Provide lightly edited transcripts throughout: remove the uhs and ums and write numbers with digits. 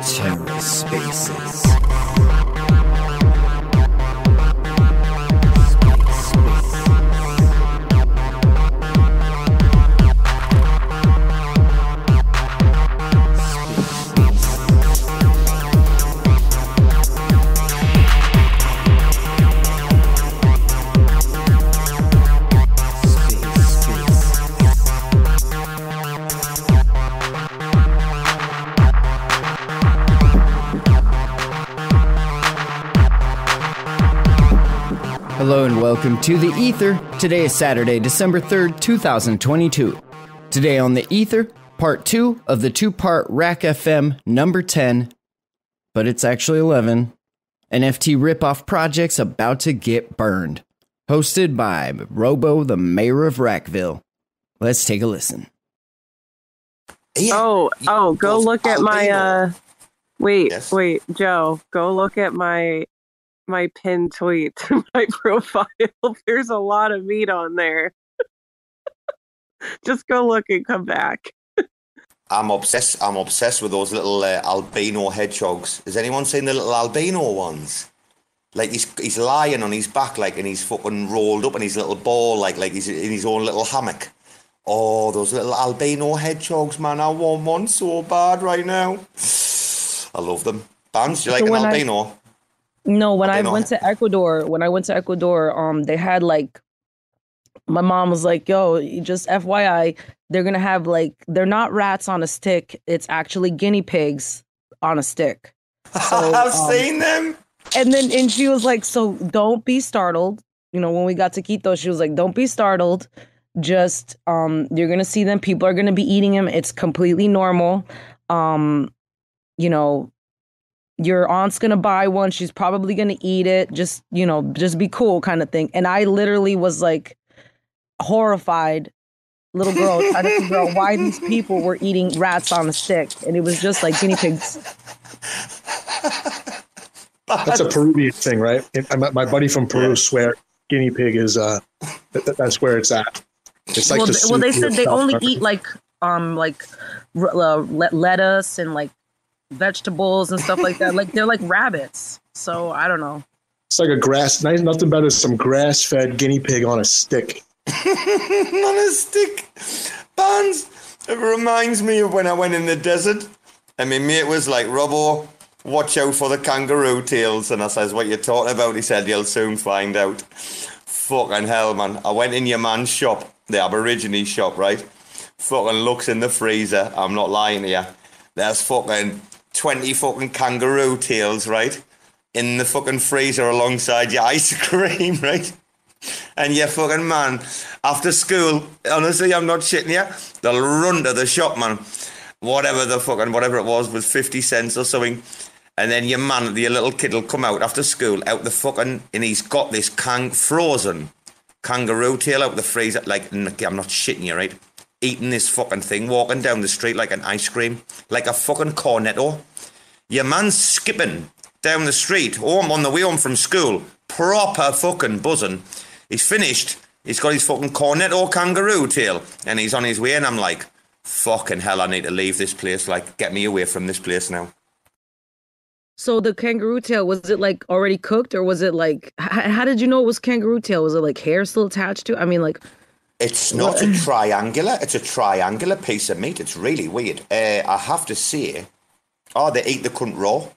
Terror Spaces. Hello and welcome to The Ether. Today is Saturday, December 3rd, 2022. Today on The Ether, part 2 of the two-part RAC FM number 10, but it's actually 11, NFT ripoff projects about to get burned. Hosted by Robo, the mayor of RACville. Let's take a listen. Go look at my, wait, Joe, go look at my pinned tweet to my profile. There's a lot of meat on there. Just go look and come back. I'm obsessed with those little albino hedgehogs. Has anyone seen the little albino ones? Like he's lying on his back, like, and he's fucking rolled up in his little ball, like he's in his own little hammock. Oh, those little albino hedgehogs, man! I want one so bad right now. I love them. Bbandz, do you like an albino? No, when I went to Ecuador, they had like, my mom was like, yo, just FYI, they're going to have like, they're not rats on a stick. It's actually guinea pigs on a stick. So, I've seen them. And she was like, so don't be startled. You know, when we got to Quito, she was like, don't be startled. Just, you're going to see them. People are going to be eating them. It's completely normal. You know, your aunt's going to buy one. She's probably going to eat it. Just be cool kind of thing. And I literally was like horrified little girl trying to figure out why these people were eating rats on a stick. And it was just like guinea pigs. That's a Peruvian thing, right? My buddy from Peru swear guinea pig is, that's where it's at. It's like they said they only eat like lettuce and like vegetables and stuff like that. Like they're like rabbits. So I don't know. It's like nothing better than some grass-fed guinea pig on a stick. On a stick. Bbandz, it reminds me of when I went in the desert and my mate was like, Robo, watch out for the kangaroo tails. And I says, what you talking about? He said, you'll soon find out. Fucking hell, man. I went in your man's shop, the Aborigine shop, right? Fucking looks in the freezer. I'm not lying to you. There's fucking 20 fucking kangaroo tails, right? In the fucking freezer alongside your ice cream, right? And your fucking man, after school, honestly, I'm not shitting you, they'll run to the shop, man. Whatever it was 50 cents or something. And then your man, your little kid will come out after school, out the fucking, and he's got this frozen kangaroo tail out the freezer, like, I'm not shitting you, right? Eating this fucking thing, walking down the street like an ice cream, like a fucking cornetto. Your man's skipping down the street, home on the way home from school, proper fucking buzzing. He's finished, he's got his fucking cornetto kangaroo tail, and he's on his way, and I'm like, fucking hell, I need to leave this place, like, get me away from this place now. So the kangaroo tail, was it like already cooked, or was it like, how did you know it was kangaroo tail? Was it like hair still attached to it? I mean, like... It's not a triangular. It's a triangular piece of meat. It's really weird. I have to say, they eat the cunt raw.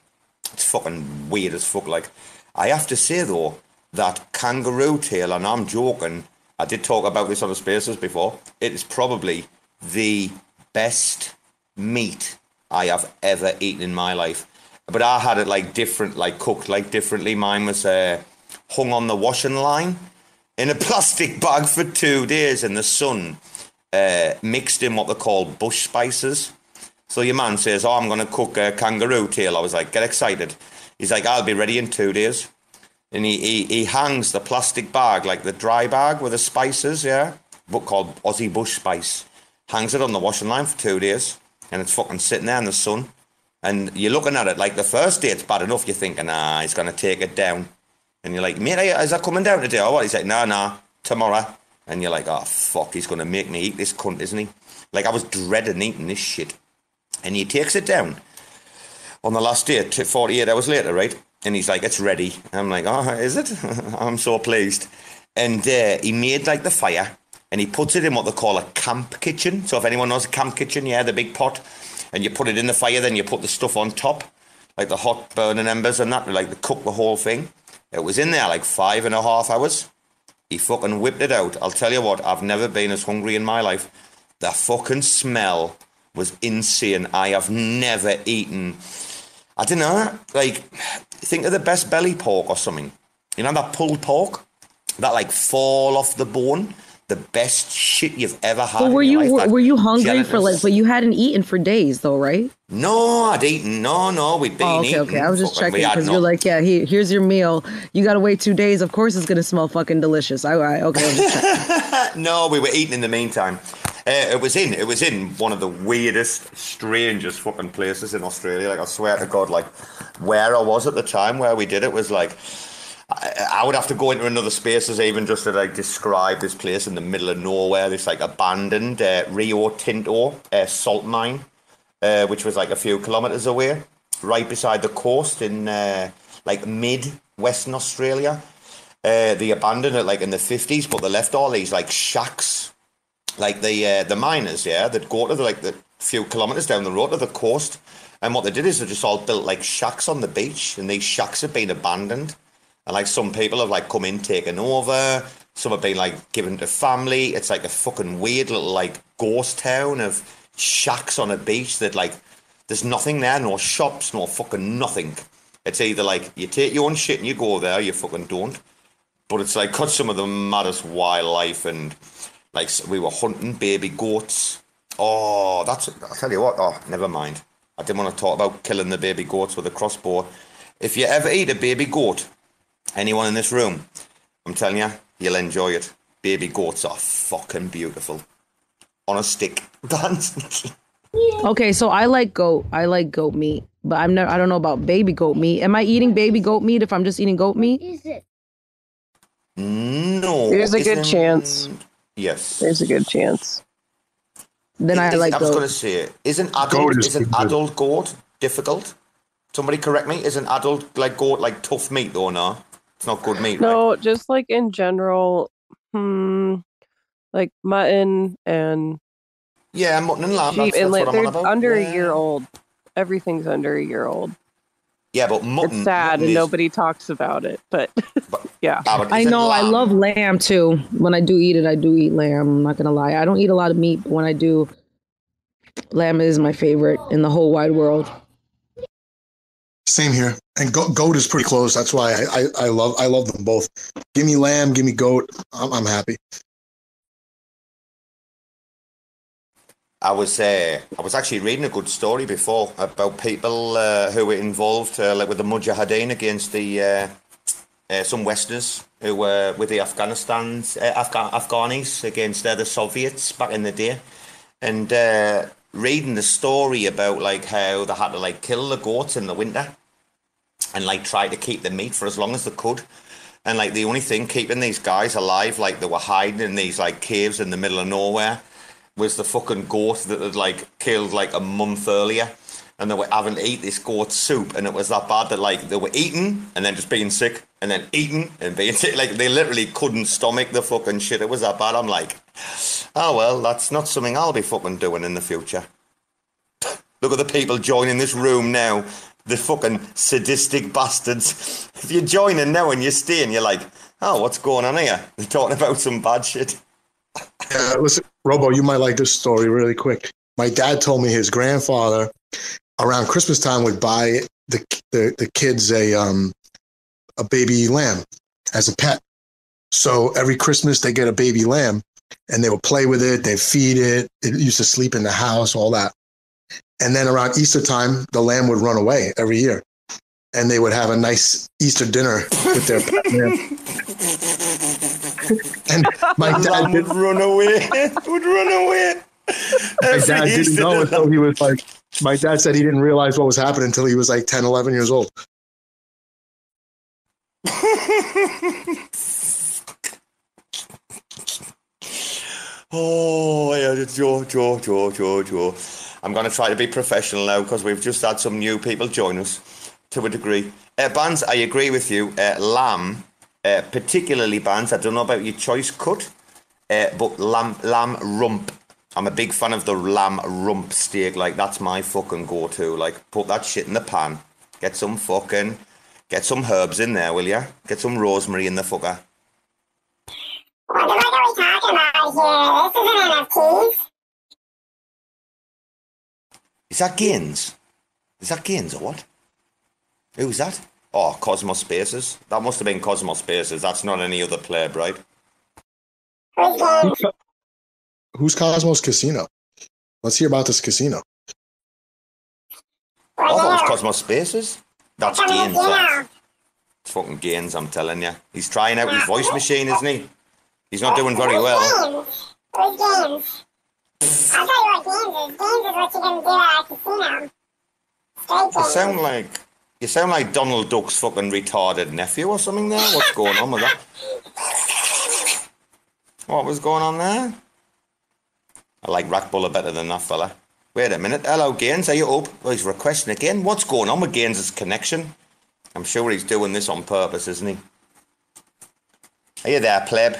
It's fucking weird as fuck. Like, I have to say though that kangaroo tail, and I'm joking. I did talk about this on the Spaces before. It is probably the best meat I have ever eaten in my life. But I had it like different, like cooked like differently. Mine was hung on the washing line in a plastic bag for 2 days in the sun, mixed in what they call bush spices. So your man says, I'm going to cook a kangaroo tail. I was like, get excited. He's like, I'll be ready in 2 days. And he hangs the plastic bag, like the dry bag with the spices, book called Aussie Bush Spice. Hangs it on the washing line for 2 days, and it's fucking sitting there in the sun. And you're looking at it like the first day it's bad enough, you're thinking, he's going to take it down. And you're like, mate, is that coming down today or what? He's like, nah, tomorrow. And you're like, oh, fuck, he's going to make me eat this cunt, isn't he? Like, I was dreading eating this shit. And he takes it down on the last day, 48 hours later, right? And he's like, it's ready. And I'm like, oh, is it? I'm so pleased. And he made, like, the fire, and he puts it in what they call a camp kitchen. So if anyone knows a camp kitchen, yeah, the big pot. And you put it in the fire, then you put the stuff on top, like the hot burning embers and that, like, to cook the whole thing. It was in there, like, 5.5 hours. He fucking whipped it out. I'll tell you what, I've never been as hungry in my life. The fucking smell was insane. I have never eaten, I don't know, like, think of the best belly pork or something. You know that pulled pork? That, like, fall off the bone? The best shit you've ever had. But were you hungry for, like, but you hadn't eaten for days though, right? No, I'd eaten. No, we'd been eating. Okay. I was just checking because you're like, yeah, here's your meal. You got to wait 2 days. Of course it's going to smell fucking delicious. Okay. I was just checking. No, we were eating in the meantime. It was in one of the weirdest, strangest fucking places in Australia. Like, I swear to God, like, where I was at the time where we did it was like, I would have to go into another spaces even just to, like, describe this place in the middle of nowhere. This, like, abandoned Rio Tinto salt mine, which was like a few kilometres away, right beside the coast in like mid-Western Australia. They abandoned it, like, in the 50s, but they left all these, like, shacks, like the miners, yeah, that go to the few kilometres down the road to the coast. And what they did is they just all built, like, shacks on the beach, and these shacks have been abandoned. And, like, some people have, like, come in, taken over. Some have been, like, given to family. It's like a fucking weird little, like, ghost town of shacks on a beach that, like, there's nothing there, no shops, no fucking nothing. It's either, like, you take your own shit and you go there, you fucking don't. But it's, like, got some of the maddest wildlife, and, like, we were hunting baby goats. Oh, I'll tell you what, never mind. I didn't want to talk about killing the baby goats with a crossbow. If you ever eat a baby goat, anyone in this room, I'm telling you, you'll enjoy it. Baby goats are fucking beautiful. On a stick. Okay, so I like goat meat, but I don't know about baby goat meat. Am I eating baby goat meat if I'm just eating goat meat? Is it? No. There's a good chance. Yes. There's a good chance. Then I like goat. I was going to say, isn't adult goat difficult? Somebody correct me. Isn't adult, like, goat, like, tough meat though? No, it's not good meat. No, right? Just like in general, like mutton and mutton and lamb. sheep, that's and, like, what I'm on they're about. under a year old. Everything's under a year old. Yeah, but mutton. It's sad, and nobody talks about it. But yeah, I know. I love lamb too. When I do eat it, I do eat lamb. I'm not gonna lie. I don't eat a lot of meat, but when I do, lamb is my favorite in the whole wide world. Same here. And goat is pretty close. That's why I love them both. Give me lamb, give me goat. I'm happy. I was actually reading a good story before about people who were involved, like with the Mujahideen against the some Westerners who were with the Afghanis against the Soviets back in the day, and reading the story about, like, how they had to, like, kill the goats in the winter and, like, try to keep the meat for as long as they could. And, like, the only thing keeping these guys alive, like, they were hiding in these, like, caves in the middle of nowhere, was the fucking goat that had, like, killed, like, a month earlier. And they were having to eat this goat soup, and it was that bad that, like, they were eating and then just being sick and then eating and being sick. Like, they literally couldn't stomach the fucking shit. It was that bad. I'm like, oh, well, that's not something I'll be fucking doing in the future. Look at the people joining this room now. The fucking sadistic bastards. If you're joining now and you're staying, you're like, oh, what's going on here? They're talking about some bad shit. Listen, Robo, you might like this story really quick. My dad told me his grandfather around Christmas time would buy the kids a baby lamb as a pet. So every Christmas they get a baby lamb and they would play with it. They feed it. It used to sleep in the house, all that. And then around Easter time, the lamb would run away every year. And they would have a nice Easter dinner with their pet lamb. And my dad would run away. My dad didn't know until he was like, my dad said he didn't realize what was happening until he was like 10, 11 years old. Oh, yeah, Joe. I'm going to try to be professional now because we've just had some new people join us to a degree. Bbandz, I agree with you. Lamb, particularly Bbandz, I don't know about your choice cut, but lamb rump. I'm a big fan of the lamb rump steak. Like, that's my fucking go-to. Like, put that shit in the pan. Get some herbs in there, will ya? Get some rosemary in the fucker. What the fuck are we talking about here? This isn't NFTs. Is that Gains? Is that Gains or what? Who's that? Oh, Cosmos Spaces. That must have been Cosmos Spaces. That's not any other pleb, right? Who's Cosmos Casino? Let's hear about this casino. I thought it was Cosmos Spaces. That's Gains. It's fucking Gains, I'm telling you. He's trying out his voice machine, isn't he? He's not doing very well. Where's Gains? I'll tell you what Bbandz is. Bbandz is what you're going to do at a casino. You sound like Donald Duck's fucking retarded nephew or something there. What's going on with that? What was going on there? I like RACville better than that fella. Wait a minute. Hello, Gains. Are you up? Oh, he's requesting again. What's going on with Gaines' connection? I'm sure he's doing this on purpose, isn't he? Are you there, pleb?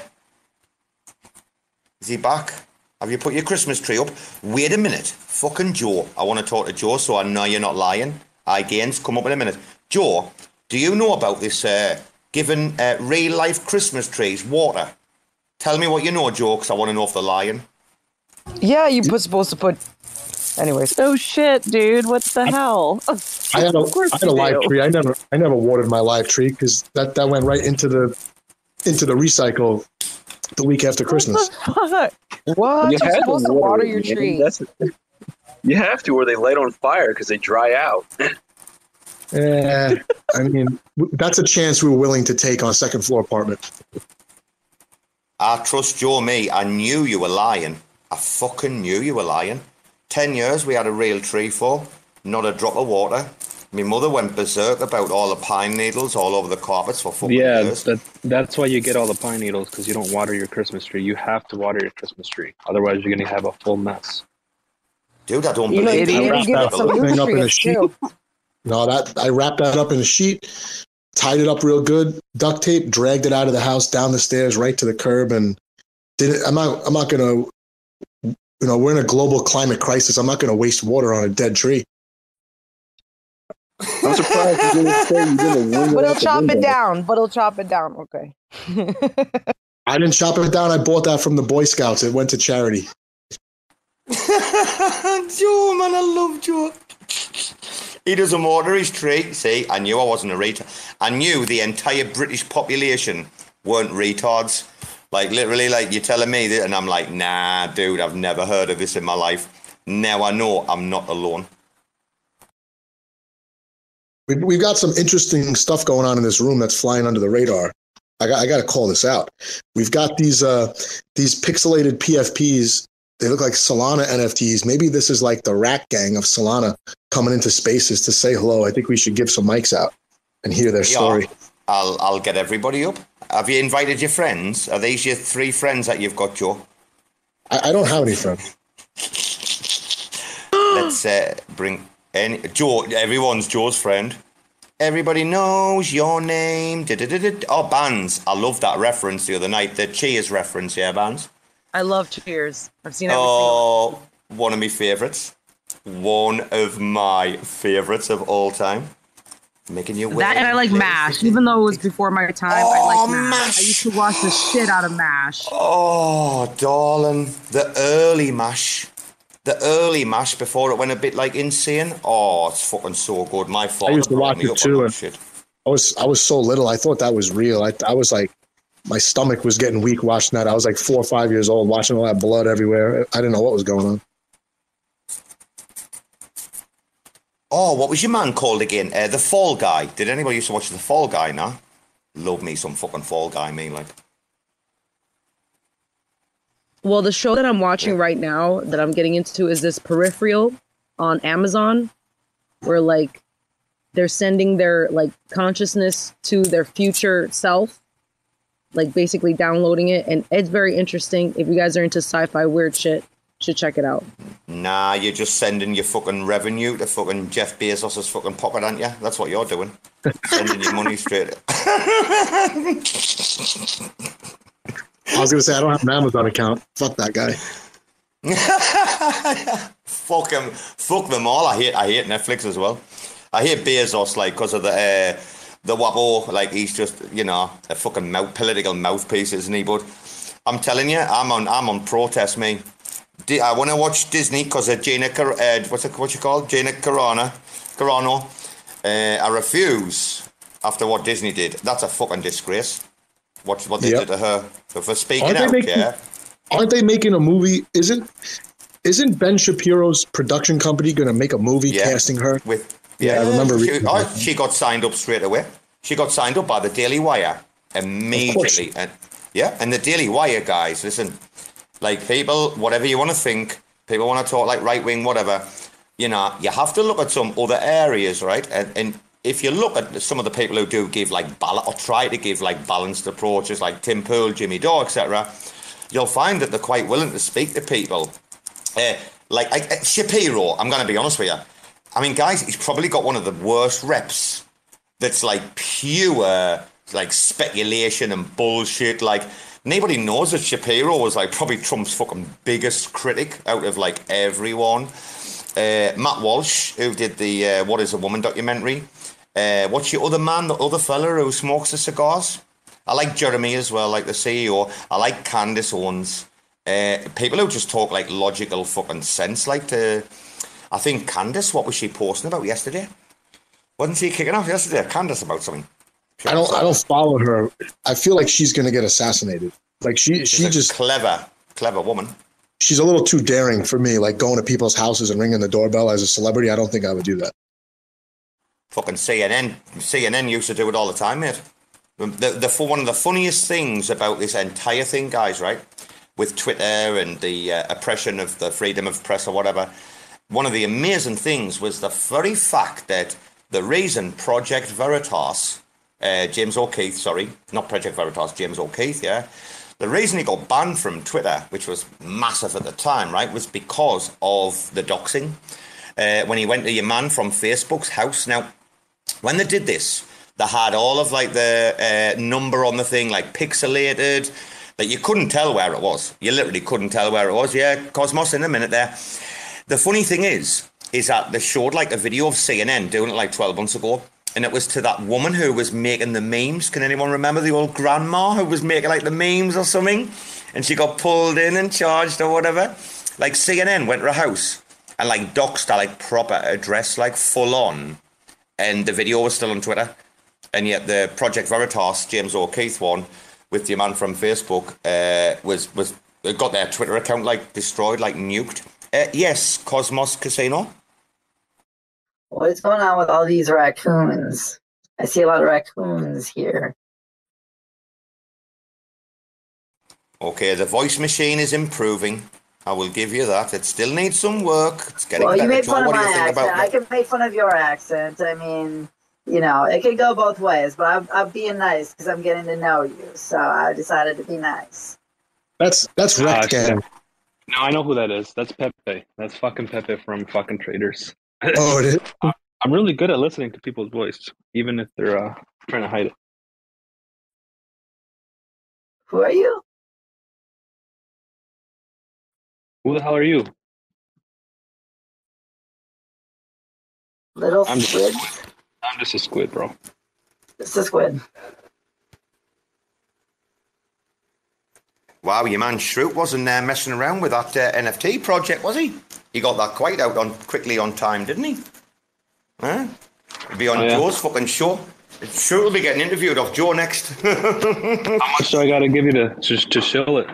Is he back? Have you put your Christmas tree up? Wait a minute. Fucking Joe. I want to talk to Joe so I know you're not lying. Aye, Gaines, come up in a minute. Joe, do you know about this giving real-life Christmas trees water? Tell me what you know, Joe, because I want to know if they're lying. Yeah, you were supposed to put... Anyways. Oh shit, dude! What the hell? I had a live tree. I never watered my live tree because that went right into the recycle the week after Christmas. What? You're supposed to water your tree. You have to, or they light on fire because they dry out. I mean, that's a chance we were willing to take on a second floor apartment. I trust Joe, me. I knew you were lying. I fucking knew you were lying. 10 years we had a real tree for, not a drop of water. My mother went berserk about all the pine needles all over the carpets for fucking years. That's why you get all the pine needles, because you don't water your Christmas tree. You have to water your Christmas tree. Otherwise, you're going to have a full mess. Dude, I don't believe I wrapped that thing up in a sheet. I wrapped that up in a sheet, tied it up real good, duct tape, dragged it out of the house, down the stairs, right to the curb, and did it. I'm not going to... we're in a global climate crisis. I'm not going to waste water on a dead tree. I'm surprised you didn't say you didn't. But he'll chop it down. Okay. I didn't chop it down. I bought that from the Boy Scouts. It went to charity. Joe, man, I love Joe. He doesn't water his tree. See, I knew I wasn't a retard. I knew the entire British population weren't retards. Like, literally, like, you're telling me that, and I'm like, nah, dude, I've never heard of this in my life. Now I know I'm not alone. We've got some interesting stuff going on in this room that's flying under the radar. I got to call this out. We've got these pixelated PFPs. They look like Solana NFTs. Maybe this is like the RAC Gang of Solana coming into spaces to say hello. I think we should give some mics out and hear their story. I'll get everybody up. Have you invited your friends? Are these your 3 friends that you've got, Joe? I don't have any friends. Let's bring any Joe. Everyone's Joe's friend. Everybody knows your name. Oh, Bbandz. I love that reference the other night. The Cheers reference, yeah, Bbandz. I love Cheers. I've seen every single one of my favourites. One of my favourites of all time. Making you that, and I like MASH, even though it was before my time. I like MASH. I used to watch the shit out of MASH. Oh, darling, the early MASH before it went a bit like insane. Oh, it's fucking so good. My father I used to watch it too, and shit. I was so little. I thought that was real. I was like, my stomach was getting weak watching that. I was like 4 or 5 years old, watching all that blood everywhere. I didn't know what was going on. Oh, what was your man called again? The Fall Guy. Did anybody used to watch The Fall Guy now? Love me some fucking Fall Guy, me, like. Well, the show that I'm watching right now that I'm getting into is this Peripheral on Amazon, where like they're sending their like consciousness to their future self. like basically downloading it, and it's very interesting. If you guys are into sci-fi weird shit, should check it out. Nah, you're just sending your fucking revenue to fucking Jeff Bezos's fucking pocket, aren't you? That's what you're doing. Sending your money straight. I was gonna say I don't have an Amazon account. Fuck that guy. Fuck him. Fuck them all. I hate Netflix as well. I hate Bezos, like, because of the wabbo. Like, he's just, you know, a fucking political mouthpiece, isn't he? But I'm telling you, I'm on protest, me. I want to watch Disney because of Gina, what's she called? Gina Carano. I refuse after what Disney did. That's a fucking disgrace. What they did to her for speaking out. Aren't they making a movie? Isn't Ben Shapiro's production company going to make a movie casting her? I remember. She got signed up straight away. She got signed up by the Daily Wire immediately. And the Daily Wire guys, listen, like, people, whatever you want to think, people want to talk like right wing, whatever. You know, you have to look at some other areas, right? And if you look at some of the people who do give like or try to give like balanced approaches, like Tim Pool, Jimmy Dore, etc., you'll find that they're quite willing to speak to people. Like Shapiro, I'm going to be honest with you. I mean, guys, he's probably got one of the worst reps. That's like pure like speculation and bullshit. Like, nobody knows that Shapiro was like probably Trump's fucking biggest critic out of like everyone. Matt Walsh, who did the What Is a Woman documentary. What's your other man, the other fella who smokes the cigars? I like Jeremy as well, like the CEO. I like Candace Owens. People who just talk like logical fucking sense. Like I think Candace, what was she posting about yesterday? Wasn't she kicking off yesterday? Candace about something. I don't follow her. I feel like she's gonna get assassinated. Like she's just clever woman. She's a little too daring for me. Like going to people's houses and ringing the doorbell as a celebrity. I don't think I would do that. Fucking CNN used to do it all the time, mate. One of the funniest things about this entire thing, guys, right, with Twitter and the oppression of the freedom of press or whatever, one of the amazing things was the very fact that the reason Project Veritas, James O'Keefe, sorry, not Project Veritas, James O'Keefe, yeah, the reason he got banned from Twitter, which was massive at the time, right, was because of the doxing. When he went to your man from Facebook's house. Now, when they did this, they had all of like the number on the thing, like pixelated, that you couldn't tell where it was. You literally couldn't tell where it was. Yeah, Cosmos in a minute there. The funny thing is that they showed like a video of CNN doing it like 12 months ago. And it was to that woman who was making the memes. Can anyone remember the old grandma who was making like the memes or something? And she got pulled in and charged or whatever. Like CNN went to her house and like doxed her like proper address, like full on. And the video was still on Twitter. And yet the Project Veritas, James O'Keefe one, with your man from Facebook, was got their Twitter account like destroyed, like nuked. Yes, Cosmos Casino. What is going on with all these raccoons? I see a lot of raccoons here. Okay, the voice machine is improving. I will give you that. It still needs some work. It's getting better. You made fun of my accent. I can make fun of your accent. I mean, you know, it could go both ways, but I'm being nice because I'm getting to know you. So I decided to be nice. That's Rekt Gang. No, I know who that is. That's Pepe. That's fucking Pepe from fucking Traders. Oh, it is? I'm really good at listening to people's voice, even if they're trying to hide it. Who are you? Who the hell are you? Little squid? I'm just a squid, bro. Just a squid. Wow, your man Shrute wasn't messing around with that NFT project, was he? He got that quite out quickly on time, didn't he? Huh? He'll be on Joe's fucking show. Shrute will be getting interviewed off Joe next. How much do I got to give you to show it?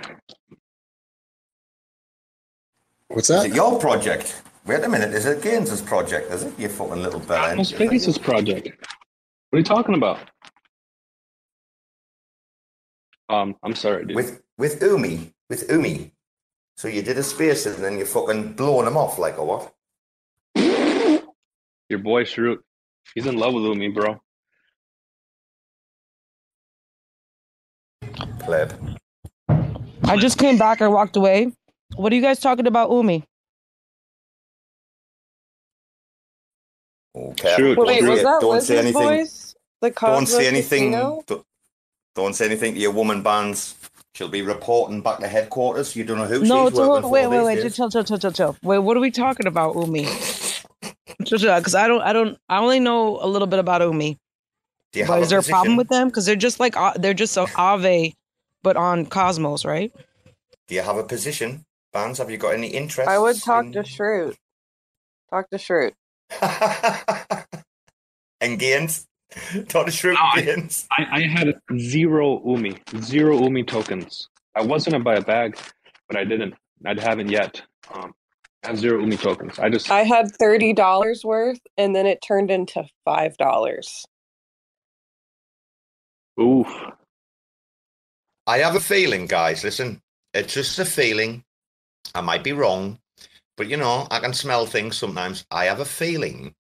What's that? Is it your project? Wait a minute, is it Gainz's project, is it? You fucking little bellend. It's Space's project. What are you talking about? I'm sorry, dude. With Umi. So you did a space and then you fucking blowing him off like or what? Your boy Shrute. He's in love with Umi, bro. pleb? I just came back. I walked away. What are you guys talking about, Umi? Okay. Shrute, Wait, was that don't Liz's say anything. voice? The Don't say Cosmo anything. Casino? Don't say anything to your woman, Bbandz. She'll be reporting back to headquarters. You don't know who No, she's working for wait. these days. Chill. Wait, what are we talking about, Umi? Because I only know a little bit about Umi. Do you But have is there a position? problem with them? Because they're just like they're just so Ave, but on Cosmos, right? Do you have a position, Bbandz? Have you got any interest? I would talk to Shrute. Talk to Shrute. And Gaines? Talk to Shrute and Gaines. I had zero Umi tokens. I was gonna buy a bag, but I didn't. I haven't yet. I have zero Umi tokens. I had $30 worth, and then it turned into $5. Oof. I have a feeling, guys. Listen, it's just a feeling. I might be wrong, but you know, I can smell things sometimes. I have a feeling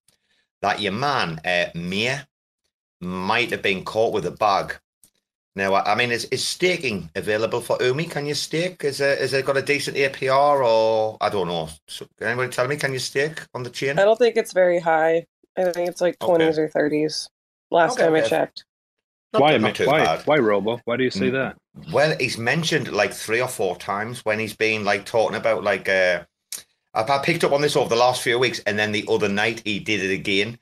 that your man, Mia, might have been caught with a bag. Now, I mean, is staking available for Umi? Can you stake? Is it got a decent APR, or I don't know? So, can anybody tell me? Can you stake on the chain? I don't think it's very high. I think it's like 20s or 30s. Last time I checked. Why, Robo? Why do you say that? Well, he's mentioned like 3 or 4 times when he's been like talking about like I picked up on this over the last few weeks, and then the other night he did it again.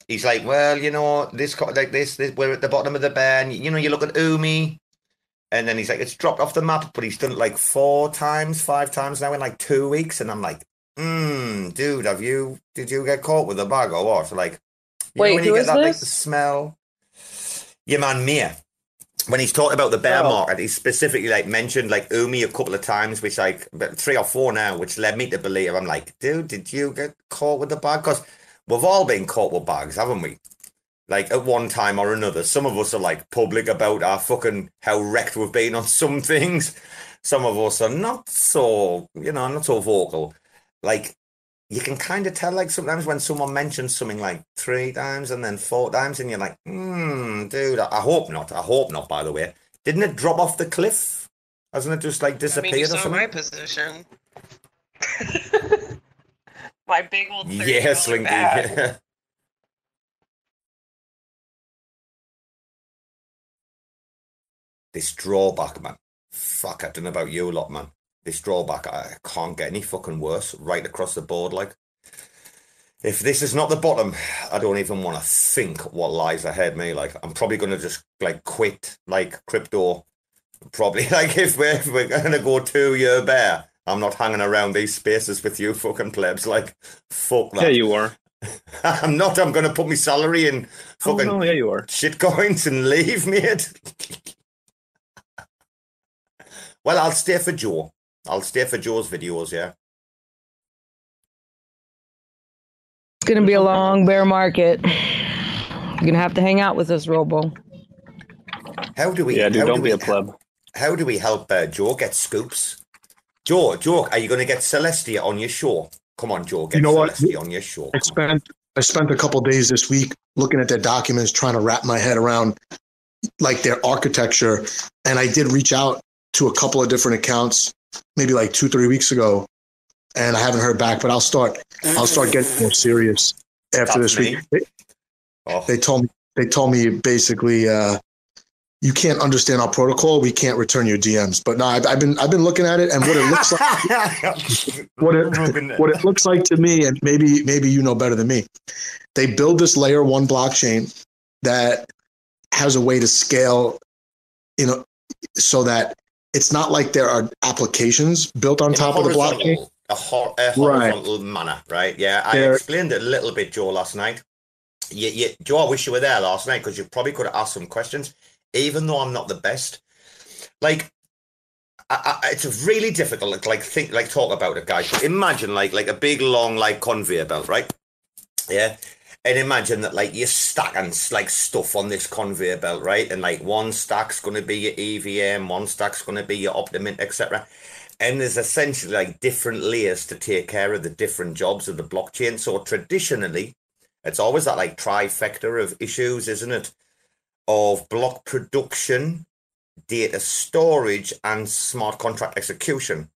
He's like, well, you know, this we're at the bottom of the bear, and you know, you look at Umi, and then he's like, it's dropped off the map, but he's done it like 4 times, 5 times now in like 2 weeks, and I'm like, dude, did you get caught with a bag or what? Like, wait, when who you get is that this? like the smell. Your man Mia, when he's talking about the bear market, he specifically like mentioned like Umi a couple of times, which like 3 or 4 now, which led me to believe. I'm like, dude, did you get caught with the bag? Because we've all been caught with bags, haven't we? Like at one time or another. Some of us are like public about our fucking how wrecked we've been on some things. Some of us are not so, you know, not so vocal. Like, you can kind of tell, like, sometimes when someone mentions something like 3 times and then 4 times, and you're like, dude, I hope not. I hope not, by the way. Didn't it drop off the cliff? Hasn't it just, like, disappeared or something? my position. My big old $30 yeah, Slinky. bag. Yeah. This drawback, man. Fuck, I don't know about you lot, man. This drawback, I can't get any fucking worse right across the board. Like, if this is not the bottom, I don't even want to think what lies ahead me. Like, I'm probably going to just, like, quit, like, crypto. Probably, like, if we're going to go 2-year bear, I'm not hanging around these spaces with you fucking plebs. Like, fuck that. Yeah, you are. I'm not. I'm going to put my salary in fucking yeah, you are. shit coins and leave, mate. Well, I'll stay for Joe. I'll stay for Joe's videos, yeah. It's gonna be a long bear market. You're gonna have to hang out with us, Robo. How do we? Yeah, dude, don't be a pleb. How do we help Joe get scoops? Joe, are you going to get Celestia on your show? Come on, Joe, get Celestia on your show. I spent a couple days this week looking at their documents, trying to wrap my head around like their architecture, and I did reach out to a couple of different accounts, maybe like 2-3 weeks ago, and I haven't heard back. But I'll start getting more serious after this week. They told me basically, you can't understand our protocol. We can't return your DMs. But no, I've been looking at it, and what it looks like, what it looks like to me, and maybe you know better than me. They build this layer 1 blockchain that has a way to scale, you know, so that it's not like there are applications built on top of the blockchain. A horizontal manner, right? Yeah, I explained it a little bit, Joe, last night. Joe, I wish you were there last night, because you probably could have asked some questions, even though I'm not the best. Like, it's really difficult. Talk about it, guys. Imagine like a big long like conveyor belt, right? Yeah. And imagine that, like, you're stacking, like, stuff on this conveyor belt, right? And, like, one stack's going to be your EVM, one stack's going to be your Optimint, etc. And there's essentially, like, different layers to take care of the different jobs of the blockchain. So, traditionally, it's always that, like, trifecta of issues, isn't it? Of block production, data storage, and smart contract execution.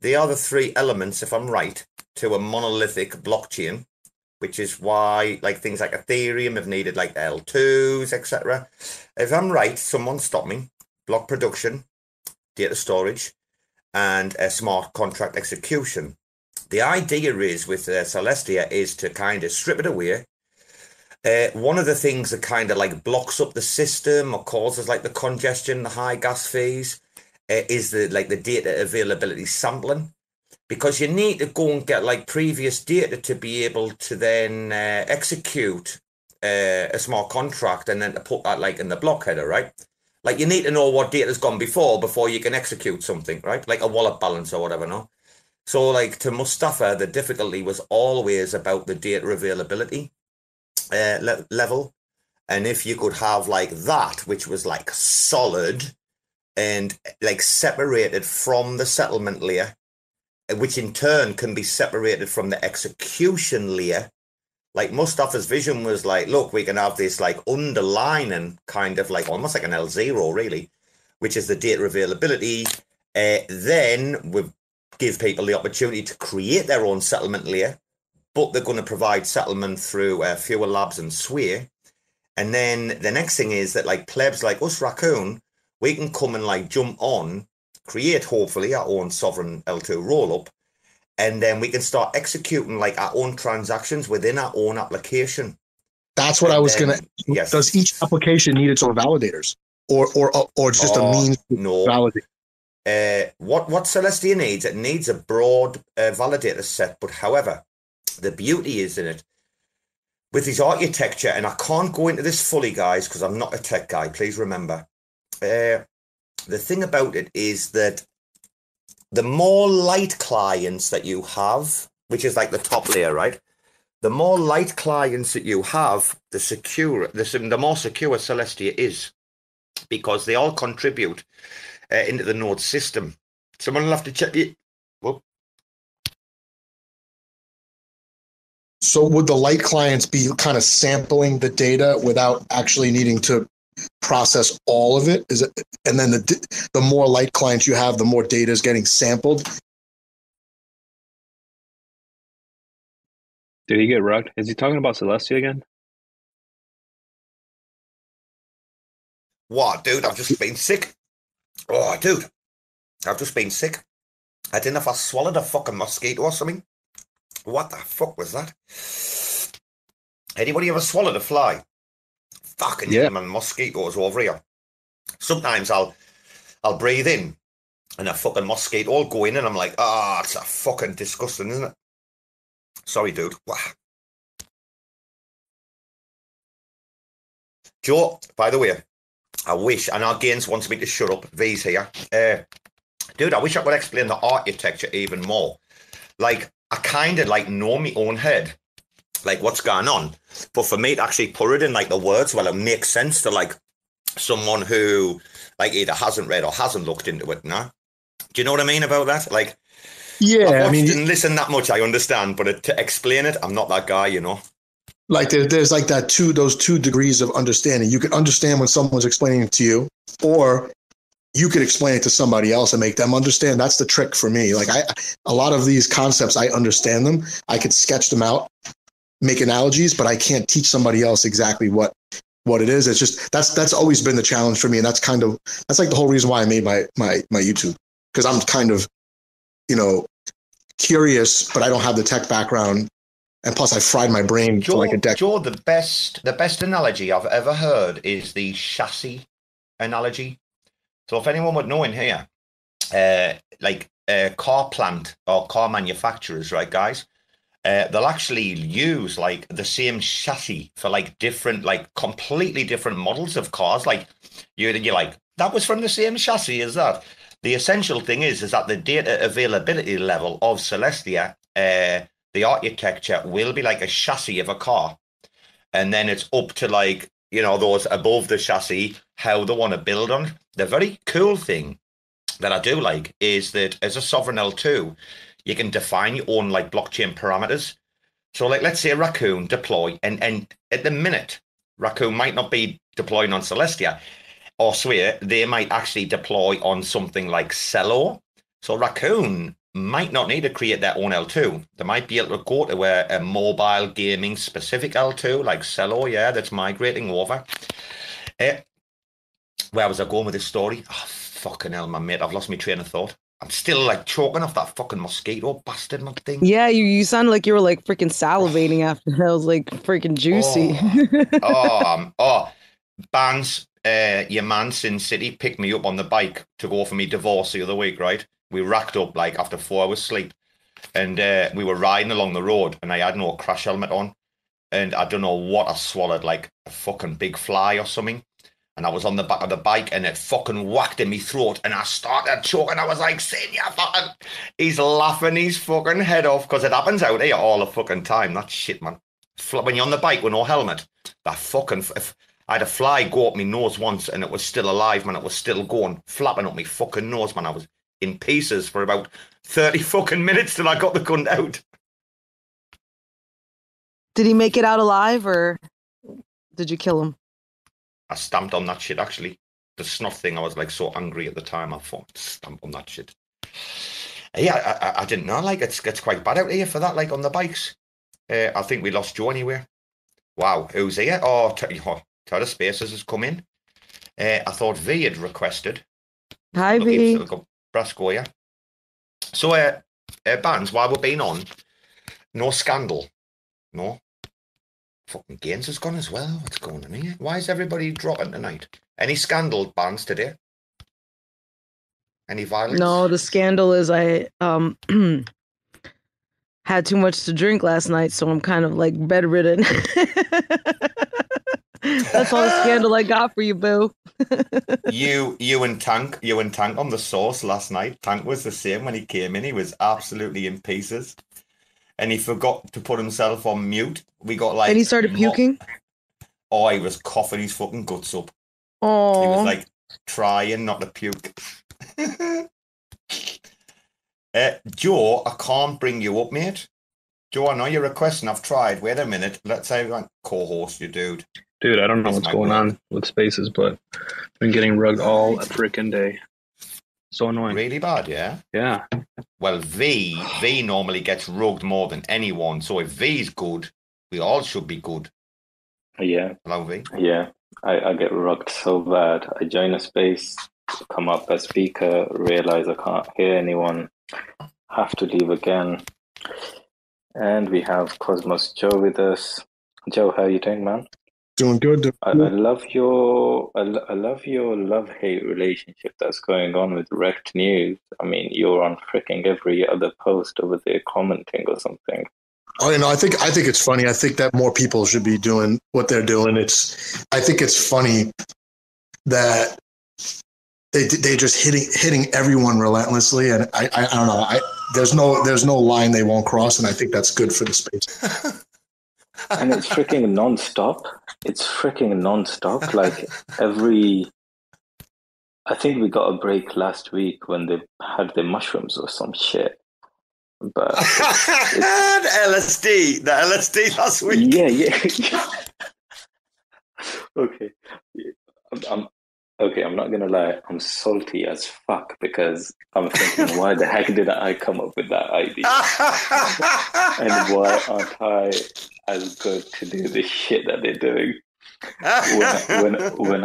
They are the three elements, if I'm right, to a monolithic blockchain, which is why like things like Ethereum have needed like L2s, etc. If I'm right, someone stop me. Block production, data storage, and a smart contract execution. The idea is with Celestia is to kind of strip it away. One of the things that kind of like blocks up the system or causes like the congestion, the high gas fees, is the data availability sampling, because you need to go and get like previous data to be able to then execute a smart contract and then to put that like in the block header, right? Like you need to know what data's gone before you can execute something, right? Like a wallet balance or whatever, no? So like to Mustafa, the difficulty was always about the data availability level. And if you could have like that, which was like solid and like separated from the settlement layer, which in turn can be separated from the execution layer. Like Mustafa's vision was like, look, we can have this like underlining kind of like almost like an L0 really, which is the data availability. Then we give people the opportunity to create their own settlement layer, but they're going to provide settlement through Fuel Labs and Sway. And then the next thing is that like plebs like us, Raccoon, we can come and like jump on, create hopefully our own sovereign L2 rollup, and then we can start executing like our own transactions within our own application. That's what I was going to. Yes. Does each application need its own validators, or just a means to validate? What Celestia needs, it needs a broad validator set. But however, the beauty is in it with his architecture, and I can't go into this fully, guys, because I'm not a tech guy. Please remember, the thing about it is that the more light clients that you have, which is like the top layer, right? The more light clients that you have, the more secure Celestia is, because they all contribute into the node system. Someone will have to check it. Whoop. So would the light clients be kind of sampling the data without actually needing to process all of it? Is it, and then the more light clients you have, the more data is getting sampled? Did he get rugged? Is he talking about Celestia again? What, dude? I've just been sick. Oh, dude. I've just been sick. I didn't know if I swallowed a fucking mosquito or something. What the fuck was that? Anybody ever swallowed a fly? Fucking yeah, man, mosquitoes over here. Sometimes I'll breathe in and a fucking mosquito will go in and I'm like, it's a fucking disgusting, isn't it? Sorry, dude. Wow. Joe, by the way, I wish, and our Gaines wants me to shut up. Vee's here. Dude, I wish I could explain the architecture even more. Like, I kind of like know my own head, like what's going on. But for me to actually put it in like the words, well, it makes sense to like someone who like either hasn't read or hasn't looked into it now. Do you know what I mean about that? Like, yeah, I mean, didn't listen that much, I understand, but to explain it, I'm not that guy, you know. Like there's like those two degrees of understanding. You can understand when someone's explaining it to you, or you could explain it to somebody else and make them understand. That's the trick for me. Like a lot of these concepts, I understand them. I could sketch them out, make analogies, but I can't teach somebody else exactly what it is. It's just, that's always been the challenge for me. And that's like the whole reason why I made my YouTube, because I'm kind of, curious, but I don't have the tech background. And plus, I fried my brain for like a decade. Joe, the best analogy I've ever heard is the chassis analogy. So if anyone would know in here, like a car plant or car manufacturers, right, guys, they'll actually use like the same chassis for like different, like completely different models of cars. Like you're like, that was from the same chassis as that. The essential thing is that the data availability level of Celestia, the architecture will be like a chassis of a car. And then it's up to like, those above the chassis, how they want to build on it. The very cool thing that I do like is that as a sovereign L2, you can define your own like blockchain parameters. So like, let's say Raccoon deploy, and at the minute, Raccoon might not be deploying on Celestia. or swear, they might actually deploy on something like Cello. So Raccoon might not need to create their own L2. They might be able to go to a mobile gaming specific L2 like Cello, yeah, that's migrating over. Where was I going with this story? Oh, fucking hell, my mate, I've lost my train of thought. I'm still like choking off that fucking mosquito bastard thing. Yeah, you sounded like you were like freaking salivating after that. It was like freaking juicy. Bbandz, your man Sin City picked me up on the bike to go for me divorce the other week, right? We racked up like after 4 hours sleep, and we were riding along the road, and I had no crash helmet on, and I don't know what I swallowed, like a fucking big fly or something. And I was on the back of the bike and it fucking whacked in my throat and I started choking. I was like, Sin, you fucking... He's laughing his fucking head off because it happens out here all the fucking time. That shit, man. When you're on the bike with no helmet, that fucking... I had a fly go up my nose once and it was still alive, man. It was still going, flapping up my fucking nose, man. I was in pieces for about 30 fucking minutes till I got the gun out. Did he make it out alive or did you kill him? I stamped on that shit, actually. The snot thing, I was like so angry at the time. I thought, stamp on that shit. Yeah, I didn't know. Like, it's quite bad out here for that, like on the bikes. I think we lost Joe anywhere. Wow, who's here? Oh, Terra Spaces has come in. I thought V had requested. Hi, V. Brasco, yeah. So, Bbandz, while we've been on, no scandal. No. Fucking Gaines has gone as well. What's going on here? Why is everybody dropping tonight? Any scandal Bbandz today? Any violence? No, the scandal is I had too much to drink last night, so I'm kind of like bedridden. That's all the scandal I got for you, boo. you and Tank on the sauce last night. Tank was the same when he came in. He was absolutely in pieces. And he forgot to put himself on mute. We got like... And he started puking? Oh, he was coughing his fucking guts up. Oh. He was like trying not to puke. Joe, I can't bring you up, mate. Joe, I know you're requesting. I've tried. Wait a minute. Let's say I co-host you, dude. Dude, I don't know what's going on with Spaces, but I've been getting rugged all freaking day. So annoying. Really bad, yeah? Yeah. Well, V normally gets rugged more than anyone. So if V's good, we all should be good. Yeah. Hello, V. Yeah. I get rugged so bad. I join a space, come up as speaker, realize I can't hear anyone, have to leave again. And we have Cosmos Joe with us. Joe, how are you doing, man? Doing good. I love your love-hate relationship that's going on with Rekt News. I mean, you're on freaking every other post over there commenting or something. Oh, you know, I think it's funny. I think that more people should be doing what they're doing. I think it's funny that they just hitting everyone relentlessly, and I don't know. There's no line they won't cross, and I think that's good for the space. And it's freaking non-stop. Like I think we got a break last week when they had the mushrooms or some shit. But the LSD last week. Yeah. Okay. I'm not gonna lie. I'm salty as fuck because I'm thinking, why the heck did I come up with that idea? And why aren't I as good to do the shit that they're doing? When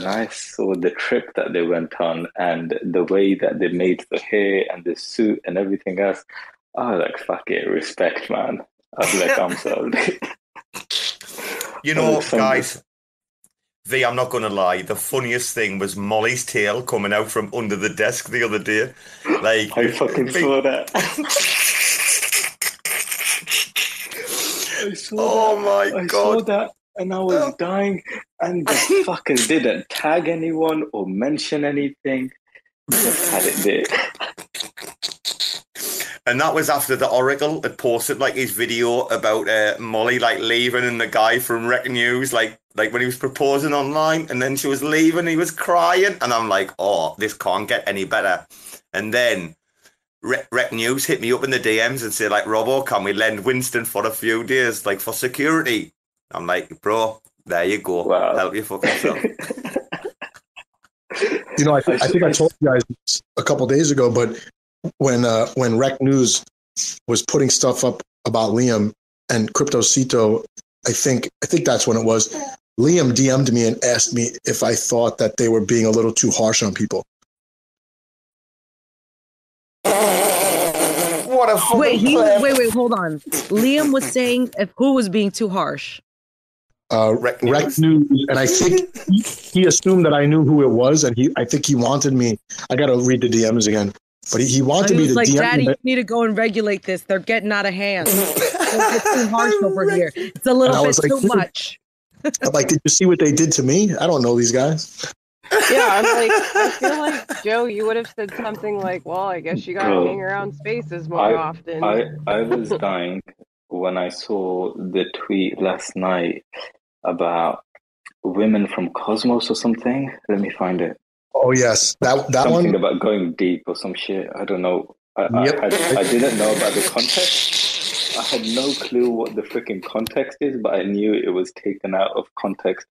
I saw the trip that they went on and the way that they made the hair and the suit and everything else, I was like, fuck it, respect, man. I was like, I'm sold. You know, guys, V, I'm not going to lie. The funniest thing was Molly's tail coming out from under the desk the other day. Like, I fucking saw that. I saw that and I was dying, and the fuckers didn't tag anyone or mention anything. Just had it there. And that was after the Oracle had posted like his video about Molly like leaving and the guy from Rekt News like when he was proposing online, and then she was leaving, he was crying, and I'm like, oh, this can't get any better. And then Rekt News hit me up in the DMs and said like, Robo, can we lend Winston for a few days like for security? I'm like, bro, there you go. Wow. Help you fuck yourself. I think I told you guys a couple days ago, but when Rekt News was putting stuff up about Liam and Cryptocito, I think that's when it was. Liam DM'd me and asked me if I thought that they were being a little too harsh on people. What a fucking wait, hold on. Liam was saying who was being too harsh? Rekt News, and I think he assumed that I knew who it was, and I think he wanted me. I got to read the DMs again, but he wanted me to like, DM. Daddy, you need to go and regulate this. They're getting out of hand. It's too harsh over here. It's a little bit too much. I'm like, did you see what they did to me? I don't know these guys. Yeah, I'm like, I feel like, Joe, you would have said something like, well, I guess you gotta hang around spaces more often. I was dying when I saw the tweet last night about women from Cosmos or something. Let me find it. Oh yes, that something one about going deep or some shit. I don't know. I didn't know about the context. I had no clue what the freaking context is, but I knew it was taken out of context.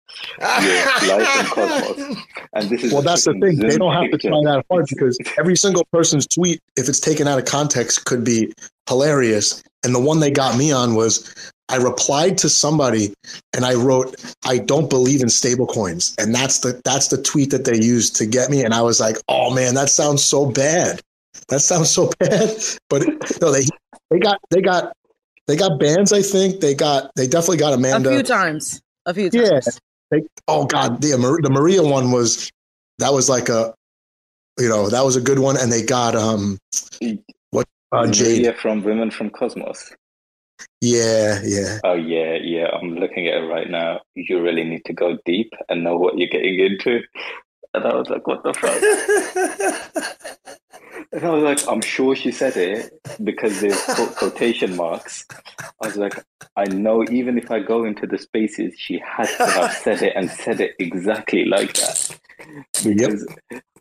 Life in Cosmos. And this is that's the thing. They don't have to try that hard because every single person's tweet, if it's taken out of context, could be hilarious. And the one they got me on was, I replied to somebody and I wrote, "I don't believe in stable coins." And that's the tweet that they used to get me. And I was like, oh man, that sounds so bad. That sounds so bad. But no, they got Bbandz, I think. They definitely got Amanda. A few times. Yeah. Oh God, the Maria one was like that was a good one. And they got Jade from Women from Cosmos. Yeah. Oh yeah. I'm looking at it right now. You really need to go deep and know what you're getting into. And I was like, what the fuck? And I was like, I'm sure she said it because there's quotation marks. I was like, I know even if I go into the spaces, she has to have said it and said it exactly like that. Because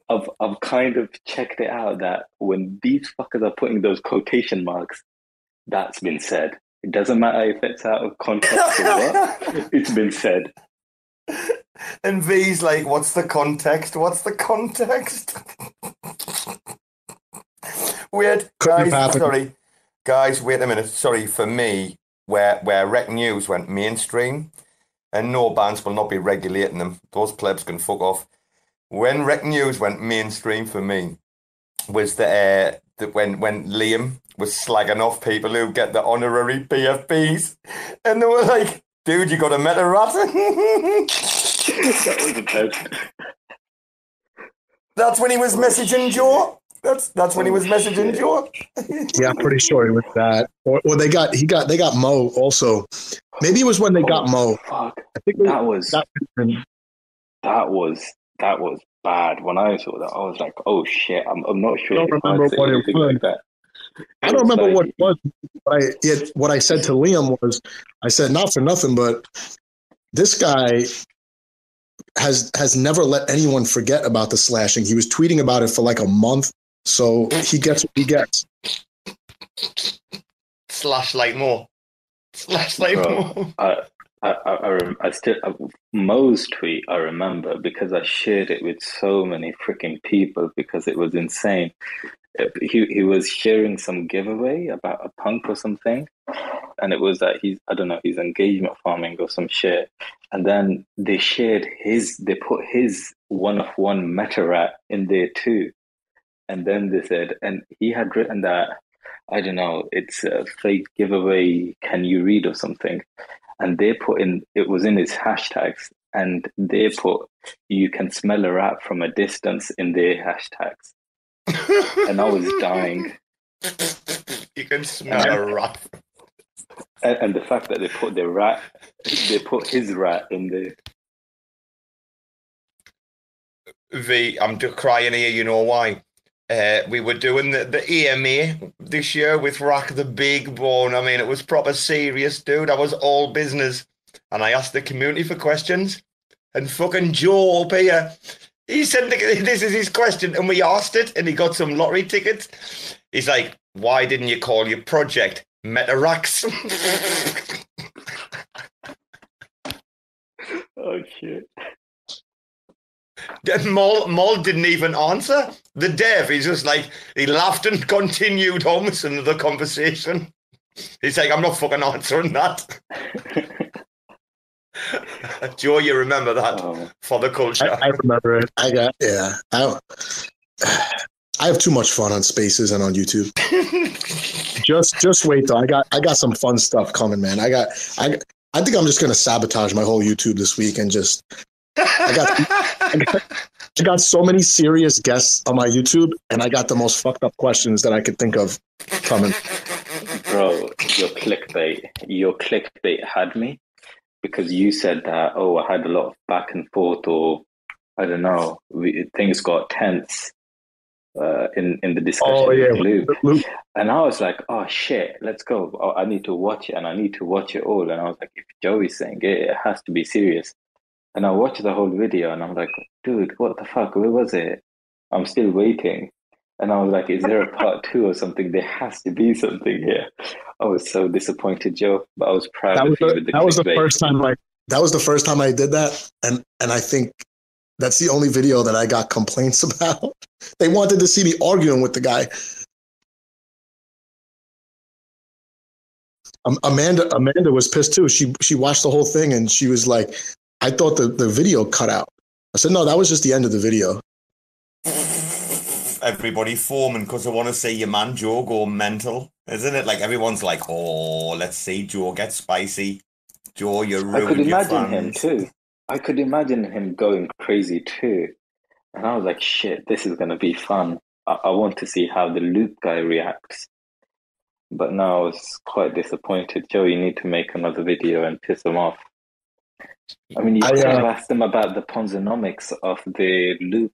I've kind of checked it out that when these fuckers are putting those quotation marks, that's been said. It doesn't matter if it's out of context or what, it's been said. And V's like, what's the context? What's the context? Weird. Guys, wait a minute. Sorry, for me, where Rekt News went mainstream, and no bands will not be regulating them. Those plebs can fuck off. When Rekt News went mainstream for me was when Liam was slagging off people who get the honorary PFPs, and they were like, dude, you got a meta rat. That was the best. That's when he was messaging Joe. That's when he was messaging Joe. Yeah, I'm pretty sure it was that. Or they got Mo also. Maybe it was when they got Mo. Fuck. I think that was bad. When I saw that, I was like, "Oh shit!" I'm not sure. I don't remember what it was. Like that. I don't remember what it was. But what I said to Liam was, I said, not for nothing, but this guy has never let anyone forget about the slashing. He was tweeting about it for like a month, so he gets what he gets. Slash like more. I still Mo's tweet I remember because I shared it with so many freaking people because it was insane. He was sharing some giveaway about a punk or something, and it was that he's engagement farming or some shit. And then they put his one-of-one meta rat in there too. And then they said, and he had written that, I don't know, it's a fake giveaway, can you read or something? And they put in, it was in his hashtags, and they put, you can smell a rat from a distance in their hashtags. And I was dying. You can smell a rat. And the fact that they put his rat in there. I'm just crying here, you know why? We were doing the EMA this year with RAC the Big Bone. I mean, it was proper serious, dude. I was all business. And I asked the community for questions. And fucking Joe up here, he said this is his question. And we asked it, and he got some lottery tickets. He's like, why didn't you call your project Metarax? Oh, shit. Mol didn't even answer. The dev, he's just like, he laughed and continued on with another conversation. He's like, I'm not fucking answering that. Joe, you remember that for the culture? I remember it. I have too much fun on Spaces and on YouTube. just wait though. I got some fun stuff coming, man. I think I'm just gonna sabotage my whole YouTube this week and just. I got so many serious guests on my YouTube, and I got the most fucked up questions that I could think of coming. Bro, your clickbait had me, because you said that, I had a lot of back and forth, or I don't know, things got tense in the discussion with Luke. And I was like, oh shit, let's go. I need to watch it, and I need to watch it all. And I was like, if Joey's saying it has to be serious. And I watched the whole video, and I'm like, dude, what the fuck? Where was it? I'm still waiting. And I was like, is there a part 2 or something? There has to be something here. I was so disappointed, Joe, but I was proud of you. That was the first time I did that, and I think that's the only video that I got complaints about. They wanted to see me arguing with the guy. Amanda was pissed too. She watched the whole thing, and she was like, I thought the video cut out. I said, no, that was just the end of the video. Everybody foaming because they want to see your man Joe go mental, isn't it? Like, everyone's like, oh, let's see Joe get spicy. Joe, you're ruining. I could imagine him too. I could imagine him going crazy too. And I was like, shit, this is going to be fun. I want to see how the Loop guy reacts. But now I was quite disappointed. Joe, you need to make another video and piss him off. I mean, you could have asked them about the Ponzonomics of the Loop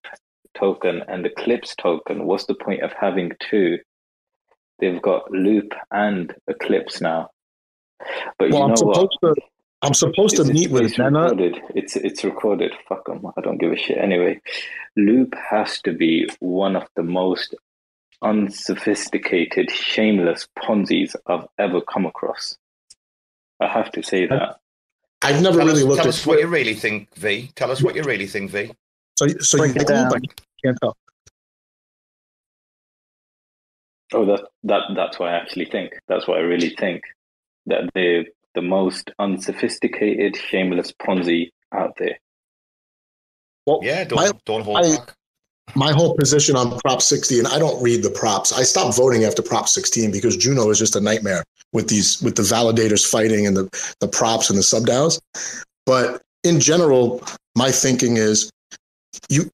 token and the Eclipse token. What's the point of having 2? They've got Loop and Eclipse now. But you know what? I'm supposed to meet with Nana. It's recorded. Fuck them. I don't give a shit. Anyway, Loop has to be one of the most unsophisticated, shameless Ponzi's I've ever come across. I have to say that. I've never really looked at. Tell us what you really think, V. Tell us what you really think, V. So you think I can't tell. Oh, that's what I actually think. That's what I really think. That they're the most unsophisticated, shameless Ponzi out there. Well, yeah, don't hold back. My whole position on Prop 60, and I don't read the props. I stopped voting after Prop 16 because Juno is just a nightmare with the validators fighting and the props and the sub-DAOs. But in general, my thinking is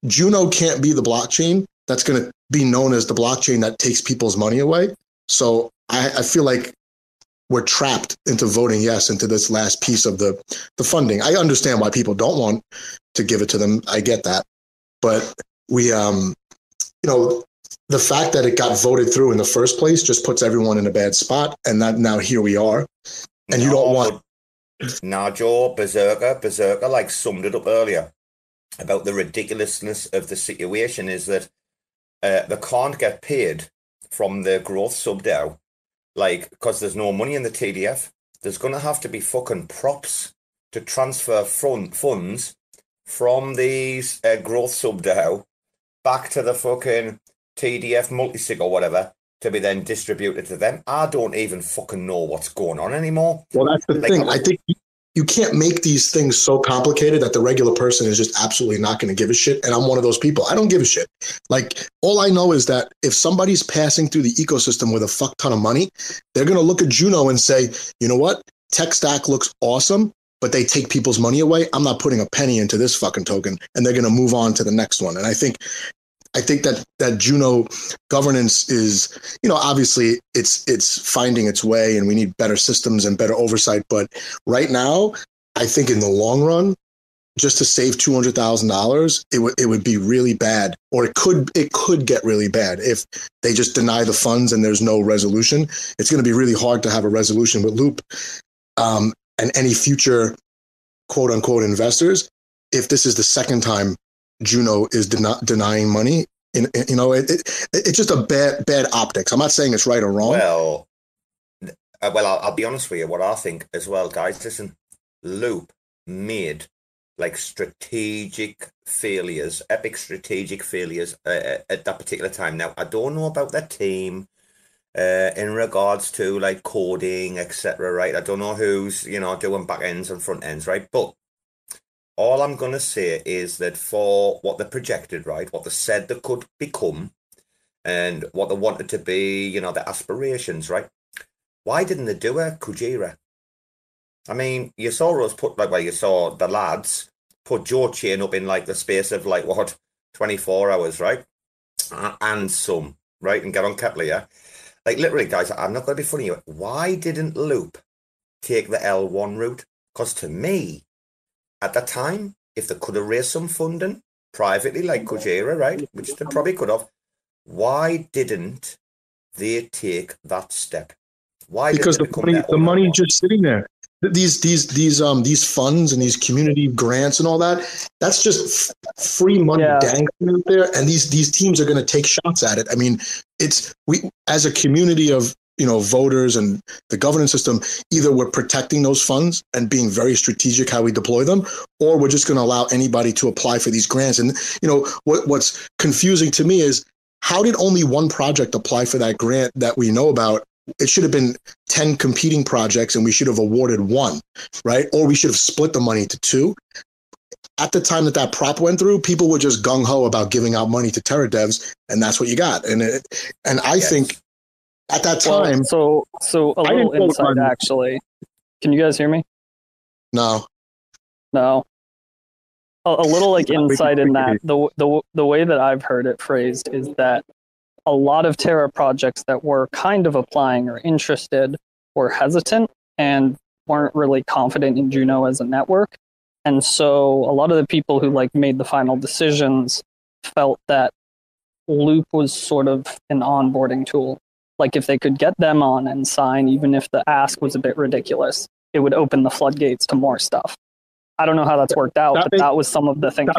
Juno can't be the blockchain that's going to be known as the blockchain that takes people's money away. So I feel like we're trapped into voting yes into this last piece of the funding. I understand why people don't want to give it to them. I get that. But we, the fact that it got voted through in the first place just puts everyone in a bad spot. And that now here we are. And you don't want. Now, Joe, Berserker like summed it up earlier about the ridiculousness of the situation is that they can't get paid from the growth sub-DAO, like, because there's no money in the TDF. There's going to have to be fucking props to transfer funds from these growth sub-DAO back to the fucking TDF multisig or whatever to be then distributed to them. I don't even fucking know what's going on anymore. Well, that's the thing. I think you can't make these things so complicated that the regular person is just absolutely not going to give a shit. And I'm one of those people. I don't give a shit. Like, all I know is that if somebody's passing through the ecosystem with a fuck ton of money, they're going to look at Juno and say, you know what? Tech stack looks awesome, but they take people's money away. I'm not putting a penny into this fucking token, and they're going to move on to the next one. And I think that Juno governance is, obviously it's finding its way, and we need better systems and better oversight. But right now, I think in the long run, just to save $200,000, it would be really bad, or it could get really bad if they just deny the funds and there's no resolution. It's going to be really hard to have a resolution with Loop and any future quote unquote investors. If this is the second time Juno is denying money, it's just a bad optics. I'm not saying it's right or wrong. Well, I'll be honest with you. What I think as well, guys. Listen, Loop made like strategic failures, epic strategic failures at that particular time. Now, I don't know about their team in regards to like coding, etc. Right? I don't know who's, doing back ends and front ends, right? But all I'm going to say is that for what they projected, right, what they said they could become and what they wanted to be, their aspirations, right? Why didn't they do a Kujira? I mean, you saw us put, you saw the lads put Joe Chain up in like the space of 24 hours, right? And some, right? And get on Kepler, yeah? Like literally, guys, I'm not going to be funny here. Why didn't Loop take the L1 route? Because to me, at that time, if they could have raised some funding privately, like Kujira, right, which they probably could have, why didn't they take that step? Why? Because the money just sitting there. These funds and these community grants and all that's just free money dangling out there, and these teams are going to take shots at it. I mean, we as a community of voters and the governance system, either we're protecting those funds and being very strategic how we deploy them, or we're just going to allow anybody to apply for these grants. And what's confusing to me is, how did only one project apply for that grant that we know about? It should have been 10 competing projects and we should have awarded one, right? Or we should have split the money to two. At the time that prop went through, people were just gung-ho about giving out money to Terra devs, and that's what you got. And I think at that time... So a little insight, actually. Can you guys hear me? No. A little insight in that. The way that I've heard it phrased is that a lot of Terra projects that were kind of applying or interested were hesitant and weren't really confident in Juno as a network. And so a lot of the people who made the final decisions felt that Loop was sort of an onboarding tool. Like if they could get them on and sign, even if the ask was a bit ridiculous, it would open the floodgates to more stuff. I don't know how that's worked out, but that was some of the thinking.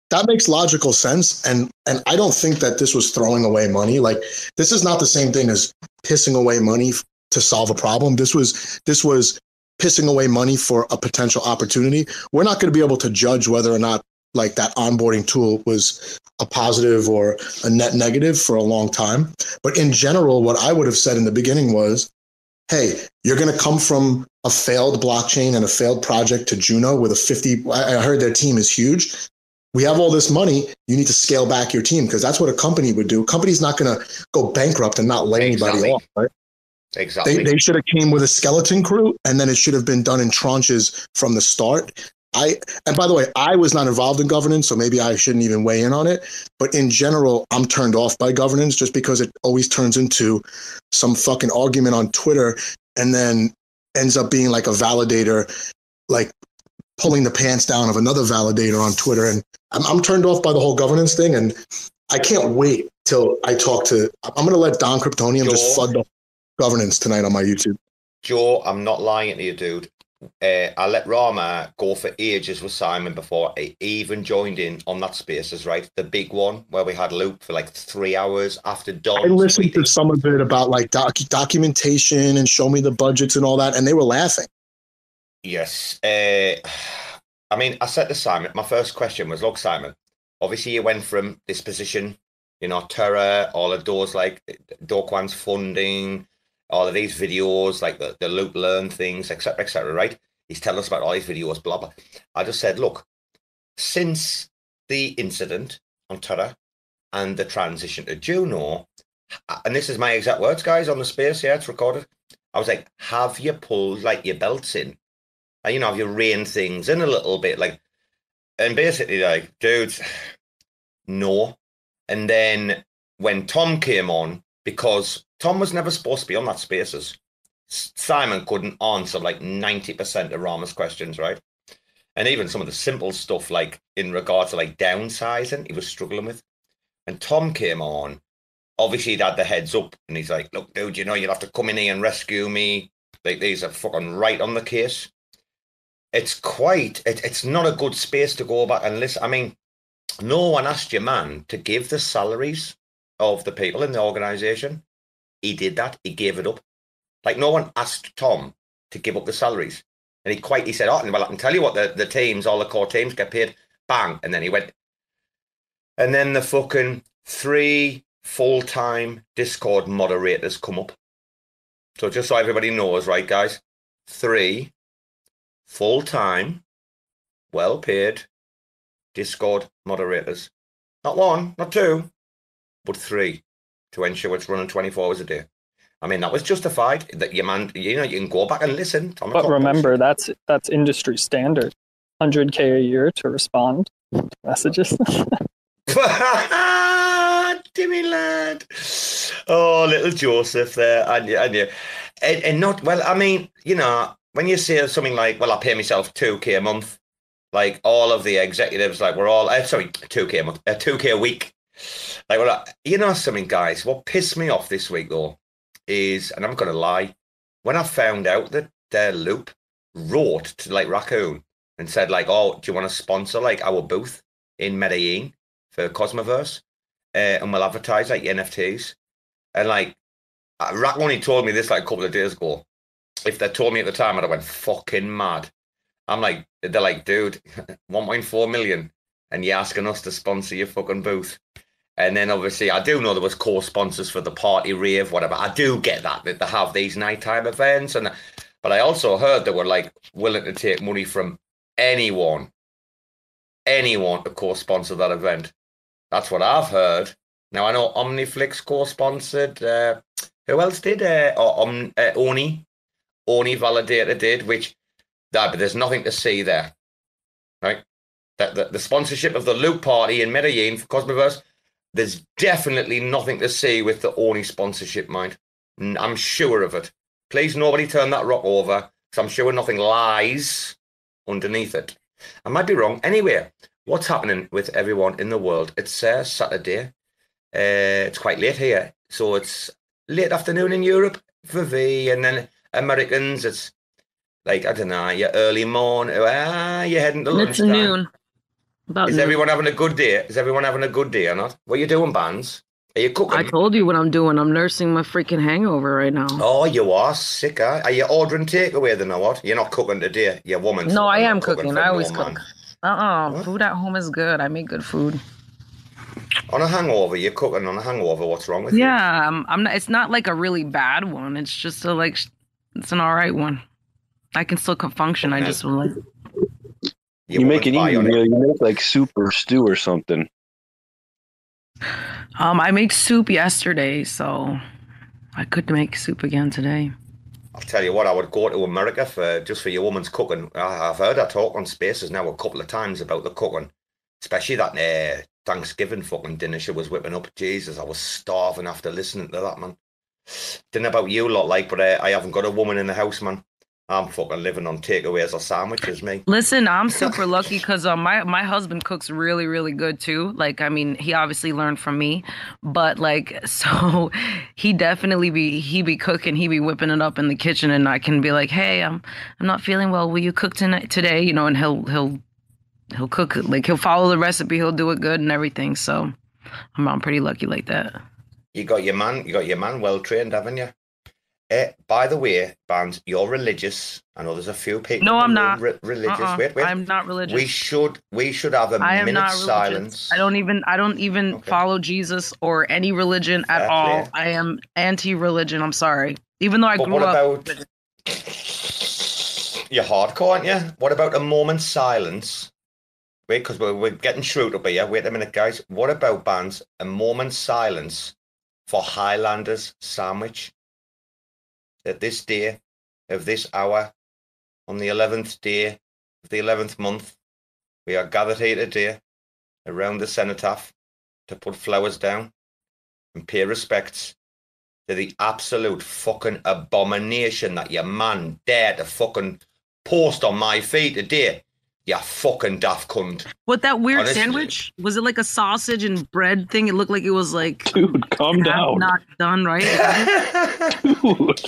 That makes logical sense, and I don't think that this was throwing away money. Like, this is not the same thing as pissing away money to solve a problem. This was pissing away money for a potential opportunity. We're not going to be able to judge whether or not that onboarding tool was a positive or a net negative for a long time. But in general, what I would have said in the beginning was, hey, you're going to come from a failed blockchain and a failed project to Juno with I heard their team is huge. We have all this money. You need to scale back your team, because that's what a company would do. A company's not going to go bankrupt and not lay anybody off, right? Exactly. They should have came with a skeleton crew, and then it should have been done in tranches from the start. And by the way, I was not involved in governance, so maybe I shouldn't even weigh in on it. But in general, I'm turned off by governance just because it always turns into some fucking argument on Twitter and then ends up being like a validator, like pulling the pants down of another validator on Twitter. And I'm turned off by the whole governance thing. And I can't wait till I talk to, I'm going to let Don Kryptonium just flood the governance tonight on my YouTube. Joe, I'm not lying to you, dude. I let Rama go for ages with Simon before I even joined in on that Spaces, right? The big one where we had Loop for like 3 hours after Don. I listened to some of it about like documentation and show me the budgets and all that, and they were laughing. Yes. I mean, I said to Simon, my first question was, look, Simon, obviously you went from this position, you know, Terra, all of those like Dokwan's funding, all of these videos, like the Loop Learn things, etc., right? He's telling us about all these videos, blah, blah. I just said, look, since the incident on Terra and the transition to Juno, and this is my exact words, guys, on the space, yeah, it's recorded. I was like, have you pulled like your belts in? And, you know, have you reined things in a little bit? Like, and basically like, dudes, no. And then when Tom came on, because Tom was never supposed to be on that Spaces, Simon couldn't answer like 90% of Rama's questions, right? And even some of the simple stuff, like in regards to like downsizing, he was struggling with. And Tom came on, obviously he'd had the heads up, and he's like, look, dude, you know, you'll have to come in here and rescue me. Like, these are fucking right on the case. It's not a good space to go back and listen. I mean, no one asked your man to give the salaries of the people in the organization. He did that. He gave it up. Like, no one asked Tom to give up the salaries. And he said, oh, well, I can tell you what the teams, all the core teams get paid. bang, and then he went. And then the fucking 3 full-time Discord moderators come up. So just so everybody knows, right, guys? 3 full-time, well-paid Discord moderators. Not 1, not 2, but 3 to ensure it's running 24 hours a day. I mean, that was justified. That you can go back and listen. But remember, that's industry standard. 100K a year to respond to messages. Timmy lad. Oh, little Joseph there. And not, well, I mean, when you say something like, well, I pay myself 2K a month, like all of the executives, like we're all, 2K a month, 2K a week. Like, well, something, guys, what pissed me off this week, though, is, and I'm going to lie, when I found out that their Loop wrote to, like, Raccoon and said, like, oh, do you want to sponsor, like, our booth in Medellin for Cosmoverse? And we'll advertise, like, NFTs. And, like, Rack only told me this, like, a couple of days ago. If they told me at the time, I'd have went fucking mad. They're like, dude, 1.4 million, and you're asking us to sponsor your fucking booth. And then, obviously, I do know there was co-sponsors for the party rave, whatever. I do get that they have these nighttime events. But I also heard they were, like, willing to take money from anyone to co-sponsor that event. That's what I've heard. Now, I know Omniflix co-sponsored. Who else did? Oni. Oni Validator did, but there's nothing to see there, right? The sponsorship of the Loop Party in Medellin for Cosmoverse, there's definitely nothing to see with the Oni sponsorship, mind. I'm sure of it. Please, nobody turn that rock over, because I'm sure nothing lies underneath it. I might be wrong. Anyway, what's happening with everyone in the world? It's Saturday. It's quite late here. So it's late afternoon in Europe for V, and then Americans, it's like, I don't know, you're early morning. You're heading to lunchtime. It's noon. Is everyone having a good day? Is everyone having a good day or not? What are you doing, Bbandz? Are you cooking? I told you what I'm doing. I'm nursing my freaking hangover right now. Oh, you are sick, huh? Are you ordering takeaway then or what? You're not cooking today. You're woman. No, I am cooking. I always cook. Food at home is good. I make good food. On a hangover, you're cooking on a hangover. What's wrong with you? Yeah, I'm not. It's not like a really bad one. It's just it's an all right one. I can still function. I just like. You make it easy. You make like soup or stew or something. I made soup yesterday, so I could make soup again today. I'll tell you what, I would go to America for your woman's cooking. I've heard her talk on Spaces now a couple of times about the cooking, especially that Thanksgiving fucking dinner she was whipping up. Jesus, I was starving after listening to that, man. Don't know about you lot, but I haven't got a woman in the house, man. I'm fucking living on takeaways or sandwiches, me. Listen, I'm super lucky because my husband cooks really, really good too. Like, I mean, he obviously learned from me, but so he definitely be cooking, he be whipping it up in the kitchen, and I can be like, hey, I'm not feeling well. Will you cook today? And he'll cook, like he'll follow the recipe, he'll do it good and everything. So I'm pretty lucky like that. You got your man well trained, haven't you? By the way, Bbandz, you're religious. I know there's a few people. No, I'm not religious. Wait. I'm not religious. We should have a minute silence. I don't even follow Jesus or any religion at all. I am anti-religion. I'm sorry. Even though I grew up. You're hardcore, aren't you? What about a moment's silence? Wait, because we're getting Shrute up here. Wait a minute, guys. What about, Bbandz, a moment's silence for Highlanders sandwich? At this day of this hour, on the 11th day of the 11th month, we are gathered here today around the cenotaph to put flowers down and pay respects to the absolute fucking abomination that your man dared to fucking post on my feed today. You fucking daft cunt. What, that weird sandwich? Was it like a sausage and bread thing? It looked like it was like... Dude, calm down. Not done, right? Dude.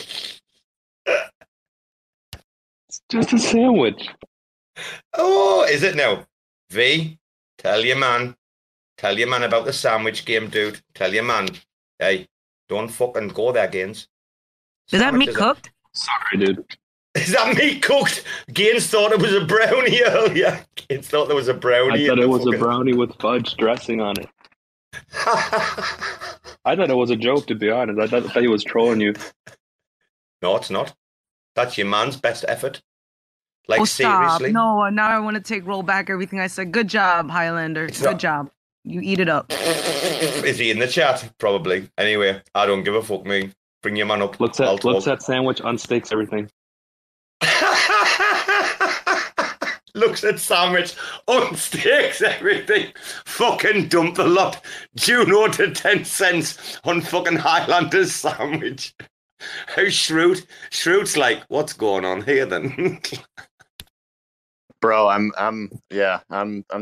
It's just a sandwich. Oh, is it now? V, tell your man about the sandwich game, dude. Tell your man. Hey, don't fucking go there, Gaines. Is that meat cooked? Sorry, dude. Is that meat cooked? Gaines thought it was a brownie earlier. Gaines thought there was a brownie. I thought it was a brownie with fudge dressing on it. I thought it was a joke, to be honest. I thought he was trolling you. No, it's not. That's your man's best effort. Like, stop. seriously? No, now I want to roll back everything I said. Good job, Highlander. Good job. You eat it up. Is he in the chat? Probably. Anyway, I don't give a fuck, me. Bring your man up. Looks that sandwich unsticks everything. Looks at sandwich, unsticks everything. Fucking dump the lot. Juno to 10 cents on fucking Highlander's sandwich. How's Shrute? Shrute's like, what's going on here then? Bro, I'm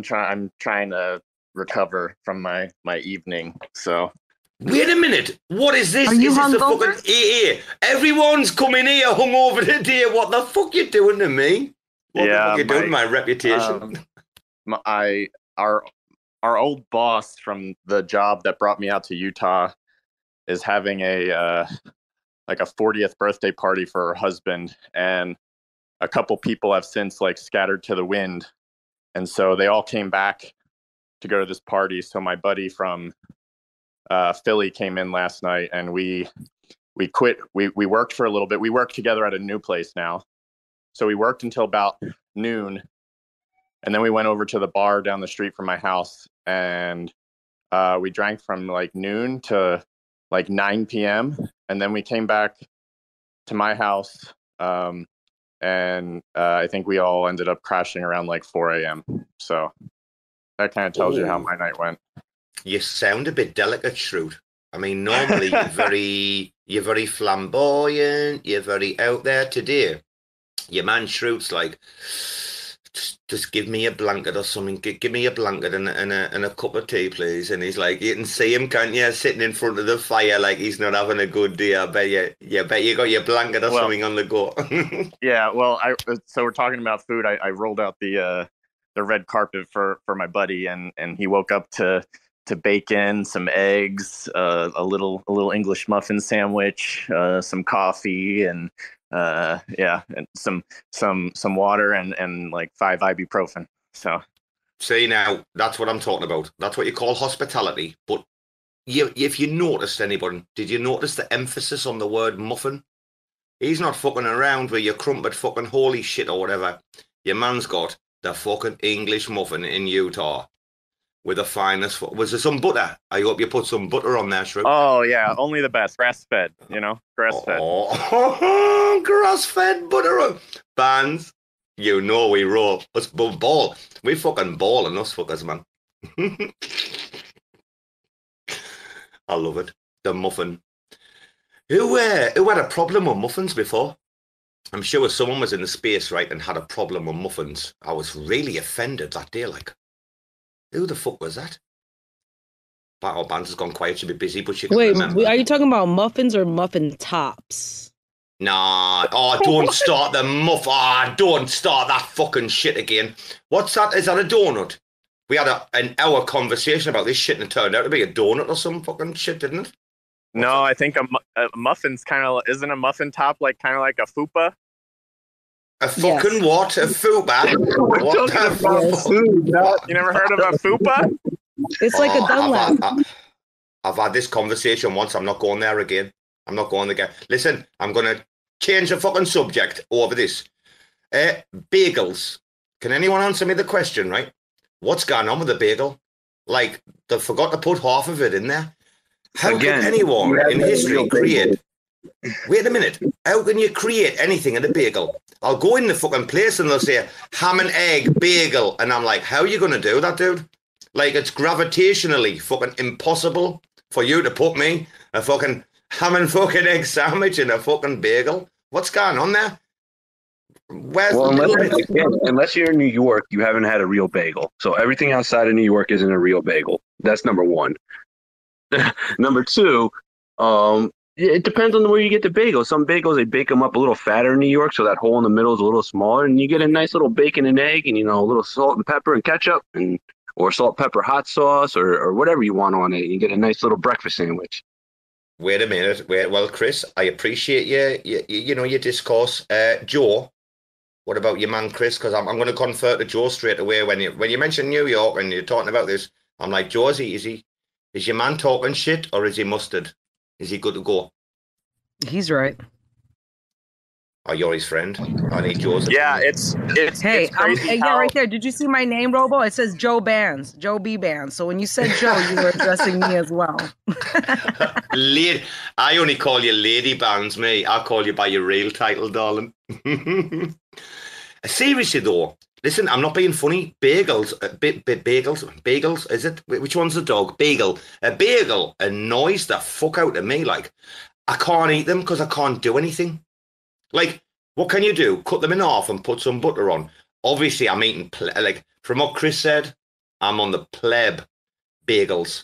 trying to recover from my evening. So wait a minute. What is this? Are you is this the hungover? fucking AA? Everyone's coming here hungover today. What the fuck you doing to me? What the fuck you doing to my reputation? Our old boss from the job that brought me out to Utah is having a 40th birthday party for her husband, and a couple people have since scattered to the wind, and so they all came back to go to this party. So my buddy from Philly came in last night, and we quit. We worked for a little bit. We work together at a new place now, so we worked until about noon, and then we went over to the bar down the street from my house, and we drank from noon to 9 p.m. and then we came back to my house, and I think we all ended up crashing around 4 a.m. So that kind of tells you how my night went. You sound a bit delicate, Shrute. I mean, normally you're very flamboyant, you're very out there. Today, your man Shrute's like, just give me a blanket or something. Give me a blanket and a cup of tea, please. And he's like, you can see him, can't you, sitting in front of the fire like he's not having a good day. I bet you got your blanket or something on the go. Yeah, well, so we're talking about food. I rolled out the red carpet for my buddy, and he woke up to bacon, some eggs, a little English muffin sandwich, some coffee, and and some water and 5 ibuprofen. So see, now that's what I'm talking about. That's what you call hospitality. But if you noticed, anybody, did you notice the emphasis on the word muffin? He's not fucking around with your crumpet fucking holy shit or whatever. Your man's got the fucking English muffin in Utah with the finest. Was there some butter? I hope you put some butter on there, Shrute. Oh yeah, only the best. Grass fed, grass fed. Oh, grass fed butter. Bbandz, we roll. Us ball. We fucking balling us fuckers, man. I love it. The muffin. Who had a problem with muffins before? I'm sure someone was in the space, right, and had a problem with muffins. I was really offended that day, Who the fuck was that? Bbandz has gone quiet. She'll be busy, but she can remember. Are you talking about muffins or muffin tops? Nah. Oh, don't start the muff. Don't start that fucking shit again. What's that? Is that a donut? We had an hour conversation about this shit and it turned out to be a donut or some fucking shit, didn't it? No, I think a muffin's isn't a muffin top kind of like a fupa? A fucking what? A fupa? What the fuck? You never heard of a fupa? It's like a Dunlap. I've had this conversation once. I'm not going there again. I'm not going again. Listen, I'm going to change the fucking subject over this. Bagels. Can anyone answer me the question, right? What's going on with the bagel? They forgot to put half of it in there. How can anyone in history create... Wait a minute. How can you create anything in a bagel? I'll go in the fucking place and they'll say ham and egg bagel. And I'm like, how are you going to do that, dude? It's gravitationally fucking impossible for you to put me a fucking ham and fucking egg sandwich in a fucking bagel. What's going on there? Unless you're in New York, you haven't had a real bagel. So everything outside of New York isn't a real bagel. That's number one. Number two, it depends on where you get the bagel. Some bagels, they bake them up a little fatter in New York, so that hole in the middle is a little smaller, and you get a nice little bacon and egg and, a little salt and pepper and ketchup or salt, pepper, hot sauce or whatever you want on it. You get a nice little breakfast sandwich. Wait a minute. Well, Chris, I appreciate your discourse. Joe, what about your man, Chris? Because I'm going to confer to Joe straight away when you mention New York and you're talking about this. I'm like, Joe, is your man talking shit or is he mustard? Is he good to go? He's right. Oh, you're his friend. I need Joe's. Yeah, it's Hey, it's crazy yeah, how right there. Did you see my name, Robo? It says Joe Bbandz, Joe Bbandz. So when you said Joe, you were addressing me as well. I only call you Lady Bbandz, me. I call you by your real title, darling. Seriously, though, listen, I'm not being funny. Bagels, bagels, is it? Which one's the dog? Bagel. A bagel annoys the fuck out of me. Like, I can't eat them because I can't do anything. Like, what can you do? Cut them in half and put some butter on. Obviously, I'm eating, like, from what Chris said, I'm on the pleb bagels.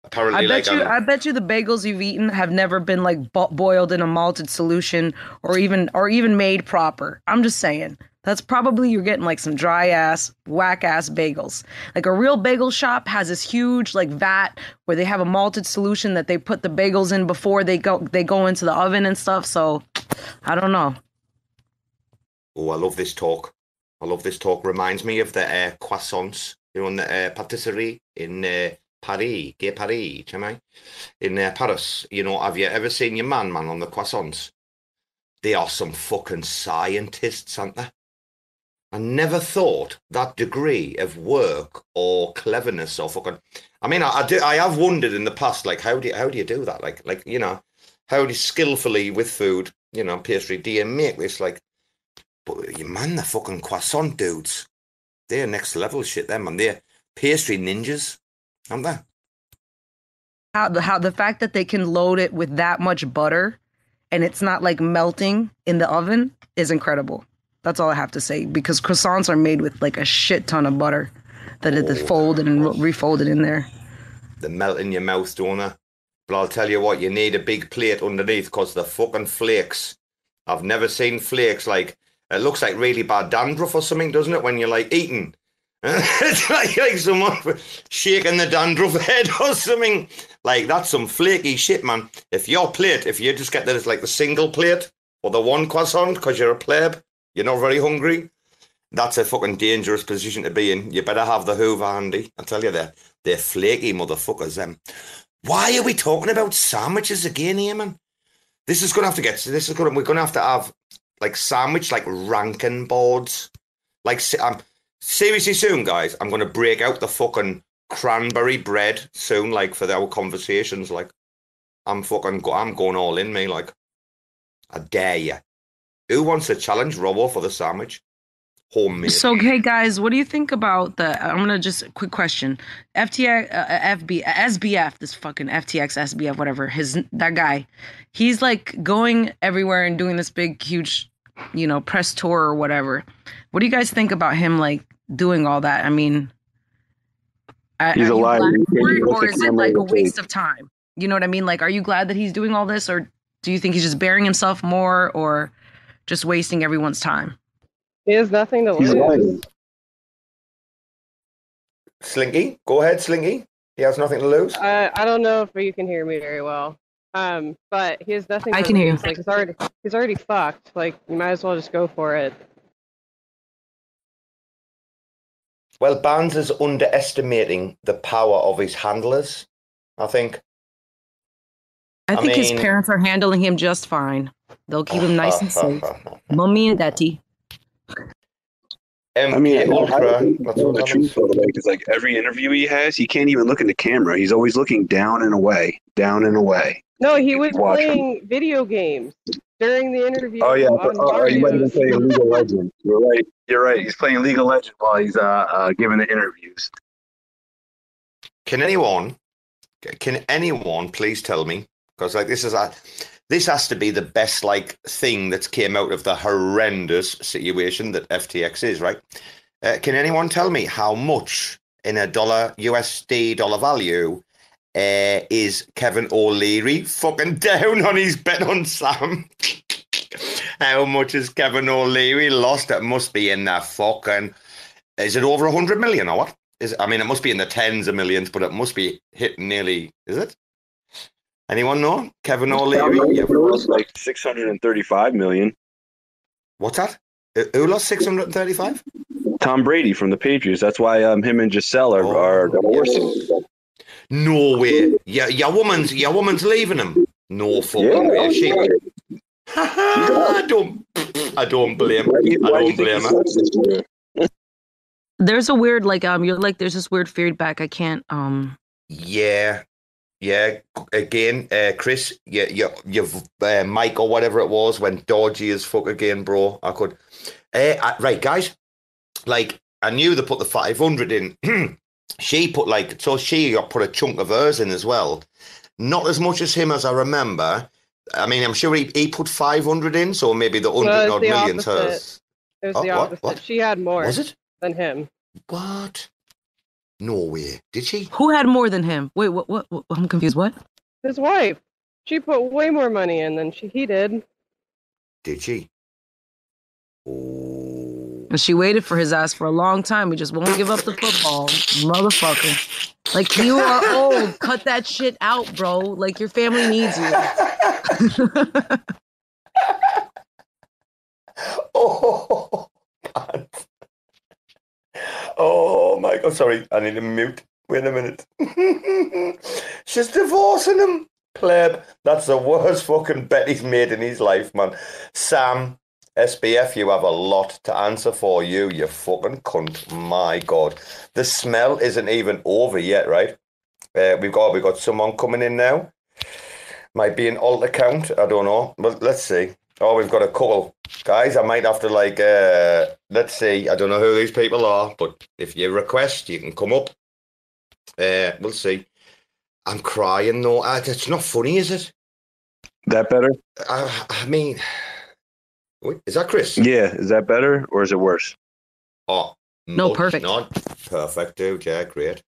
Apparently, I bet you the bagels you've eaten have never been like boiled in a malted solution or even made proper. I'm just saying. That's probably you're getting like some dry ass, whack ass bagels. Like a real bagel shop has this huge like vat where they have a malted solution that they put the bagels in before they go into the oven and stuff. So I don't know. Oh, I love this talk. Reminds me of the croissants, in the patisserie in Paris, Gay Paris, in Paris. Have you ever seen your man on the croissants? They are some fucking scientists, aren't they? I never thought that degree of work or cleverness or fucking. I mean, I have wondered in the past, like, how do you do that? Like, how do you skillfully with food, pastry, do you make this like? But you man, the fucking croissant dudes, they're next level shit. Them and they're pastry ninjas, aren't they? How the fact that they can load it with that much butter, and it's not like melting in the oven is incredible. That's all I have to say, because croissants are made with like a shit ton of butter that is folded and refolded in there. They melt in your mouth, don't they? But I'll tell you what, you need a big plate underneath because the fucking flakes. I've never seen flakes like, it looks like really bad dandruff or something, doesn't it, when you're like eating? It's like someone shaking the dandruff head or something. Like, that's some flaky shit, man. If you just get that it's like the single plate or the one croissant because you're a pleb, you're not very hungry, that's a fucking dangerous position to be in. You better have the Hoover handy. I tell you, they're flaky motherfuckers, them. Why are we talking about sandwiches again here, man? We're going to have to have like sandwich, like ranking boards. Like, seriously soon, guys, I'm going to break out the fucking cranberry bread soon, like, for our conversations. Like, I'm going all in, me, like, I dare you. Who wants to challenge Robo for the sandwich? Homemade. So, hey guys, what do you think about I'm gonna just quick question. SBF, this fucking FTX SBF, whatever. That guy, he's like going everywhere and doing this big, huge, press tour or whatever. What do you guys think about him like doing all that? I mean, he's a liar. Or is it like a waste of time? You know what I mean? Like, are you glad that he's doing all this, or do you think he's just burying himself more, or just wasting everyone's time? He has nothing to lose. Slinky, go ahead, Slinky. He has nothing to lose. I don't know if you can hear me very well. But he has nothing to lose. I can hear you. Like, he's already fucked. Like, you might as well just go for it. Well, Bbandz is underestimating the power of his handlers, I think. I think his parents are handling him just fine. They'll keep him nice and safe. Mommy and daddy. I mean, the truth of it is, like, every interview he has, he can't even look in the camera. He's always looking down and away. No, he was playing video games during the interview. Oh yeah, he might have been playing League of Legends. You're right. He's playing League of Legends while he's giving the interviews. Can anyone please tell me? Because like this has to be the best like thing that's came out of the horrendous situation that FTX is, right? Can anyone tell me how much in a USD dollar value is Kevin O'Leary fucking down on his bet on Sam? How much is Kevin O'Leary lost? It must be in that fucking. Is it over 100 million or what? It must be in the tens of millions, but it must be hitting nearly. Is it? Anyone know? Kevin O'Leary? It was like 635 million. What's that? Who lost 635? Tom Brady from the Patriots. That's why him and Giselle are divorcing. No way. Yeah, your woman's leaving him. No fucking way. She. I don't blame her. I don't blame her. There's a weird there's this weird feedback. I can't Yeah. Again, Chris, you've Mike or whatever it was went dodgy as fuck again, bro. I could. Right, guys. Like, I knew they put the 500 in. She put she put a chunk of hers in as well. Not as much as him as I remember. I mean, I'm sure he put 500 in, so maybe the 100 odd million's hers. It was the opposite. What? She had more. Was it? Than him. What? No way. Did she? Who had more than him? Wait, what? I'm confused. What? His wife. She put way more money in than he did. Did she? And she waited for his ass for a long time. He just won't give up the football. Motherfucker. Like, you are old. Cut that shit out, bro. Like, your family needs you. Oh, God. Oh, my God. Sorry, I need to mute. Wait a minute. She's divorcing him. Pleb. That's the worst fucking bet he's made in his life, man. Sam, SBF, you have a lot to answer for, you fucking cunt. My God. The smell isn't even over yet, right? We've got someone coming in now. Might be an alt account. I don't know. But let's see. Oh, we've got a couple. Guys, I might have to, let's see. I don't know who these people are, but if you request, you can come up. We'll see. I'm crying, though. It's not funny, is it? That better? I mean... Wait, is that Chris? Yeah, is that better or is it worse? Oh, no, perfect. Not perfect, dude. Yeah, great.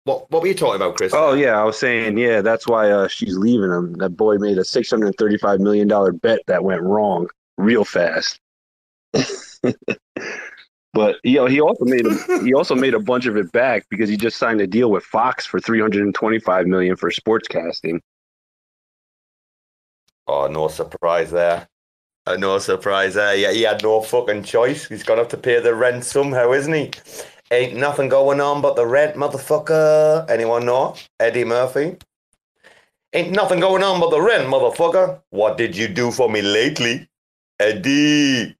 What were you talking about, Chris? Oh, yeah, I was saying, yeah, that's why she's leaving him. That boy made a $635 million bet that went wrong real fast. But he also made a bunch of it back because he just signed a deal with Fox for $325 million for sportscasting. Oh, no surprise there. No surprise there. Yeah, he had no fucking choice. He's got to have to pay the rent somehow, isn't he? Ain't nothing going on but the rent, motherfucker. Anyone know? Eddie Murphy? Ain't nothing going on but the rent, motherfucker. What did you do for me lately? Eddie,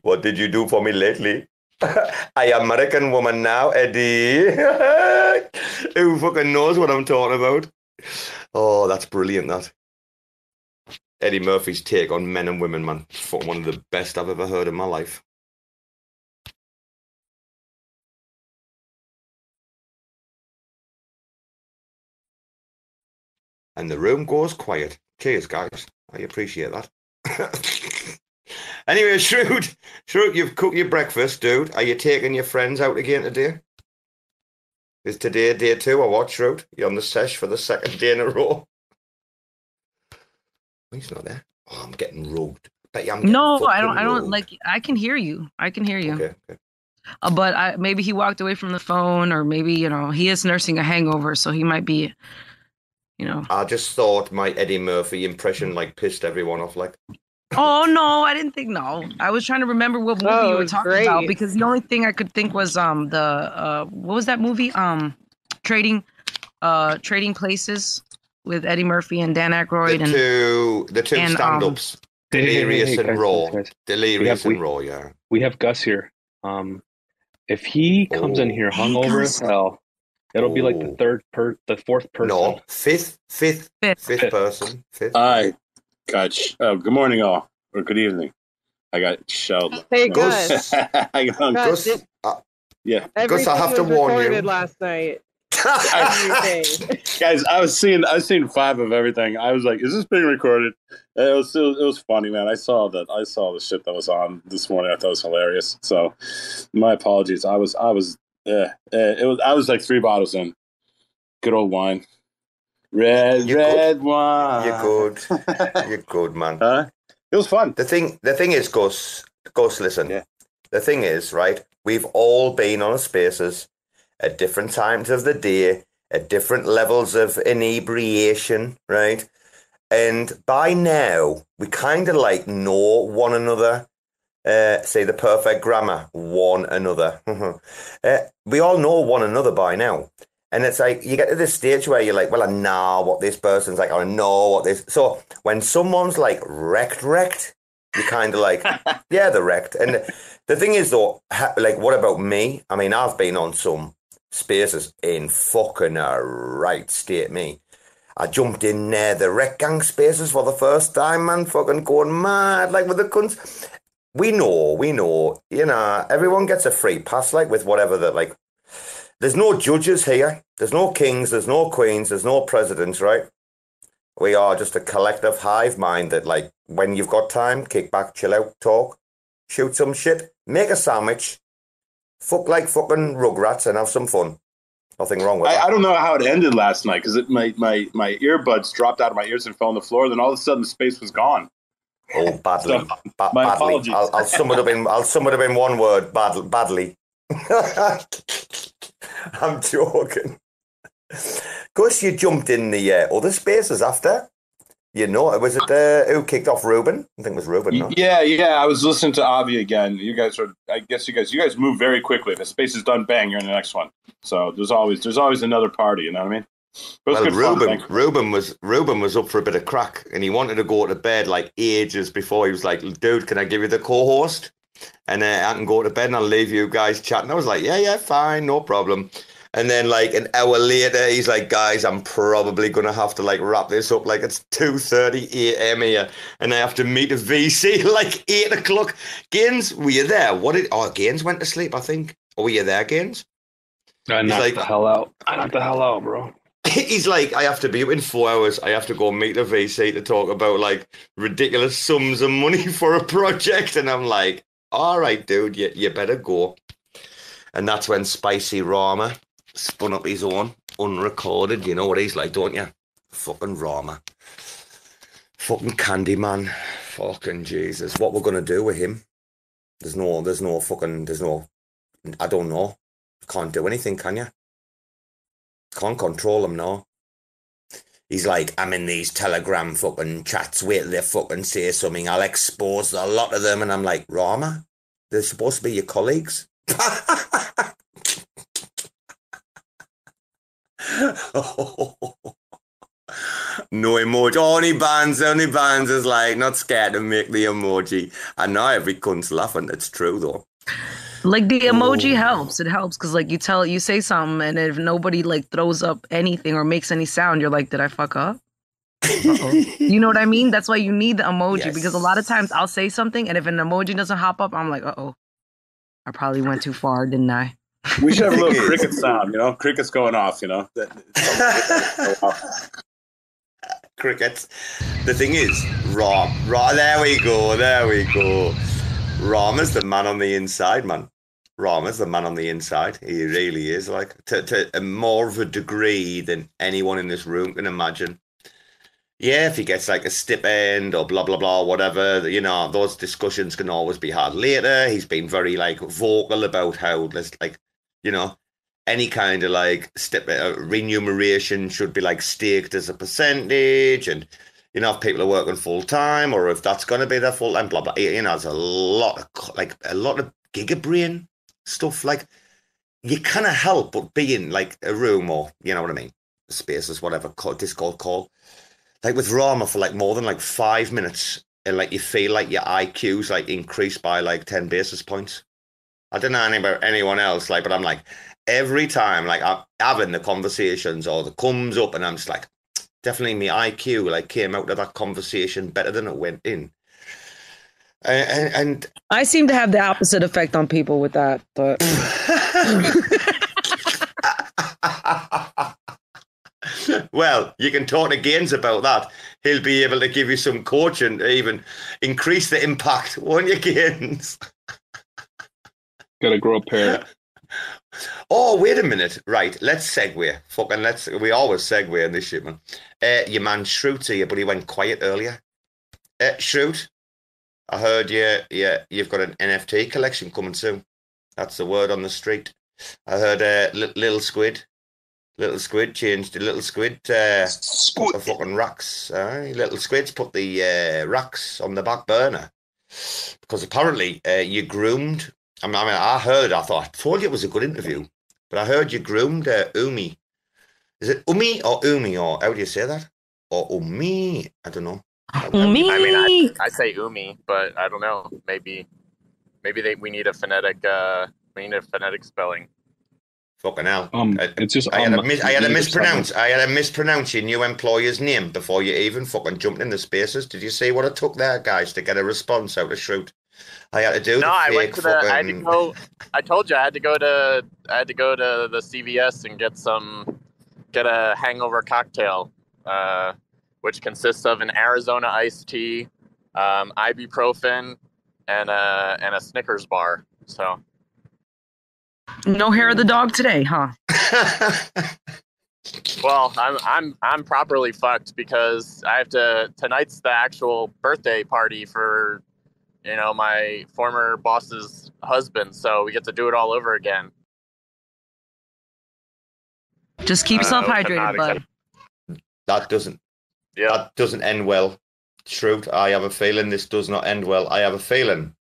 what did you do for me lately? I American woman now, Eddie. Who fucking knows what I'm talking about? Oh, that's brilliant, that. Eddie Murphy's take on men and women, man. One of the best I've ever heard in my life. And the room goes quiet. Cheers, guys. I appreciate that. Anyway, Shrute, you've cooked your breakfast, dude. Are you taking your friends out again today? Is today day 2 or what, Shrute? You're on the sesh for the second day in a row. He's not there. Oh, I'm getting rugged. No, I don't like. I can hear you. Okay. But maybe he walked away from the phone, or maybe he is nursing a hangover, so he might be. I just thought my Eddie Murphy impression pissed everyone off. Oh no, I didn't think. No, I was trying to remember what movie you were talking about because the only thing I could think was what was that movie? Trading Places. With Eddie Murphy and Dan Aykroyd the two stand-ups, Delirious and Raw. Delirious and Raw, yeah. We have Gus here. If he comes in here hungover as hell, it'll be like the fourth person. No, fifth person. Fifth. All right, Gotch. Good morning, all, or good evening. I got shelled. Hey, Gus. Gus. Yeah, Gus. I have to warn you. Last night. Guys, I was seeing 5 of everything. I was like, "Is this being recorded?" And it was funny, man. I saw the shit that was on this morning. I thought it was hilarious. So, my apologies. I was like 3 bottles in. Good old wine, red wine. You're good. You're good, man. It was fun. The thing is, Gus. Listen. Yeah. The thing is, right? We've all been on Spaces at different times of the day, at different levels of inebriation, right? And by now, we kind of like know one another. Say the perfect grammar, one another. We all know one another by now. And it's like, you get to this stage where you're like, well, I know what this person's like, or I know what this. So when someone's like wrecked, you're kind of like, yeah, they're wrecked. And the thing is, though, like, what about me? I mean, I've been on some spaces in fucking a right state, me. I jumped in the Rekt Gang spaces for the first time, man, fucking going mad, like with the cunts. We know, you know, everyone gets a free pass, like with whatever that, like, there's no judges here. There's no kings, there's no queens, there's no presidents, right? We are just a collective hive mind that, like, when you've got time, kick back, chill out, talk, shoot some shit, make a sandwich, fuck like fucking Rugrats and have some fun. Nothing wrong with that. I don't know how it ended last night because my earbuds dropped out of my ears and fell on the floor. Then all of a sudden the space was gone. Oh, badly. So, my apologies. I'll sum it up in one word, badly. I'm joking. Of course, you jumped in the other spaces after. You know, was it who kicked off Ruben? I think it was Ruben. No? Yeah. I was listening to Avi again. You guys move very quickly. If the space is done, bang, you're in the next one. So there's always another party. You know what I mean? Well, Ruben was up for a bit of crack, and he wanted to go to bed like ages before. He was like, "Dude, can I give you the co-host? And I can go to bed and I'll leave you guys chatting." I was like, yeah, fine, no problem. And then like an hour later, he's like, "Guys, I'm probably going to have to like wrap this up. Like it's 2:30 a.m. here and I have to meet a VC like 8 o'clock. Gaines, were you there? Gaines went to sleep, I think. Or were you there, Gaines? I knocked the hell out, bro. He's like, "I have to be in 4 hours. I have to go meet a VC to talk about like ridiculous sums of money for a project." And I'm like, "All right, dude, you better go." And that's when Spicy Rama spun up his own unrecorded. You know what he's like, don't you? Fucking Rama. Fucking Candyman. Fucking Jesus. What we're going to do with him? There's no, I don't know. Can't do anything, can you? Can't control him, no. He's like, "I'm in these Telegram fucking chats. Wait till they fucking say something. I'll expose a lot of them." And I'm like, "Rama, they're supposed to be your colleagues." No emoji. Only Bbandz is like, not scared to make the emoji. I know every cunt's laughing. It's true, though. Like the emoji helps. It helps because like you say something, and if nobody like throws up anything or makes any sound, you're like, "Did I fuck up?" You know what I mean? That's why you need the emoji, because a lot of times I'll say something, and if an emoji doesn't hop up, I'm like, "Uh-oh, I probably went too far, didn't I?" We should have a little cricket sound, you know? Crickets going off, you know? Crickets. The thing is, there we go. Rama's the man on the inside, man. Rama's the man on the inside. He really is, like, to a more of a degree than anyone in this room can imagine. Yeah, if he gets like a stipend or blah, blah, blah, whatever, you know, those discussions can always be had later. He's been very like vocal about how there's like, you know, any kind of like remuneration should be like staked as a percentage, and you know, if people are working full time or if that's going to be their full time, blah blah. You know, there's a lot of gigabrain stuff. Like you cannot help but be in like a room or you know what I mean, spaces, whatever, Discord call, like with Rama for like more than like 5 minutes, and like you feel like your IQ's like increased by like 10 basis points. I don't know about anyone else, like, but I'm like, every time, like, I'm having the conversations or the comes up, and I'm just like, definitely my IQ, like, came out of that conversation better than it went in. And I seem to have the opposite effect on people with that, but. Well, you can talk to Gaines about that. He'll be able to give you some coaching to even increase the impact, won't you, Gaines? Gotta grow a pair. Oh, wait a minute. Right, let's segue. We always segue on this shit, man. Your man Shrute's here, but he went quiet earlier. Shrute, I heard you've got an NFT collection coming soon. That's the word on the street. I heard Lil Squid Little squid changed the little squid, put the fucking racks. Little squids put the racks on the back burner because apparently you groomed. I heard. I thought I told you it was a good interview, but I heard you groomed Umi. Is it Umi or Umi or how do you say that? Or Umi? I don't know. Umi. I mean, I say Umi, but I don't know. Maybe we need a phonetic spelling. Fucking hell! It's just I had to mispronounce your new employer's name before you even fucking jumped in the spaces. Did you see what it took there, guys, to get a response out of Shrute? I had to do. No, I went to the. I had to go. I told you I had to go to the CVS and get a hangover cocktail, which consists of an Arizona iced tea, ibuprofen, and a Snickers bar. So. No hair of the dog today, huh? Well, I'm properly fucked because I have to. Tonight's the actual birthday party for, my former boss's husband, so we get to do it all over again. Just keep yourself hydrated, bud. That doesn't end well. Shrute, I have a feeling this does not end well. I have a feeling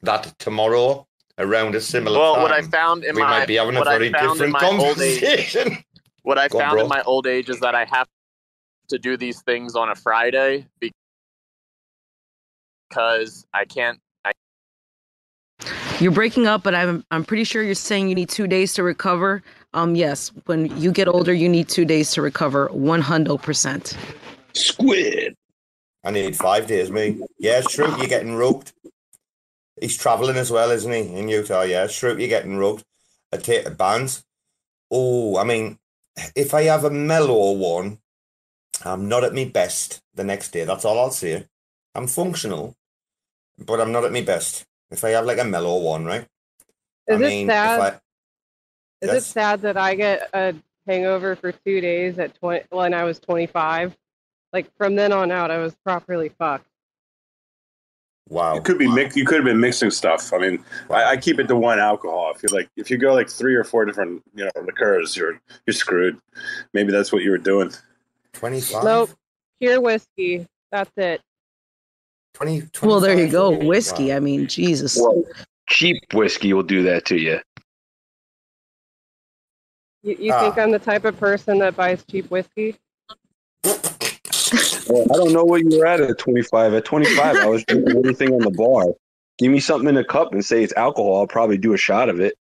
that tomorrow, around a similar time, what I found in might be having a very different conversation. What I found in my old age is that I have to do these things on a Friday because I can't. You're breaking up, but I'm pretty sure you're saying you need 2 days to recover. Yes, when you get older, you need 2 days to recover 100%. Squid. I need 5 days, me. Yeah, Shrute, you're getting rugged. He's travelling as well, isn't he, in Utah? Yeah, Shrute, you're getting rugged. I take a Bbandz. Oh, I mean, if I have a mellow one, I'm not at my best the next day. That's all I'll say. I'm functional, but I'm not at my best. If I have like a mellow one, right? Is it sad? Is it sad that I get a hangover for 2 days when I was 25? Like from then on out, I was properly fucked. Wow. You could have been mixing stuff. I mean, I keep it to one alcohol. If you go like 3 or 4 different, liqueurs, you're screwed. Maybe that's what you were doing. 25? Nope. Pure whiskey. That's it. 20. Well, there you go. Whiskey. Wow. I mean, Jesus. Well, cheap whiskey will do that to you. You think I'm the type of person that buys cheap whiskey? Well, I don't know where you were at 25. At 25, I was drinking everything on the bar. Give me something in a cup and say it's alcohol. I'll probably do a shot of it.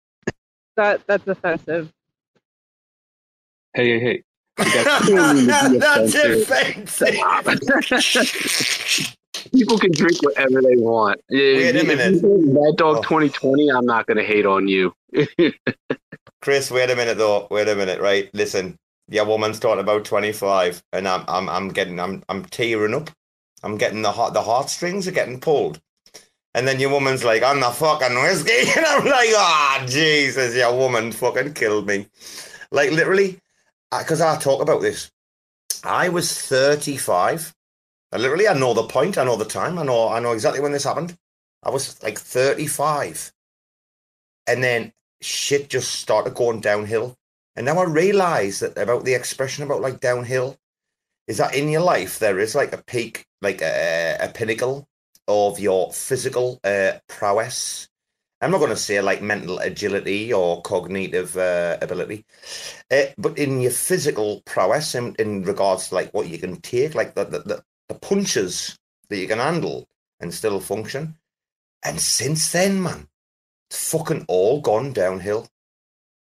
That's offensive. Hey. That's offensive. People can drink whatever they want. Wait a minute. Mad Dog 2020, I'm not going to hate on you. Chris, wait a minute though. Wait a minute, right? Listen. Your woman's talking about 25, and I'm tearing up. I'm getting the heartstrings are getting pulled, and then your woman's like, "I'm the fucking whiskey," and I'm like, "Ah, Jesus, your woman fucking killed me." Like literally, because I talk about this. I was 35. I know the point. I know the time. I know exactly when this happened. I was like 35, and then shit just started going downhill. And now I realise that about the expression about like downhill is that in your life there is like a peak, like a pinnacle of your physical prowess. I'm not going to say like mental agility or cognitive ability, but in your physical prowess in regards to like what you can take, like the punches that you can handle and still function. And since then, man, it's fucking all gone downhill.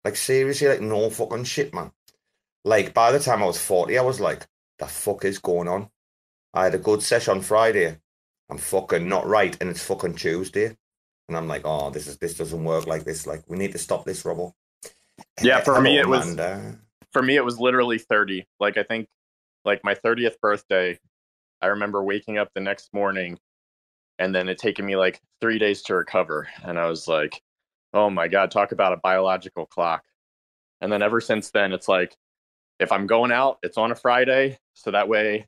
Like, seriously, like, no fucking shit, man. Like, by the time I was 40, I was like, the fuck is going on? I had a good session on Friday. I'm fucking not right, and it's fucking Tuesday. And I'm like, oh, this doesn't work like this. Like, we need to stop this, Robo. Yeah, for me, it was literally 30. Like, I think, like, my 30th birthday, I remember waking up the next morning, and then it taking me, like, 3 days to recover. And I was like, oh my God, talk about a biological clock. And then ever since then, it's like, if I'm going out, it's on a Friday. So that way,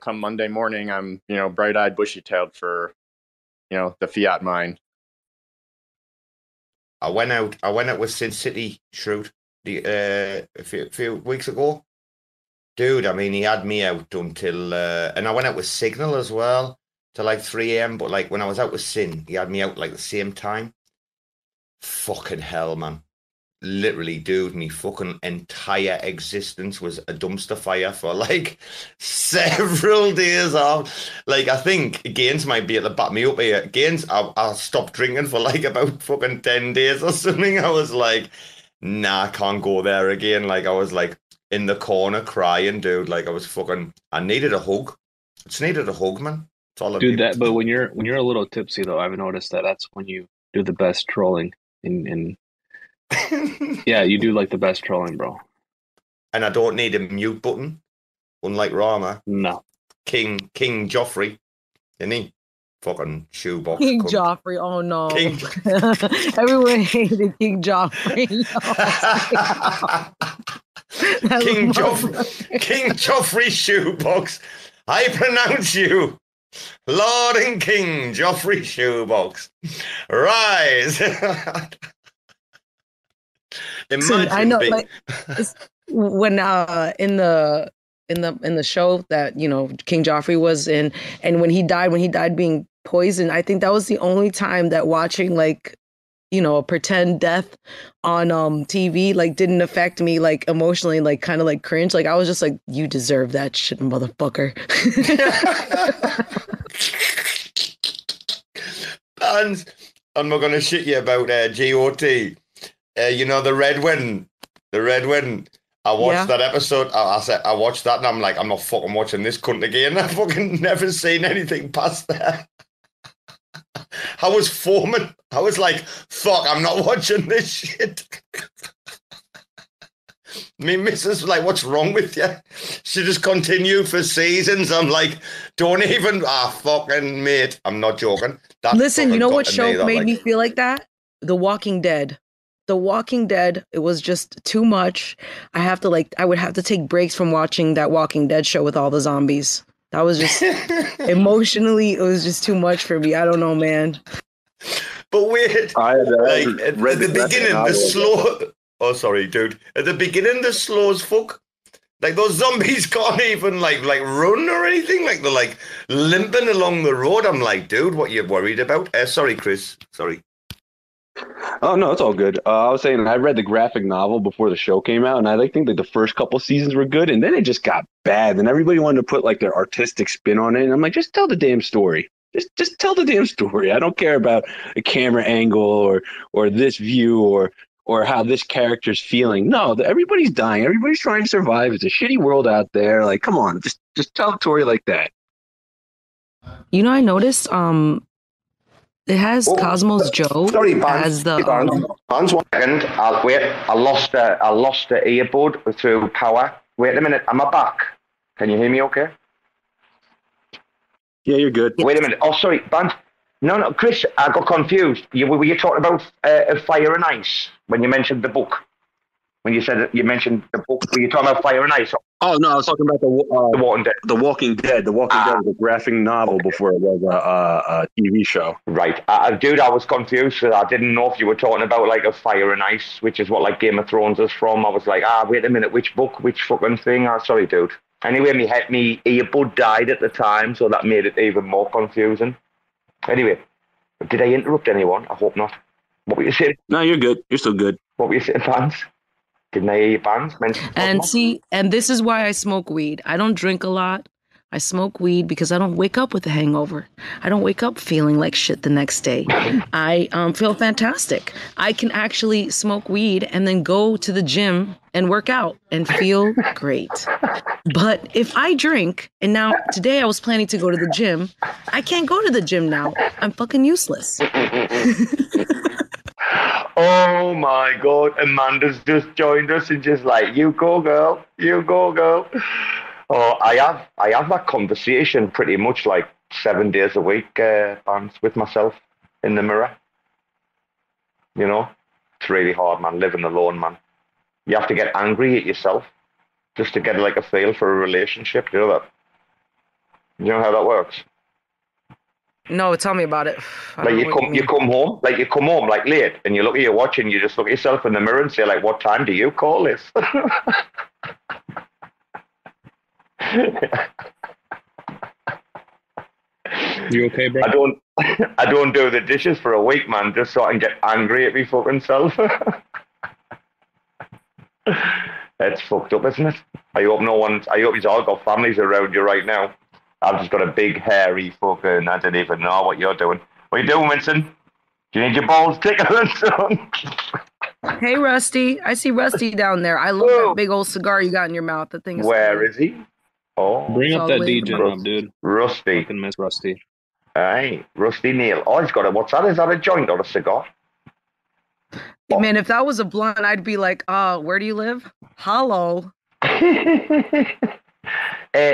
come Monday morning, I'm, bright-eyed, bushy-tailed for, the fiat mine. I went out with Sin City, Shrute. a few weeks ago. Dude, I mean, he had me out until, and I went out with Signal as well till like 3 a.m. But like when I was out with Sin, he had me out like the same time. Fucking hell, man. Literally, dude, my fucking entire existence was a dumpster fire for like several days off. Like, I think Gaines might be able to back me up here. Gaines, I stopped drinking for like about fucking 10 days or something. I was like, nah, I can't go there again. Like, I was like in the corner crying, dude. Like, I needed a hug. I just needed a hug, man. That's all I Dude, needed. but when you're a little tipsy though, I've noticed that's when you do the best trolling in yeah, you do like the best trolling, bro. And I don't need a mute button, unlike Rama. No. King Joffrey, isn't he? Fucking shoebox. King cunt. Joffrey. Oh no. King... Everyone hated King Joffrey. King Joffrey shoebox. I pronounce you Lord and King Joffrey shoebox. Rise. Imagine I know, like, when in the show that King Joffrey was in, and when he died being poisoned, I think that was the only time that watching like a pretend death on TV like didn't affect me like emotionally, like kind of like cringe. Like I was just like, you deserve that shit, motherfucker. Bbandz, I'm not gonna shit you about GOT. The Red Wedding. I watched that episode. I watched that and I'm like, I'm not fucking watching this cunt again. I fucking never seen anything past that. I was foaming. I was like, fuck, I'm not watching this shit. Me missus was like, what's wrong with you? She just continued for seasons. I'm like, don't even, fucking mate. I'm not joking. Listen, you know what show made me feel like that? The Walking Dead. The Walking Dead, it was just too much. I would have to take breaks from watching that Walking Dead show with all the zombies. That was just, emotionally, it was just too much for me. I don't know, man. But wait, at the beginning, the slow... Oh, sorry, dude. At the beginning, the slow as fuck. Like, those zombies can't even, like run or anything. Like, they're, like, limping along the road. I'm like, dude, what are you worried about? Sorry, Chris. Sorry. Oh, no, it's all good. I was saying I read the graphic novel before the show came out, and I think that the first couple seasons were good, and then it just got bad, and everybody wanted to put like their artistic spin on it, and I'm like, just tell the damn story. Just tell the damn story. I don't care about a camera angle or this view or how this character's feeling. No, everybody's dying. Everybody's trying to survive. It's a shitty world out there. Like, come on, just tell a story like that. I noticed it has Cosmos Joe. Sorry, Bbandz. As the Bbandz, 1 second. I lost the earbud through power. Wait a minute. Am I back? Can you hear me? Okay. Yeah, you're good. Wait a minute. Oh, sorry, Bbandz. No, Chris. I got confused. Were you talking about Fire and Ice when you mentioned the book? When you said you mentioned the book, were you talking about Fire and Ice? Oh no, I was talking about the Walking Dead. The Walking Dead. The Walking Dead was a graphic novel before it was a TV show. Right, dude, I was confused. I didn't know if you were talking about like a Fire and Ice, which is what like Game of Thrones is from. I was like, wait a minute, which book, which fucking thing? Sorry, dude. Anyway, me earbud died at the time, so that made it even more confusing. Anyway, did I interrupt anyone? I hope not. What were you saying? No, you're good. You're still good. What were you saying, Bbandz? Didn't I hear your Bbandz? And this is why I smoke weed. I don't drink a lot. I smoke weed because I don't wake up with a hangover. I don't wake up feeling like shit the next day. I feel fantastic. I can actually smoke weed and then go to the gym and work out and feel great. But if I drink, and now today I was planning to go to the gym, I can't go to the gym now. I'm fucking useless. Oh my God, Amanda's just joined us and just like, you go girl, you go girl. Oh, I have that conversation pretty much like 7 days a week, Bbandz, with myself in the mirror. It's really hard, man, living alone, man. You have to get angry at yourself just to get like a feel for a relationship. You know that? You know how that works? No, tell me about it. Like you come home like late, and you look at your watch and you just look at yourself in the mirror and say like, "What time do you call this?" You okay, bro? I don't do the dishes for a week, man, just so I can get angry at me fucking self. It's fucked up, isn't it? I hope you've all got families around you right now. I've just got a big, hairy fucking, I don't even know what you're doing. What are you doing, Winston? Do you need your balls tickling, son? Hey, Rusty. I see Rusty down there. I love that big old cigar you got in your mouth. That thing is Where is he? Oh, bring up that DJ up, dude. Rusty. Fucking miss Rusty. Aye, Rusty Neil. Oh, he's got a, what's that? Is that a joint or a cigar? Man, if that was a blunt, I'd be like, where do you live? Hello.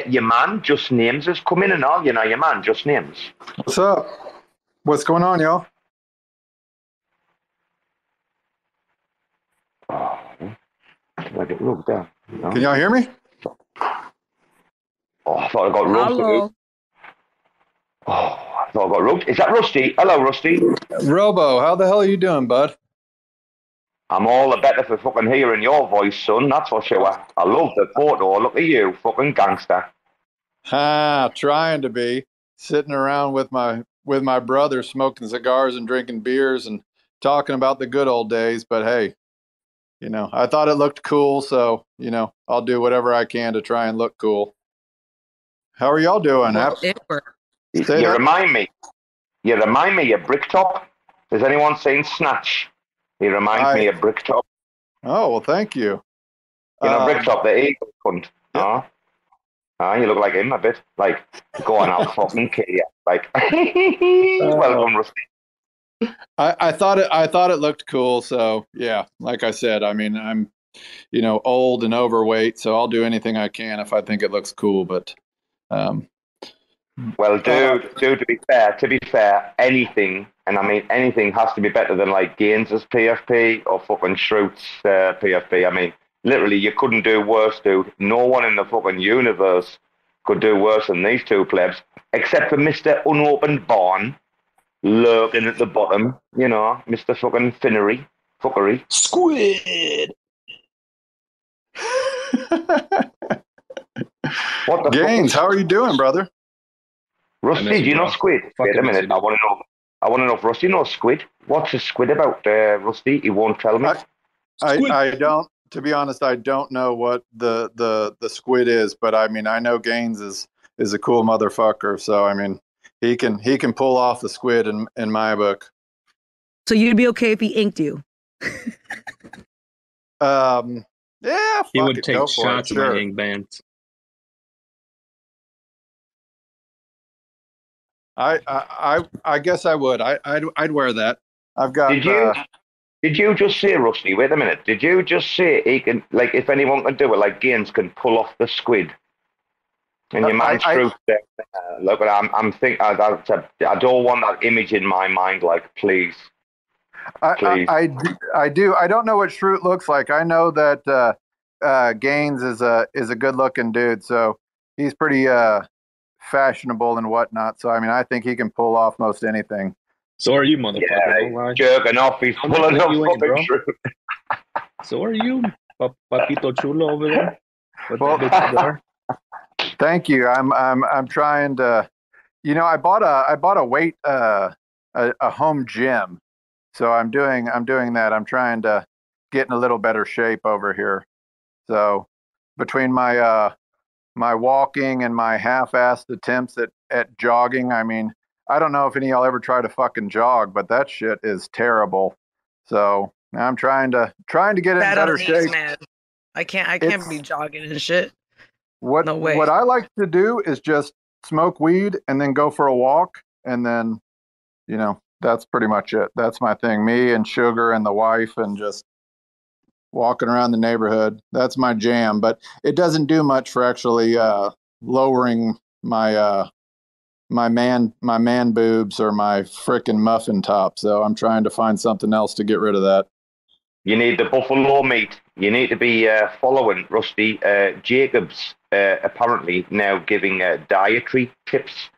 Your man, Just Names, has come in and all. You know, your man, Just Names. What's up? What's going on, y'all? I get rubbed down. No? Can y'all hear me? Oh, I thought I got rubbed. Hello. Oh, I thought I got rubbed. Is that Rusty? Hello, Rusty. Robo, how the hell are you doing, bud? I'm all the better for fucking hearing your voice, son. That's for sure. I love the photo. Look at you, fucking gangster. Trying to be. Sitting around with my brother, smoking cigars and drinking beers and talking about the good old days. But hey, you know, I thought it looked cool, so you know, I'll do whatever I can to try and look cool. How are y'all doing? You remind me of Bricktop. Has anyone seen Snatch? He reminds me of Bricktop. Oh, well, thank you. You know, Bricktop, the eagle cunt. Yep. You look like him a bit. Like, go on, I'll fucking kill you. Like, welcome, Rusty. I thought it looked cool. So yeah, like I said, I mean, I'm, you know, old and overweight, so I'll do anything I can if I think it looks cool. But, well, dude, to be fair, anything, and I mean anything, has to be better than like Gains's PFP or fucking Shrute's PFP. I mean, literally, you couldn't do worse, dude. No one in the fucking universe could do worse than these two plebs, except for Mr. Unopened Barn, lurking at the bottom, you know, Mr. fucking Fuckery. Squid! What the Gaines, how are you doing, brother? Rusty, do you know Squid? Wait a minute, I want to know if Rusty knows Squid. What's a Squid about, Rusty? He won't tell me. I don't. To be honest, I don't know what the squid is, but I mean, I know Gaines is a cool motherfucker. So I mean, he can pull off the squid in my book. So you'd be okay if he inked you? Yeah, he would take shots of my ink bands. I guess I would. I'd wear that. I've got. Did you just say, Rusty? Wait a minute. Did you just say he can, like, if anyone can do it, like Gaines can pull off the squid? And your man Shrute there. Look, I'm thinking. I don't want that image in my mind. Like, please. I do. I don't know what Shrute looks like. I know that Gaines is a good looking dude, so he's pretty fashionable and whatnot. So I mean, I think he can pull off most anything. So are you, motherfucker. Yeah, jerking off. He's pulling off fucking Shrute. So are you, Papito Chulo over there? Well, thank you. I'm trying to. You know, I bought a weight a home gym. So I'm doing that. I'm trying to get in a little better shape over here. So between my my walking and my half-assed attempts at jogging, I mean, I don't know if any of y'all ever try to fucking jog, but that shit is terrible. So I'm trying to get in better shape. Man. I can't be jogging and shit. No way. What I like to do is just smoke weed and then go for a walk, and then, you know, that's pretty much it. That's my thing. Me and Sugar and the wife and just walking around the neighborhood. That's my jam. But it doesn't do much for actually lowering my my man boobs or my frickin' muffin top. So I'm trying to find something else to get rid of that. You need the buffalo meat. You need to be following Rusty. Jacobs apparently now giving dietary tips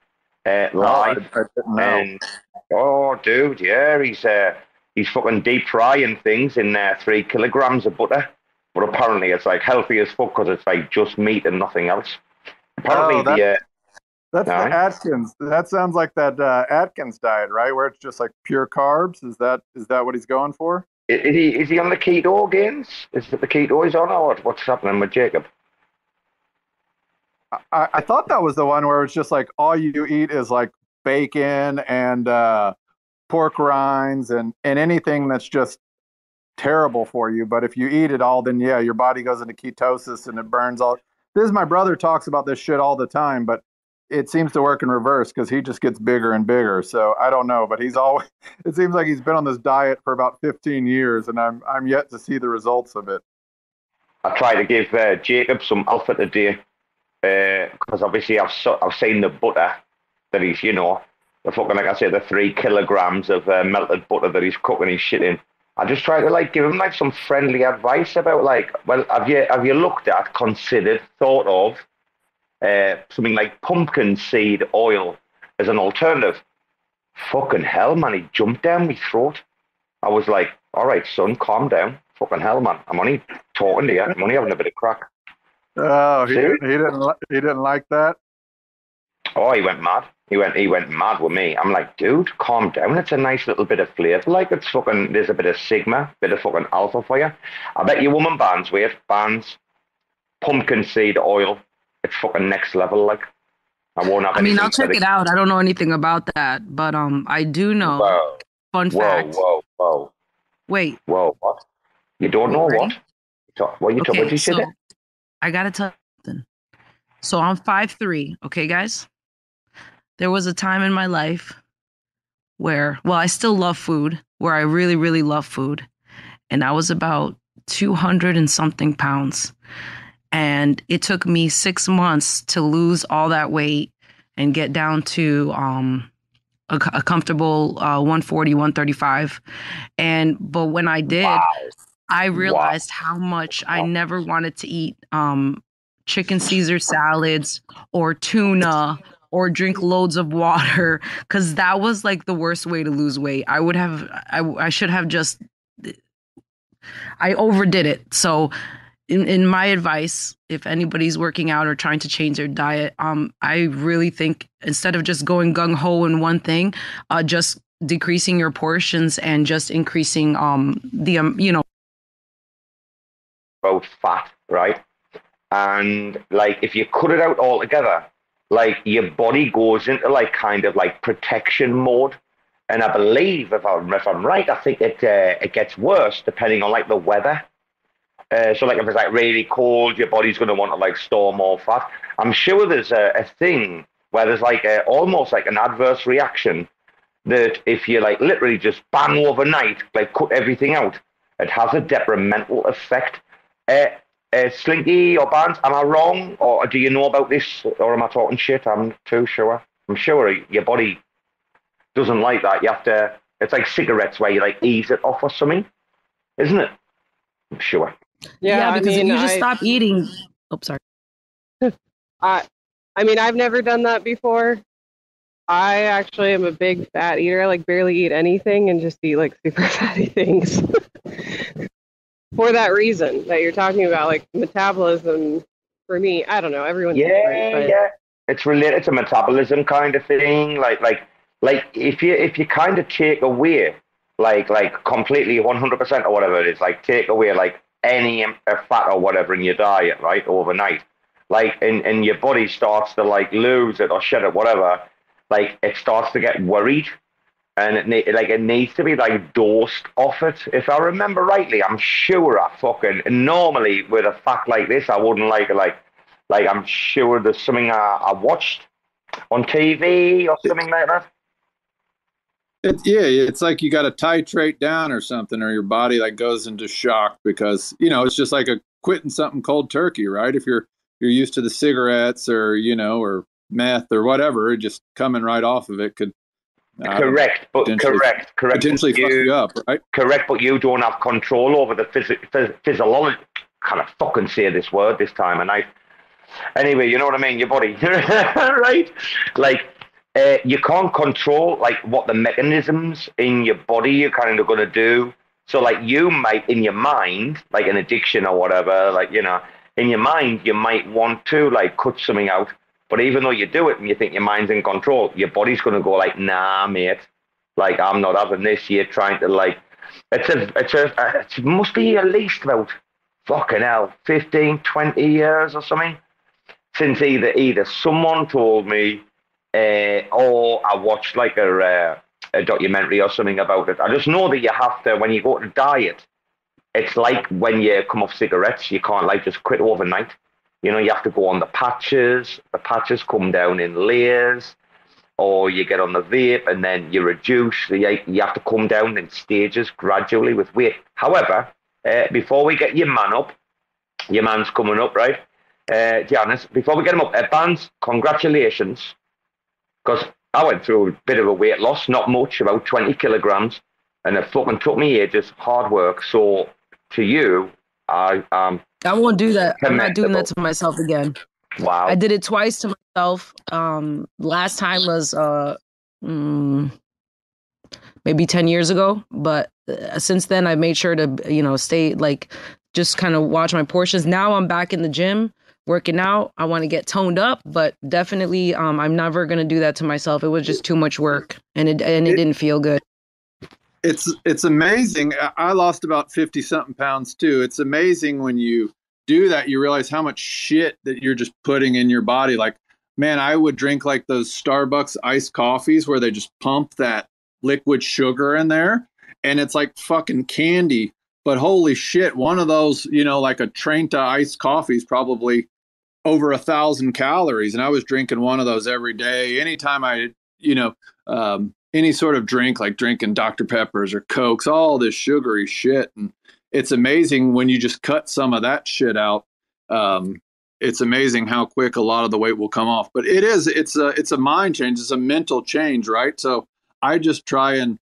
live. I didn't know. And dude, yeah, he's fucking deep frying things in 3 kilograms of butter. But apparently it's like healthy as fuck because it's like just meat and nothing else. Apparently that's the Atkins. That sounds like that Atkins diet, right? Where it's just like pure carbs. Is that what he's going for? Is he on the keto gains? Is it the keto he's on, or what's happening with Jacob? I thought that was the one where it's just like all you eat is like bacon and pork rinds and anything that's just terrible for you. But if you eat it all, then yeah, your body goes into ketosis and it burns all. My brother talks about this shit all the time, but it seems to work in reverse because he just gets bigger and bigger. So I don't know, but it seems like he's been on this diet for about 15 years and I'm yet to see the results of it. I try to give Jacob some alpha today because obviously I've seen the butter that he's, the fucking, like I said, the 3 kilograms of melted butter that he's cooking his shit in. I just try to give him some friendly advice about have you looked at, considered, thought of something like pumpkin seed oil as an alternative? Fucking hell, man, he jumped down my throat. I was like, all right, son, calm down. Fucking hell, man, I'm only talking to you. I'm only having a bit of crack. Oh, he didn't like that. Oh, he went mad. He went mad with me. I'm like, dude, calm down. It's a nice little bit of flavour. It's fucking, there's a bit of sigma, bit of fucking alpha for you. I bet you woman Bbandz, pumpkin seed oil. It's fucking next level. I won't have. I'll check it out. I don't know anything about that, but I do know. Whoa. Fun fact. Whoa. Wait. Whoa. What? You don't know right? what? What you talking? What you said? I gotta tell you something. So I'm 5'3", okay, guys? There was a time in my life where, I still love food, where I really, really love food. And I was about 200 and something pounds. And it took me 6 months to lose all that weight and get down to a comfortable 140, 135. But when I did, I realized how much I never wanted to eat chicken Caesar salads or tuna or drink loads of water, because that was the worst way to lose weight. I should have just, I overdid it. So in my advice, if anybody's working out or trying to change their diet, I really think instead of just going gung-ho in one thing, just decreasing your portions and just increasing about fat, right? And if you cut it out altogether, your body goes into protection mode. And I believe if I'm right, I think it gets worse depending on the weather. So if it's really cold, your body's going to want to store more fat. I'm sure there's a thing where there's almost an adverse reaction that if you literally just bang overnight, cut everything out, it has a detrimental effect. Slinky or Bbandz, am I wrong, or do you know about this, or am I talking shit? I'm too sure. I'm sure your body doesn't like that. You have to. It's like cigarettes where you ease it off or something, isn't it? I'm sure. Yeah, because if you just stop eating. Oh, sorry. I've never done that before. I actually am a big fat eater. I barely eat anything and just eat super fatty things. For that reason that you're talking about, metabolism, for me, I don't know, everyone's different. But... Yeah, it's related to metabolism kind of thing. If you kind of take away, completely 100% or whatever it is, take away any fat or whatever in your diet, right, overnight, and your body starts to lose it or shed it, whatever, it starts to get worried. And it needs to be dosed off it. If I remember rightly, I'm sure normally with a fact like this, I wouldn't like it. I'm sure there's something I watched on TV or something like that. It's you got to titrate down or something, or your body goes into shock because it's just quitting something cold turkey, right? If you're used to the cigarettes or or meth or whatever, just coming right off of it could. Correct. Potentially fuck you up, right? Correct, but you don't have control over the physiology. Kind of fucking say this word this time of night. Anyway, you know what I mean? Your body, right? you can't control like what the mechanisms in your body are kind of going to do. So like you might in your mind, like an addiction or whatever, like, you know, in your mind, you might want to like cut something out. But even though you do it and you think your mind's in control, your body's going to go like, nah, mate, like I'm not having this. You're trying to like, it must be at least about fucking hell, 15, 20 years or something since either someone told me or I watched like a documentary or something about it. I just know that you have to, when you go to diet, it's like when you come off cigarettes, you can't like just quit overnight. You know, you have to go on the patches. The patches come down in layers, or you get on the vape and then you reduce. You have to come down in stages gradually with weight. However, before we get your man up, your man's coming up, right? Giannis, before we get him up, Bbandz, congratulations. Because I went through a bit of a weight loss, not much, about 20 kilograms, and it fucking took me ages, hard work. So to you, I won't do that. I'm not doing that to myself again. Wow. I did it twice to myself. Last time was maybe 10 years ago, but since then I've made sure to, you know, stay like just kind of watch my portions. Now I'm back in the gym working out. I want to get toned up, but definitely I'm never going to do that to myself. It was just too much work and it didn't feel good. It's amazing. I lost about 50 something pounds too. It's amazing when you do that, you realize how much shit that you're just putting in your body. Like, man, I would drink like those Starbucks iced coffees where they just pump that liquid sugar in there and it's like fucking candy. But holy shit, one of those, you know, like a Trenta iced coffee is probably over 1,000 calories. And I was drinking one of those every day. Anytime I, you know, any sort of drink, like drinking Dr. Peppers or Cokes, all this sugary shit. And it's amazing when you just cut some of that shit out. It's amazing how quick a lot of the weight will come off. But it's a mind change. It's a mental change, right? So I just try and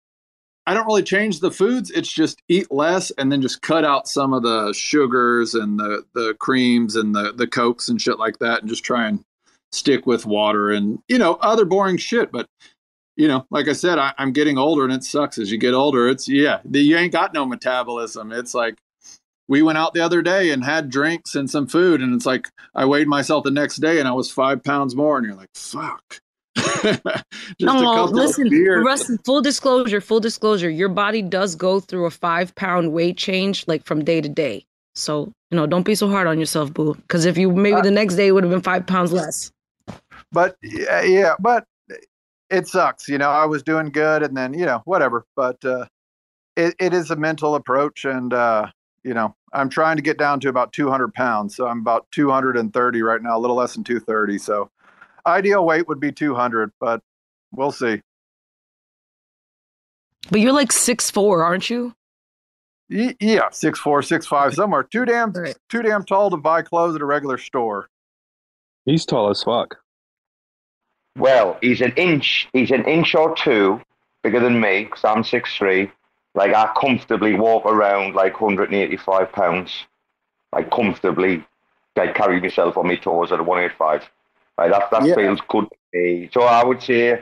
I don't really change the foods. It's just eat less and then just cut out some of the sugars and the creams and the Cokes and shit like that and just try and stick with water and, you know, other boring shit. But, you know, like I said, I'm getting older and it sucks as you get older. You ain't got no metabolism. It's like we went out the other day and had drinks and some food and it's like I weighed myself the next day and I was 5 pounds more and you're like, fuck. No, listen, Rusty, full disclosure, your body does go through a 5 pound weight change like from day to day. So, you know, don't be so hard on yourself, boo. Because if you maybe the next day would have been 5 pounds less. But yeah, but it sucks. You know, I was doing good and then, you know, whatever. But it is a mental approach. And, you know, I'm trying to get down to about 200 pounds. So I'm about 230 right now, a little less than 230. So ideal weight would be 200, but we'll see. But you're like 6'4", aren't you? Yeah, 6'4", 6'5", somewhere. Too damn tall to buy clothes at a regular store. He's tall as fuck. Well, he's an inch or two bigger than me because I'm 6'3". Like I comfortably walk around like 185 pounds, like comfortably, like carry myself on my toes at a 185. Right, that feels good to me. So I would say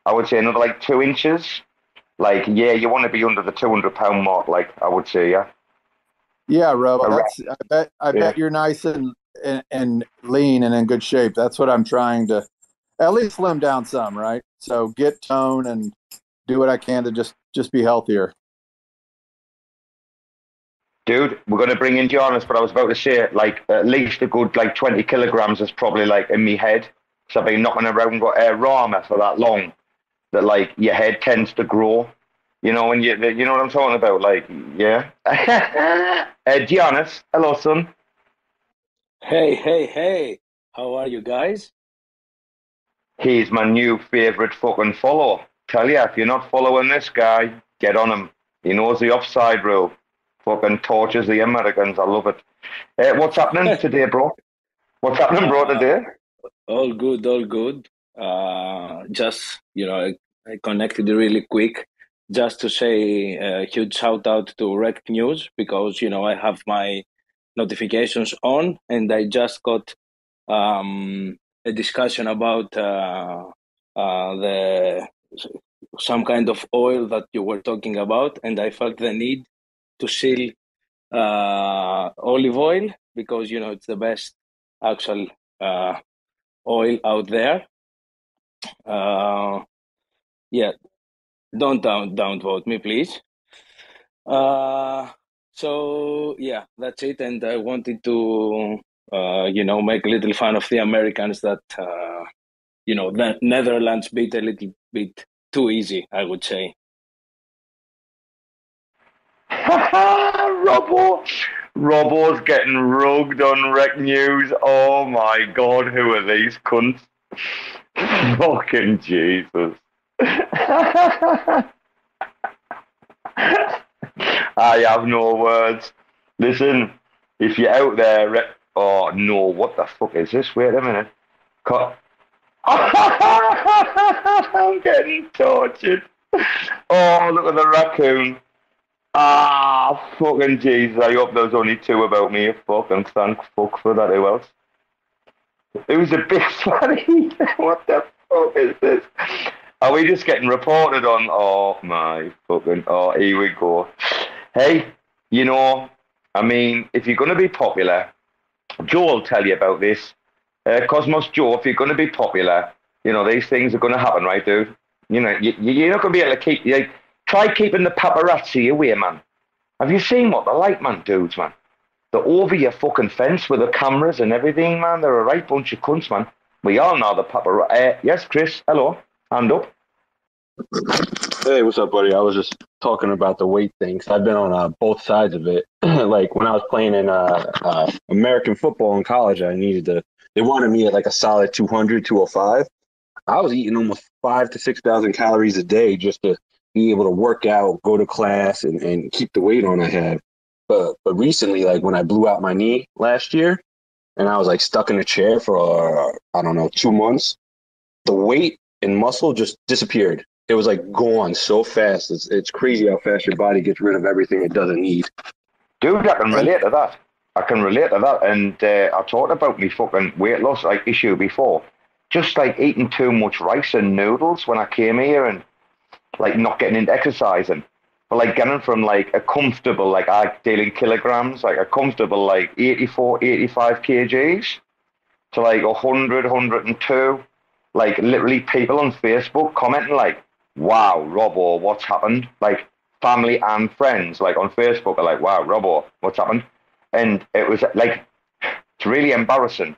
another like 2 inches. Like, yeah, you want to be under the 200 pound mark. Like I would say, yeah. Yeah, Robo. I bet you're nice and lean and in good shape. That's what I'm trying to at least slim down some, right? So get tone and do what I can to just be healthier. Dude, we're going to bring in Giannis, but I was about to say, like, at least a good, like, 20 kilograms is probably, like, in me head. So I've been knocking around Rama for that long that, like, your head tends to grow. You know, when you know what I'm talking about? Like, yeah. Giannis, hello, son. Hey. How are you guys? He's my new favorite fucking follower. Tell ya, if you're not following this guy, get on him. He knows the offside rule. Fucking tortures the Americans. I love it. What's happening today, bro? What's happening, bro, today? All good. Just, you know, I connected really quick just to say a huge shout out to Rekt News because, you know, I have my notifications on and I just got a discussion about the some kind of oil that you were talking about, and I felt the need to seal olive oil because it's the best actual oil out there. Yeah, don't downvote me, please. So yeah, that's it. And I wanted to make a little fun of the Americans that the Netherlands beat a little bit too easy, I would say. Robo's getting rugged on Rekt News. Oh my god, who are these cunts? Fucking Jesus. I have no words. Listen, if you're out there, oh no, what the fuck is this? Wait a minute. I'm getting tortured. Oh, look at the raccoon. Fucking Jesus. I hope there's only two about me. Fucking thank fuck for that. Who else? Who's a big fatty? What the fuck is this? Are we just getting reported on? Oh my fucking, oh, here we go. Hey, I mean, if you're going to be popular, Joe will tell you about this. Cosmos Joe, if you're going to be popular, these things are going to happen, right, dude? You're not going to be able to keep, try keeping the paparazzi away, man. Have you seen what they're like, man, dudes, man? They're over your fucking fence with the cameras and everything, man. They're a right bunch of cunts, man. We all know the paparazzi. Yes, Chris, hello. Hand up. Hey, what's up, buddy? I was just talking about the weight things. I've been on both sides of it. Like when I was playing in American football in college, they wanted me at like a solid 200, 205. I was eating almost 5,000 to 6,000 calories a day just to be able to work out, go to class, and keep the weight on I had. But recently, like when I blew out my knee last year, and I was like stuck in a chair for, 2 months, the weight and muscle just disappeared. It was like gone so fast. It's crazy how fast your body gets rid of everything it doesn't need. Dude, I can relate to that. And I talked about me fucking weight loss issue before. Just like eating too much rice and noodles when I came here and like not getting into exercising. But like getting from like a comfortable, like I deal in kilograms, like a comfortable like 84, 85 kgs to like 100, 102. Like literally people on Facebook commenting like, wow, Robo, what's happened? Like family and friends like on Facebook are like, wow, Robo, what's happened? And it was like, it's really embarrassing.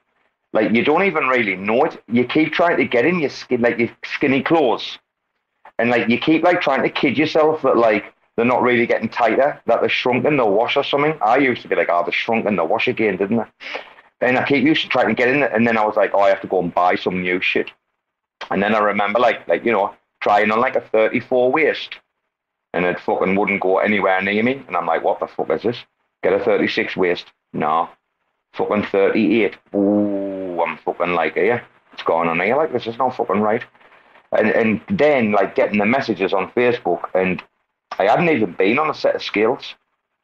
Like you don't even really know it. You keep trying to get in your skin, like your skinny clothes. And like you keep like trying to kid yourself that like they're not really getting tighter, that they're shrunk in the wash or something. I used to be like, oh, they're shrunk in the wash again, didn't I? And I keep used to trying to get in it. And then I was like, oh, I have to go and buy some new shit. And then I remember like trying on like a 34 waist. And it fucking wouldn't go anywhere near me. And I'm like, what the fuck is this? Get a 36 waist. No. Fucking 38. Ooh, I'm fucking like, here. What's going on here? Like, this is not fucking right. And then like getting the messages on Facebook, and I hadn't even been on a set of scales.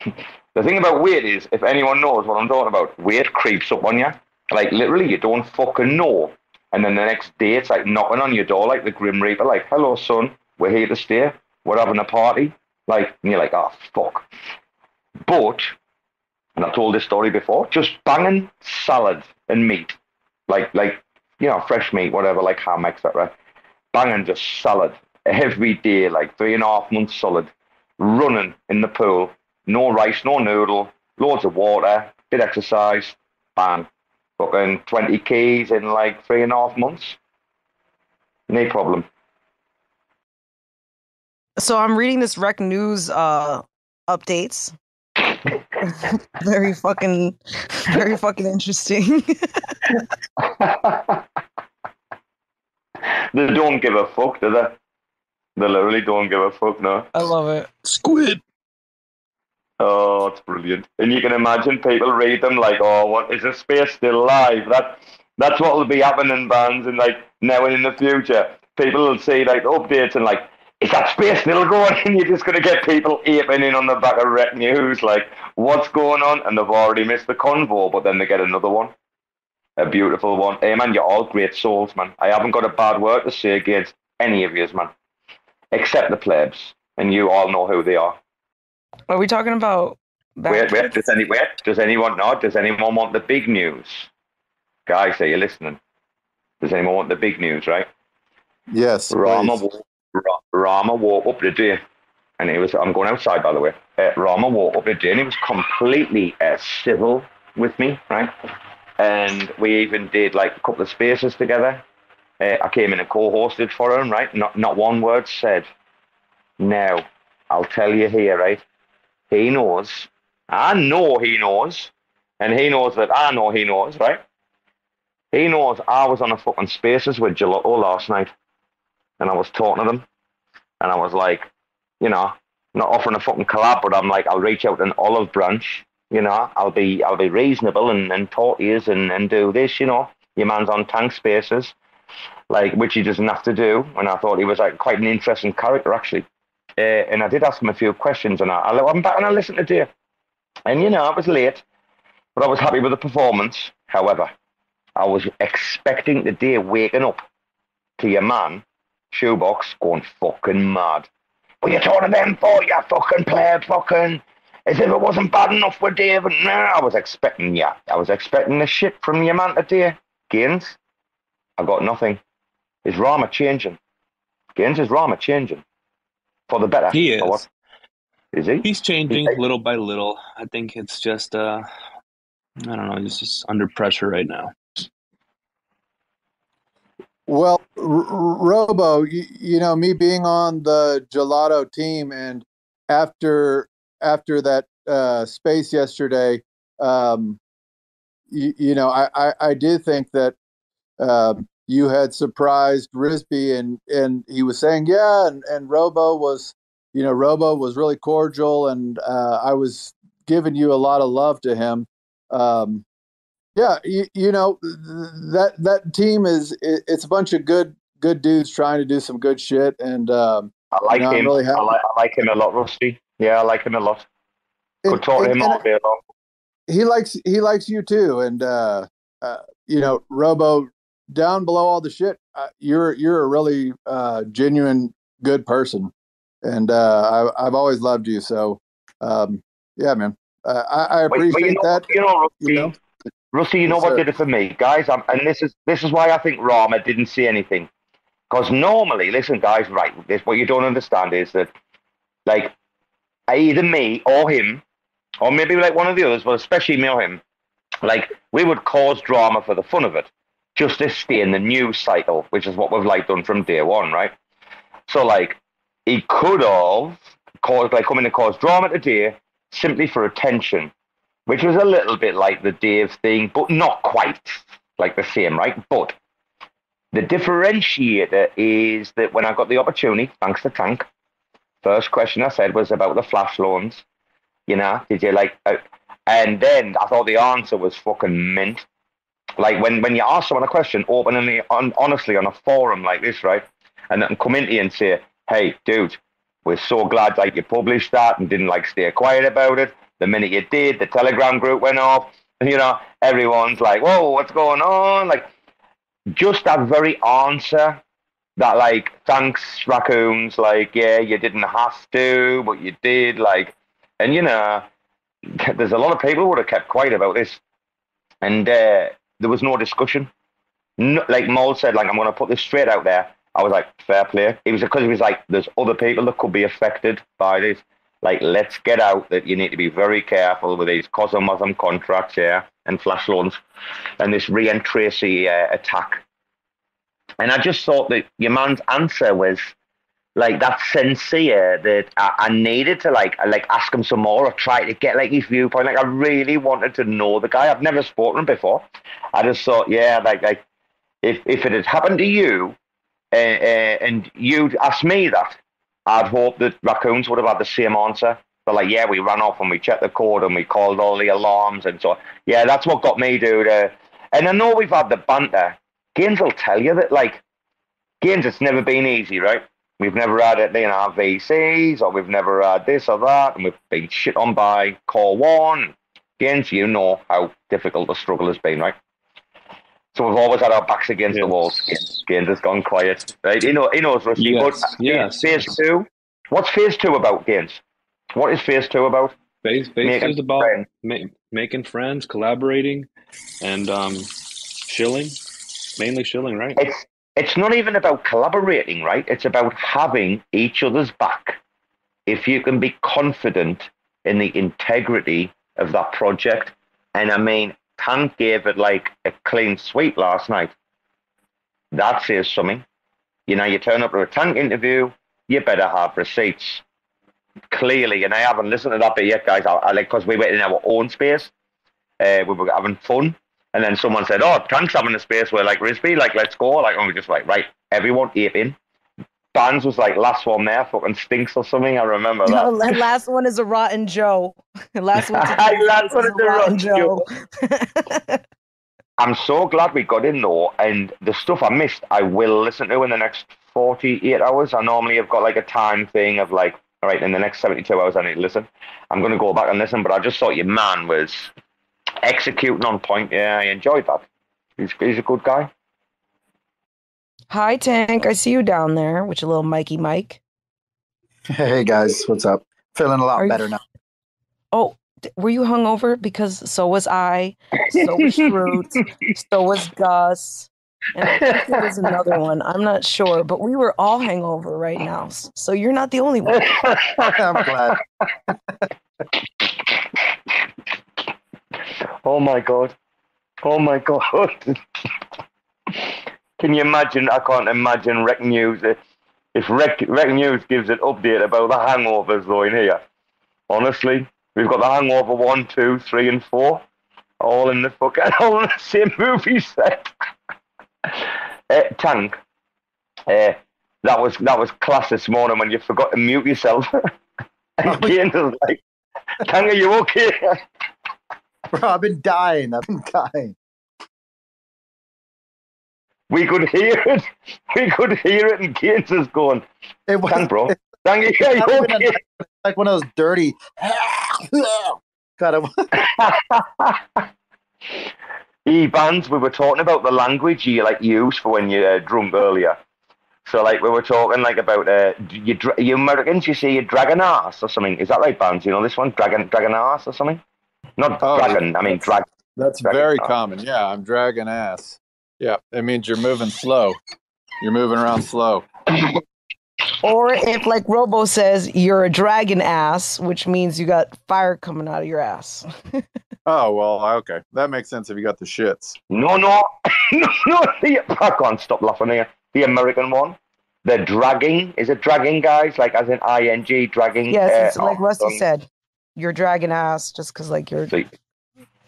The thing about weight is, if anyone knows what I'm talking about, weight creeps up on you. Like literally, you don't fucking know. And then the next day, it's like knocking on your door like the Grim Reaper, like, hello, son, we're here to stay. We're having a party. Like, and you're like, oh, fuck. But, and I've told this story before, just banging salad and meat. Like fresh meat, whatever, like ham, etc. Banging just salad every day, like 3.5 months solid. Running in the pool. No rice, no noodle, loads of water, bit exercise, bang. Fucking 20 Ks in like 3.5 months. No problem. So I'm reading this Rekt News updates. very fucking interesting. They don't give a fuck, do they? They literally don't give a fuck, no. I love it. Squid. Oh, it's brilliant. And you can imagine people read them like, oh, what, is this space still live? That's what will be happening, Bbandz, and like now and in the future. People will see like updates and like, is that space still going? And you're just going to get people aping in on the back of Rekt News, like, what's going on? And they've already missed the convo, but then they get another one. A beautiful one. Hey, man, you're all great souls, man. I haven't got a bad word to say against any of yous, man. Except the plebs. And you all know who they are. Are we talking about... Wait. Does anyone want the big news? Guys, are you listening? Does anyone want the big news, right? Yes, Rama woke up today, and I'm going outside, by the way. Rama woke up today, and he was completely civil with me, right? And we even did like a couple of spaces together. I came in and co-hosted for him, right? Not one word said. Now, I'll tell you here, right? He knows. I know he knows. And he knows that I know he knows, right? He knows I was on a fucking spaces with Gelato last night. And I was talking to them. And I was like, you know, not offering a fucking collab, but I'm like, I'll reach out an olive branch. You know, I'll be reasonable and talk to you and do this, you know. Your man's on tank spaces, like, which he doesn't have to do. And I thought he was like quite an interesting character, actually. And I did ask him a few questions, and I went back and I listened to Dave. And, you know, I was late, but I was happy with the performance. However, I was expecting the day waking up to your man, Shoebox, going fucking mad. What you talking to them for, you fucking player, fucking... As if it wasn't bad enough with Dave. And no, I was expecting the shit from your man today. Gaines, I got nothing. Is Rama changing? Gaines, is Rama changing? For the better? He is. Or what? Is he? He's changing little by little. I think it's just, I don't know, he's just under pressure right now. Well, Robo, you know, me being on the Gelato team, and after that space yesterday, you know, I did think that you had surprised Risby, and he was saying, yeah, and Robo was really cordial, and I was giving you a lot of love to him. Yeah, you know, that team it's a bunch of good dudes trying to do some good shit, and I like him. Really I like him a lot, Rusty. Yeah, I like him a lot. Could talk to him all day long. He likes you too, and you know, Robo, down below all the shit, you're a really genuine good person, and I've always loved you. So yeah, man, I appreciate that. You know, Rusty. Rusty, you know what did it for me, guys? And this is why I think Rama didn't say anything. Because normally, listen, guys, right? What you don't understand is that, like, either me or him, or maybe like one of the others, but especially me or him, like, we would cause drama for the fun of it, just to stay in the news cycle, which is what we've like done from day one, right? So, like, he could have caused, like, come in and cause drama today simply for attention, which was a little bit like the Dave thing, but not quite like the same, right? But the differentiator is that when I got the opportunity, thanks to Tank, first question I said was about the flash loans. You know, did you like... and then I thought the answer was fucking mint. Like, when you ask someone a question openly, honestly, on a forum like this, right? And then come into you and say, hey, dude, we're so glad, like, you published that and didn't, like, stay quiet about it. The minute you did, the Telegram group went off. And, you know, everyone's like, whoa, what's going on? Like, just that very answer that, like, thanks, raccoons, like, yeah, you didn't have to, but you did, like, and, you know, there's a lot of people who would have kept quiet about this. And there was no discussion. No, like Mole said, like, I'm going to put this straight out there. I was like, fair play. It was because he was like, there's other people that could be affected by this. Like, let's get out that you need to be very careful with these COSM contracts here and flash loans and this re-Tracy attack. And I just thought that your man's answer was like that sincere that I needed to like ask him some more or try to get like his viewpoint. Like, I really wanted to know the guy. I've never spoken to him before. I just thought, yeah, like if it had happened to you and you'd asked me that, I'd hope that raccoons would have had the same answer. But like, yeah, we ran off and we checked the code and we called all the alarms and so, yeah, that's what got me, dude. And I know we've had the banter. Gaines will tell you that, like, Gaines, it's never been easy, right? We've never had it, you know, VCs, or we've never had this or that, and we've been shit on by Core One. Gaines, you know how difficult the struggle has been, right? So we've always had our backs against the walls. Gainzz has gone quiet. Right? He knows Rusty. Yes, But yes. phase 2. What's phase 2 about, Gainzz? What is phase 2 about? Phase 2 is about making friends, collaborating, and shilling. Mainly shilling, right? It's not even about collaborating, right? It's about having each other's back. If you can be confident in the integrity of that project, and I mean, Tank gave it like a clean sweep last night. That says something. You know, you turn up to a Tank interview, you better have receipts. Clearly, and I haven't listened to that bit yet, guys. I like, because we were in our own space, we were having fun, and then someone said, "Oh, Tank's having a space where like Rizby, like let's go." Like, and we just like, right, everyone ate in. Bbandz was like last one there, fucking stinks or something. I remember that. No, last one is a Rotten Joe. Last one is a Rotten Joe. I'm so glad we got in though, and the stuff I missed, I will listen to in the next 48 hours. I normally have got like a time thing of like, all right, in the next 72 hours I need to listen. I'm going to go back and listen, but I just thought your man was executing on point. Yeah, I enjoyed that. He's a good guy. Hi, Tank. I see you down there with your little Mikey Mike. Hey, guys. What's up? Feeling a lot better now. Oh, were you hungover? Because so was I. So was Shrute. So was Gus. And I think there was another one. I'm not sure. But we were all hangover right now. So you're not the only one. I'm glad. Oh, my God. Oh, my God. Can you imagine? I can't imagine Rekt News. If Rekt News gives an update about the hangovers though in here, honestly, we've got the hangover 1, 2, 3, and 4, all in the the same movie set. Tank, that was class this morning when you forgot to mute yourself. And Gainzz was like, "Tank, are you okay?" Bro, I've been dying. We could hear it. And Gainzz is going, "Tank, bro. Tank, are you okay?" Like one of those dirty. Bbandz, we were talking about the language you like use for when you're drunk earlier. So like we were talking like about you Americans, you say you dragon ass or something. Is that right, Bbandz? You know this one, dragon ass or something? Not dragon. I mean drag. That's very common. Yeah, I'm dragging ass. Yeah, it means you're moving slow. You're moving around slow. Or if, like Robo says, you're a dragon ass, which means you got fire coming out of your ass. Oh, well, okay. That makes sense if you got the shits. No. I can't stop laughing here. The American one. The dragging. Is it dragging, guys? Like as in ing, dragging? Yes, it's like Rusty said. You're dragging ass just because like you're...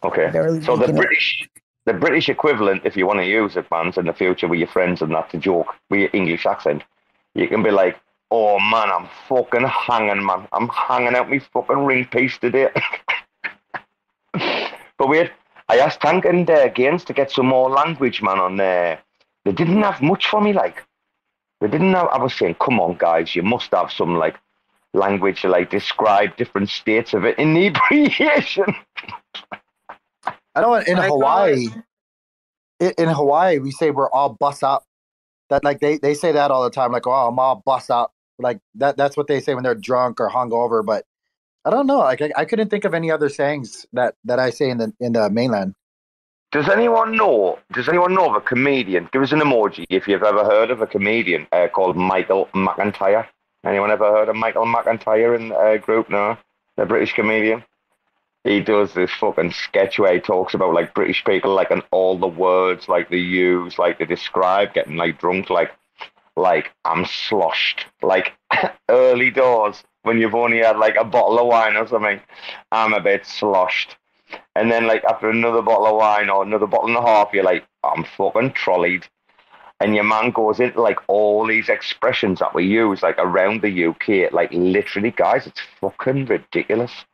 Okay. So the British equivalent, if you want to use it, Bbandz, in the future with your friends and that to joke with your English accent, you can be like, "Oh man, I'm fucking hanging, man. I'm hanging out my fucking ring piece today." But wait, I asked Tank and Gainzz to get some more language, man, on there. They didn't have much for me, like. They didn't have, I was saying, come on, guys, you must have some, like, language to, like, describe different states of it inebriation. I know in Hawaii, we say we're all bust up. That like they say that all the time, like, "Oh, I'm all bust up." Like that's what they say when they're drunk or hungover. But I don't know. Like I couldn't think of any other sayings that I say in the mainland. Does anyone know of a comedian? Give us an emoji if you've ever heard of a comedian called Michael McIntyre. Anyone ever heard of Michael McIntyre in a group? No, the British comedian. He does this fucking sketch where he talks about like British people, like, and all the words like they use, like they describe getting like drunk, like I'm sloshed, like early doors when you've only had like a bottle of wine or something. I'm a bit sloshed, and then like after another bottle of wine or another bottle and a half, you're like, I'm fucking trolleyed. And your man goes into like all these expressions that we use like around the UK, like literally, guys, it's fucking ridiculous.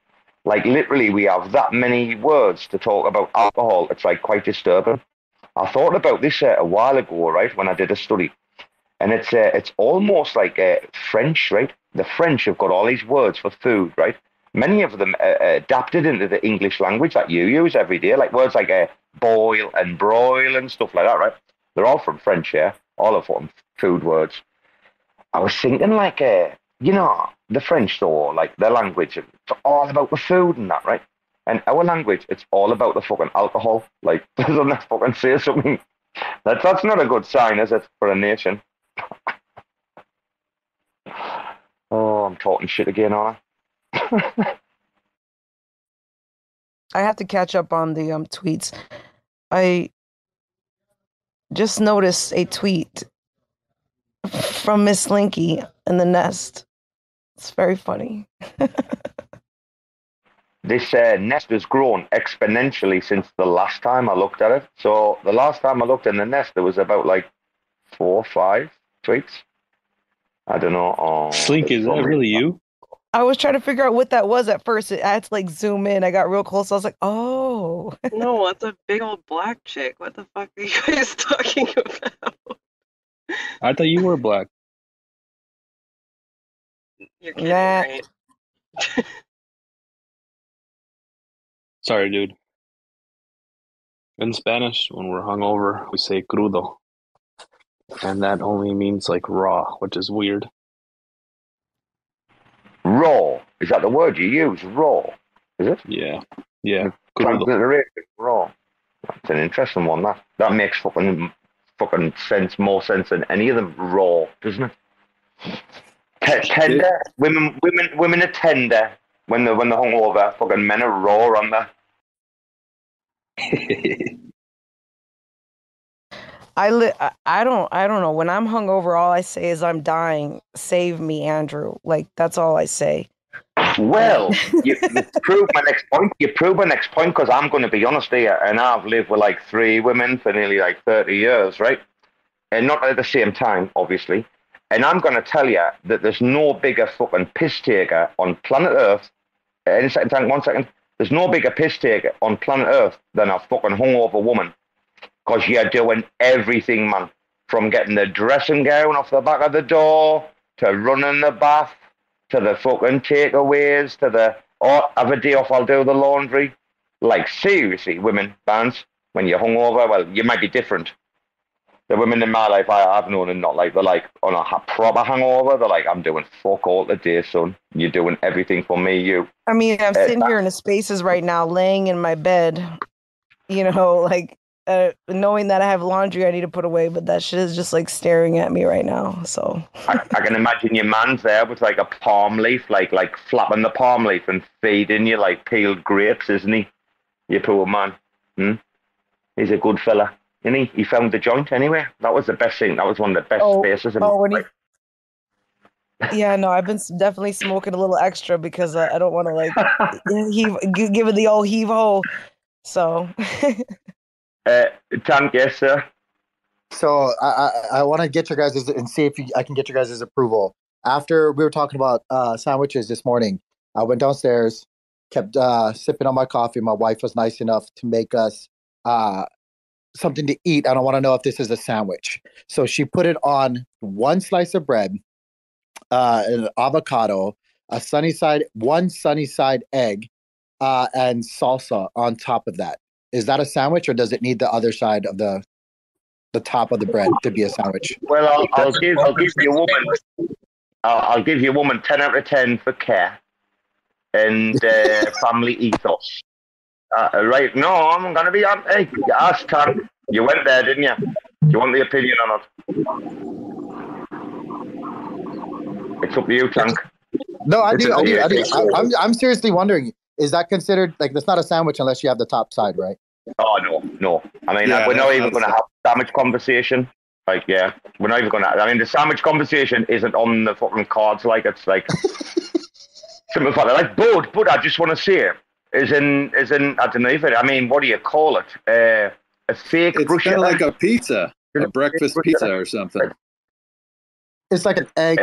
Like, literally, we have that many words to talk about alcohol. It's, like, quite disturbing. I thought about this a while ago, right, when I did a study. And it's almost like French, right? The French have got all these words for food, right? Many of them adapted into the English language that you use every day. Like, words like boil and broil and stuff like that, right? They're all from French, yeah? All of them food words. I was thinking like, you know, the French, though, like their language, it's all about the food and that, right? And our language, it's all about the fucking alcohol. Like, doesn't that fucking say something? That's not a good sign, is it, for a nation? Oh, I'm talking shit again, aren't I? I have to catch up on the tweets. I just noticed a tweet from Miss Slinky in the nest. It's very funny. This nest has grown exponentially since the last time I looked at it. So the last time I looked in the nest, there was about like 4 or 5 tweets. I don't know. Slinky, is that really you? I was trying to figure out what that was at first. I had to like zoom in. I got real close. I was like, oh. No, it's a big old black chick. What the fuck are you guys talking about? I thought you were black. You're kidding, right? Sorry, dude. In Spanish, when we're hungover, we say crudo. And that only means like raw, which is weird. Raw. Is that the word you use? Raw. Is it? Yeah. Yeah. Transliteration. Raw. That's an interesting one. That makes fucking sense, more sense than any of them. Raw, doesn't it? Tender. Women are tender when they're hungover. Fucking men are raw, aren't they? I don't know. When I'm hungover, all I say is I'm dying. Save me, Andrew. Like, that's all I say. Well, you prove my next point. You prove my next point, because I'm going to be honest here, and I've lived with like 3 women for nearly like 30 years, right? And not at the same time, obviously. And I'm going to tell you that there's no bigger fucking piss taker on planet Earth. Any second, Tank, 1 second. There's no bigger piss taker on planet Earth than a fucking hungover woman. Because you're doing everything, man. From getting the dressing gown off the back of the door, to running the bath, to the fucking takeaways, to the, oh, have a day off, I'll do the laundry. Like, seriously, women, Bbandz, when you're hungover, well, you might be different. The women in my life I've known and not like, they're like, on a proper hangover, they're like, I'm doing fuck all today, son. You're doing everything for me, you. I mean, I'm sitting here in the spaces right now, laying in my bed, you know, like, knowing that I have laundry I need to put away, but that shit is just like staring at me right now. So I can imagine your man's there with like a palm leaf, like flapping the palm leaf and feeding you like peeled grapes, isn't he? You poor man. He's a good fella, isn't he? He found the joint anyway. That was the best thing. That was one of the best spaces in my life. Yeah, no, I've been definitely smoking a little extra because I don't want to like give it the old heave ho. So. Tank, yes, sir. So I want to get your guys' and see if I can get your guys' approval. After we were talking about sandwiches this morning, I went downstairs, kept sipping on my coffee. My wife was nice enough to make us something to eat. I don't want to know if this is a sandwich. So she put it on 1 slice of bread, an avocado, one sunny side egg, and salsa on top of that. Is that a sandwich, or does it need the other side of the top of the bread to be a sandwich? Well, I'll give you a woman 10 out of 10 for care and family ethos. Right? No, I'm gonna be. Hey, you asked, Tank. You went there, didn't you? Do you want the opinion or not? It's up to you, Tank. No, I do. I'm seriously wondering. Is that considered like that's not a sandwich unless you have the top side, right? Oh no. I mean, we're not even going to have a sandwich conversation. Like, yeah, we're not even going to. I mean, the sandwich conversation isn't on the fucking cards. Like, it's like simple fact. Like, but I just want to say, is in. I don't know if it. I mean, what do you call it? A fake. It's kind of like a pizza, a breakfast pizza or something. It's like an egg.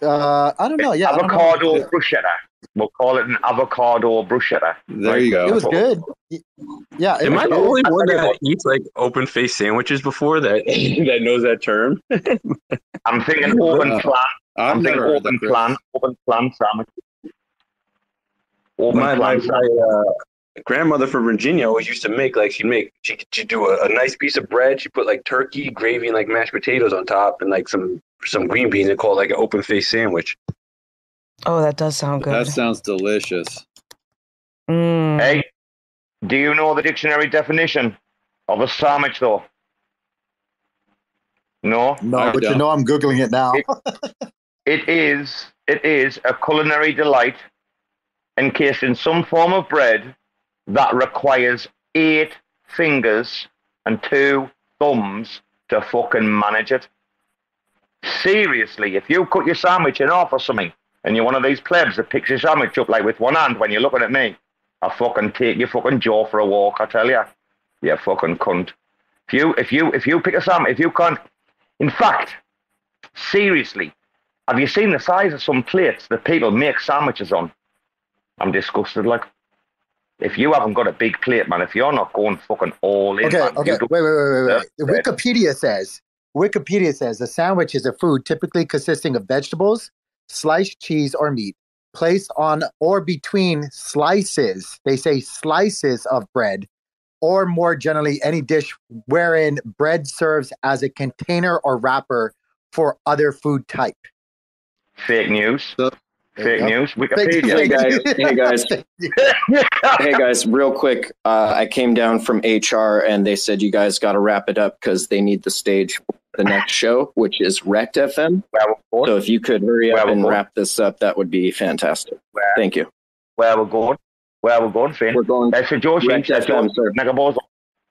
I don't know. Yeah, avocado bruschetta. We'll call it an avocado bruschetta. There you go. It was good. Yeah. Am I the only one that eats like open face sandwiches before that knows that term? I'm thinking open plan. I'm thinking open plan sandwich. grandmother from Virginia always used to make, like, she'd do a nice piece of bread. She'd put like turkey, gravy, and like mashed potatoes on top, and like some green beans, and call it like an open face sandwich. Oh, that does sound good. That sounds delicious. Hey, do you know the dictionary definition of a sandwich, though? No? No, but you know I'm Googling it now. It is a culinary delight encased in some form of bread that requires 8 fingers and 2 thumbs to fucking manage it. Seriously, if you cut your sandwich in half or something, and you're one of these plebs that picks your sandwich up like with one hand when you're looking at me, I'll fucking take your fucking jaw for a walk, I tell you. You fucking cunt. If you pick a sandwich, if you can't... In fact, seriously, have you seen the size of some plates that people make sandwiches on? I'm disgusted, like. If you haven't got a big plate, man, if you're not going fucking all in... Okay, man, wait. Wikipedia says a sandwich is a food typically consisting of vegetables, sliced cheese or meat, placed on or between slices, they say slices of bread, or more generally any dish wherein bread serves as a container or wrapper for other food type. Fake news. Fake news. Wikipedia. Hey guys, real quick. I came down from HR and they said you guys got to wrap it up because they need the stage for the next show, which is Rekt FM. So if you could hurry up and wrap this up, that would be fantastic. Thank you. Where we're going, Finn? We're going to Joshi.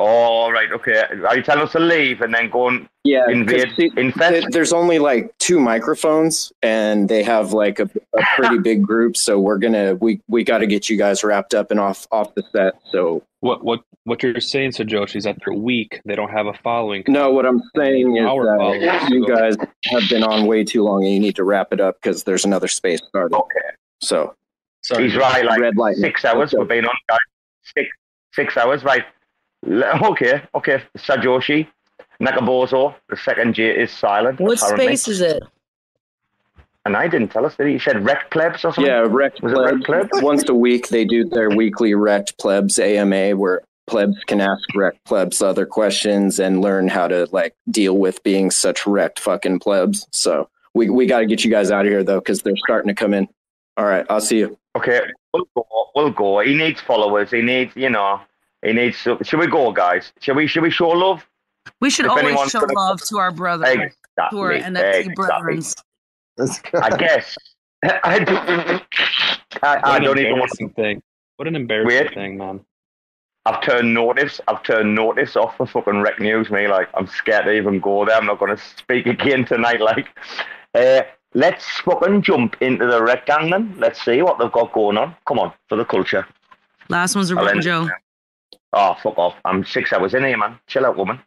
Oh, right, okay. Are you telling us to leave and then go and invade? There's only like 2 microphones and they have like a pretty big group, so we got to get you guys wrapped up and off the set. So what you're saying, so Joshi, is that they're weak. They don't have a following. No, what I'm saying is that you guys have been on way too long and you need to wrap it up because there's another space starting. Okay. So he's right, like 6 hours we've been on, guys. 6 hours, right. Okay. Sajoshi, Nakabozo, the second J is silent. What apparently. space is it? And I didn't tell us, did he? He said Rekt Plebs or something? Yeah, Rekt Plebs. Once a week, they do their weekly Rekt Plebs AMA, where plebs can ask Rekt Plebs other questions and learn how to like deal with being such Rekt fucking plebs. So we got to get you guys out of here, though, because they're starting to come in. All right, I'll see you. Okay, we'll go. He needs followers. He needs, should we go, guys? Should we show love? We should always show love to our brothers, to our NFT brothers. I guess. I don't even want to think. What an embarrassing thing, man. I've turned notice off the fucking Rekt News, me. Like, I'm scared to even go there. I'm not going to speak again tonight. Like, let's fucking jump into the Rekt Gang then. Let's see what they've got going on. Come on, for the culture. Last one's a Rotten Joe. Oh, fuck off. I'm 6 hours in here, man. Chill out, woman.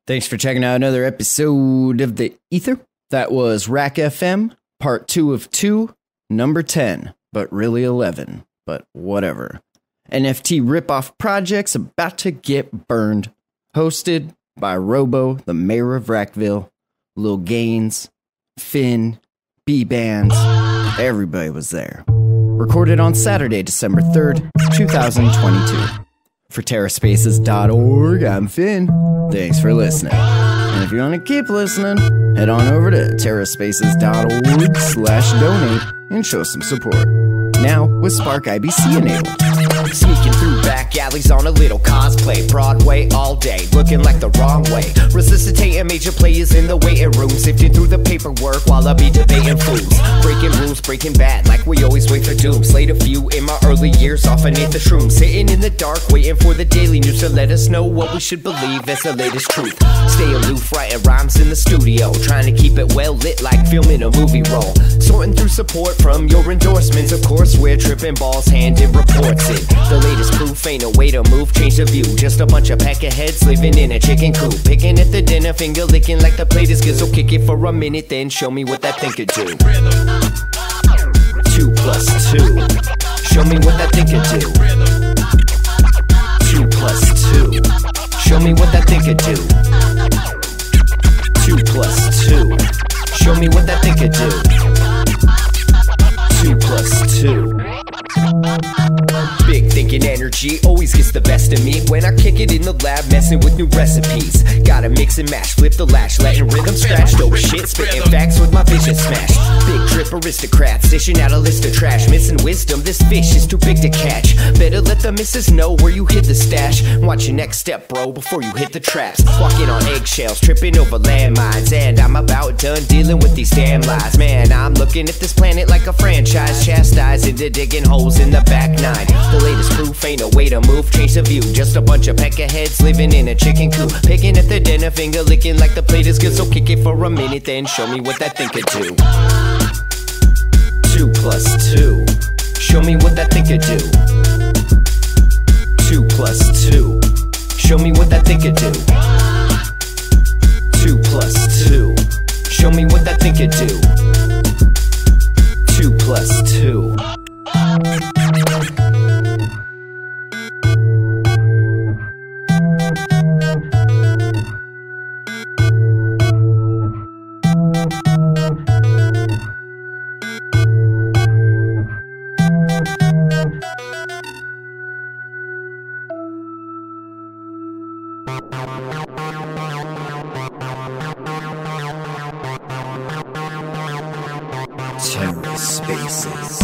Thanks for checking out another episode of The Ether. That was RAC FM, part 2 of 2, number 10, but really 11, but whatever. NFT ripoff projects about to get burned. Hosted by Robo, the mayor of RACville, LiLGainzz, Finn, Bbandz, everybody was there. Recorded on Saturday, December 3rd, 2022. For TerraSpaces.org, I'm Finn. Thanks for listening. And if you want to keep listening, head on over to TerraSpaces.org/donate and show some support. Now with Spark IBC enabled. Sneaking through back alleys on a little cosplay. Broadway all day, looking like the wrong way. Resuscitating major players in the waiting room. Sifting through the paperwork while I be debating fools. Breaking rules, breaking bad, like we always wait for doom. Slayed a few in my early years, off beneath the shrooms. Sitting in the dark, waiting for the daily news to let us know what we should believe as the latest truth. Stay aloof, writing rhymes in the studio. Trying to keep it well lit like filming a movie roll. Sorting through support from your endorsements. Of course, we're tripping balls, handing reports in. The latest proof ain't a way to move, change the view. Just a bunch of peckerheads living in a chicken coop. Picking at the dinner, finger licking like the plate is good. So kick it for a minute, then show me what that thing could do. 2 + 2. Show me what that thing could do. 2 + 2. Show me what that thing could do. 2 + 2. Show me what that thing could do. 2 + 2. Big thinking Taking energy always gets the best of me when I kick it in the lab, messing with new recipes. Gotta mix and mash, flip the lash, letting rhythm scratch. Dope shit, spitting facts with my vision smash. Big drip aristocrats, dishing out a list of trash. Missing wisdom, this fish is too big to catch. Better let the missus know where you hid the stash. Watch your next step, bro, before you hit the traps. Walking on eggshells, tripping over landmines. And I'm about done dealing with these damn lies. Man, I'm looking at this planet like a franchise. Chastised into digging holes in the back nine. The latest proof ain't a way to move, change the view. Just a bunch of peckerheads living in a chicken coop. Picking at the dinner, finger licking like the plate is good. So kick it for a minute, then show me what that thing could do. 2 + 2. Show me what that thing could do. 2 + 2. Show me what that thing could do. 2 + 2. Show me what that thing could do. 2 + 2. TerraSpaces.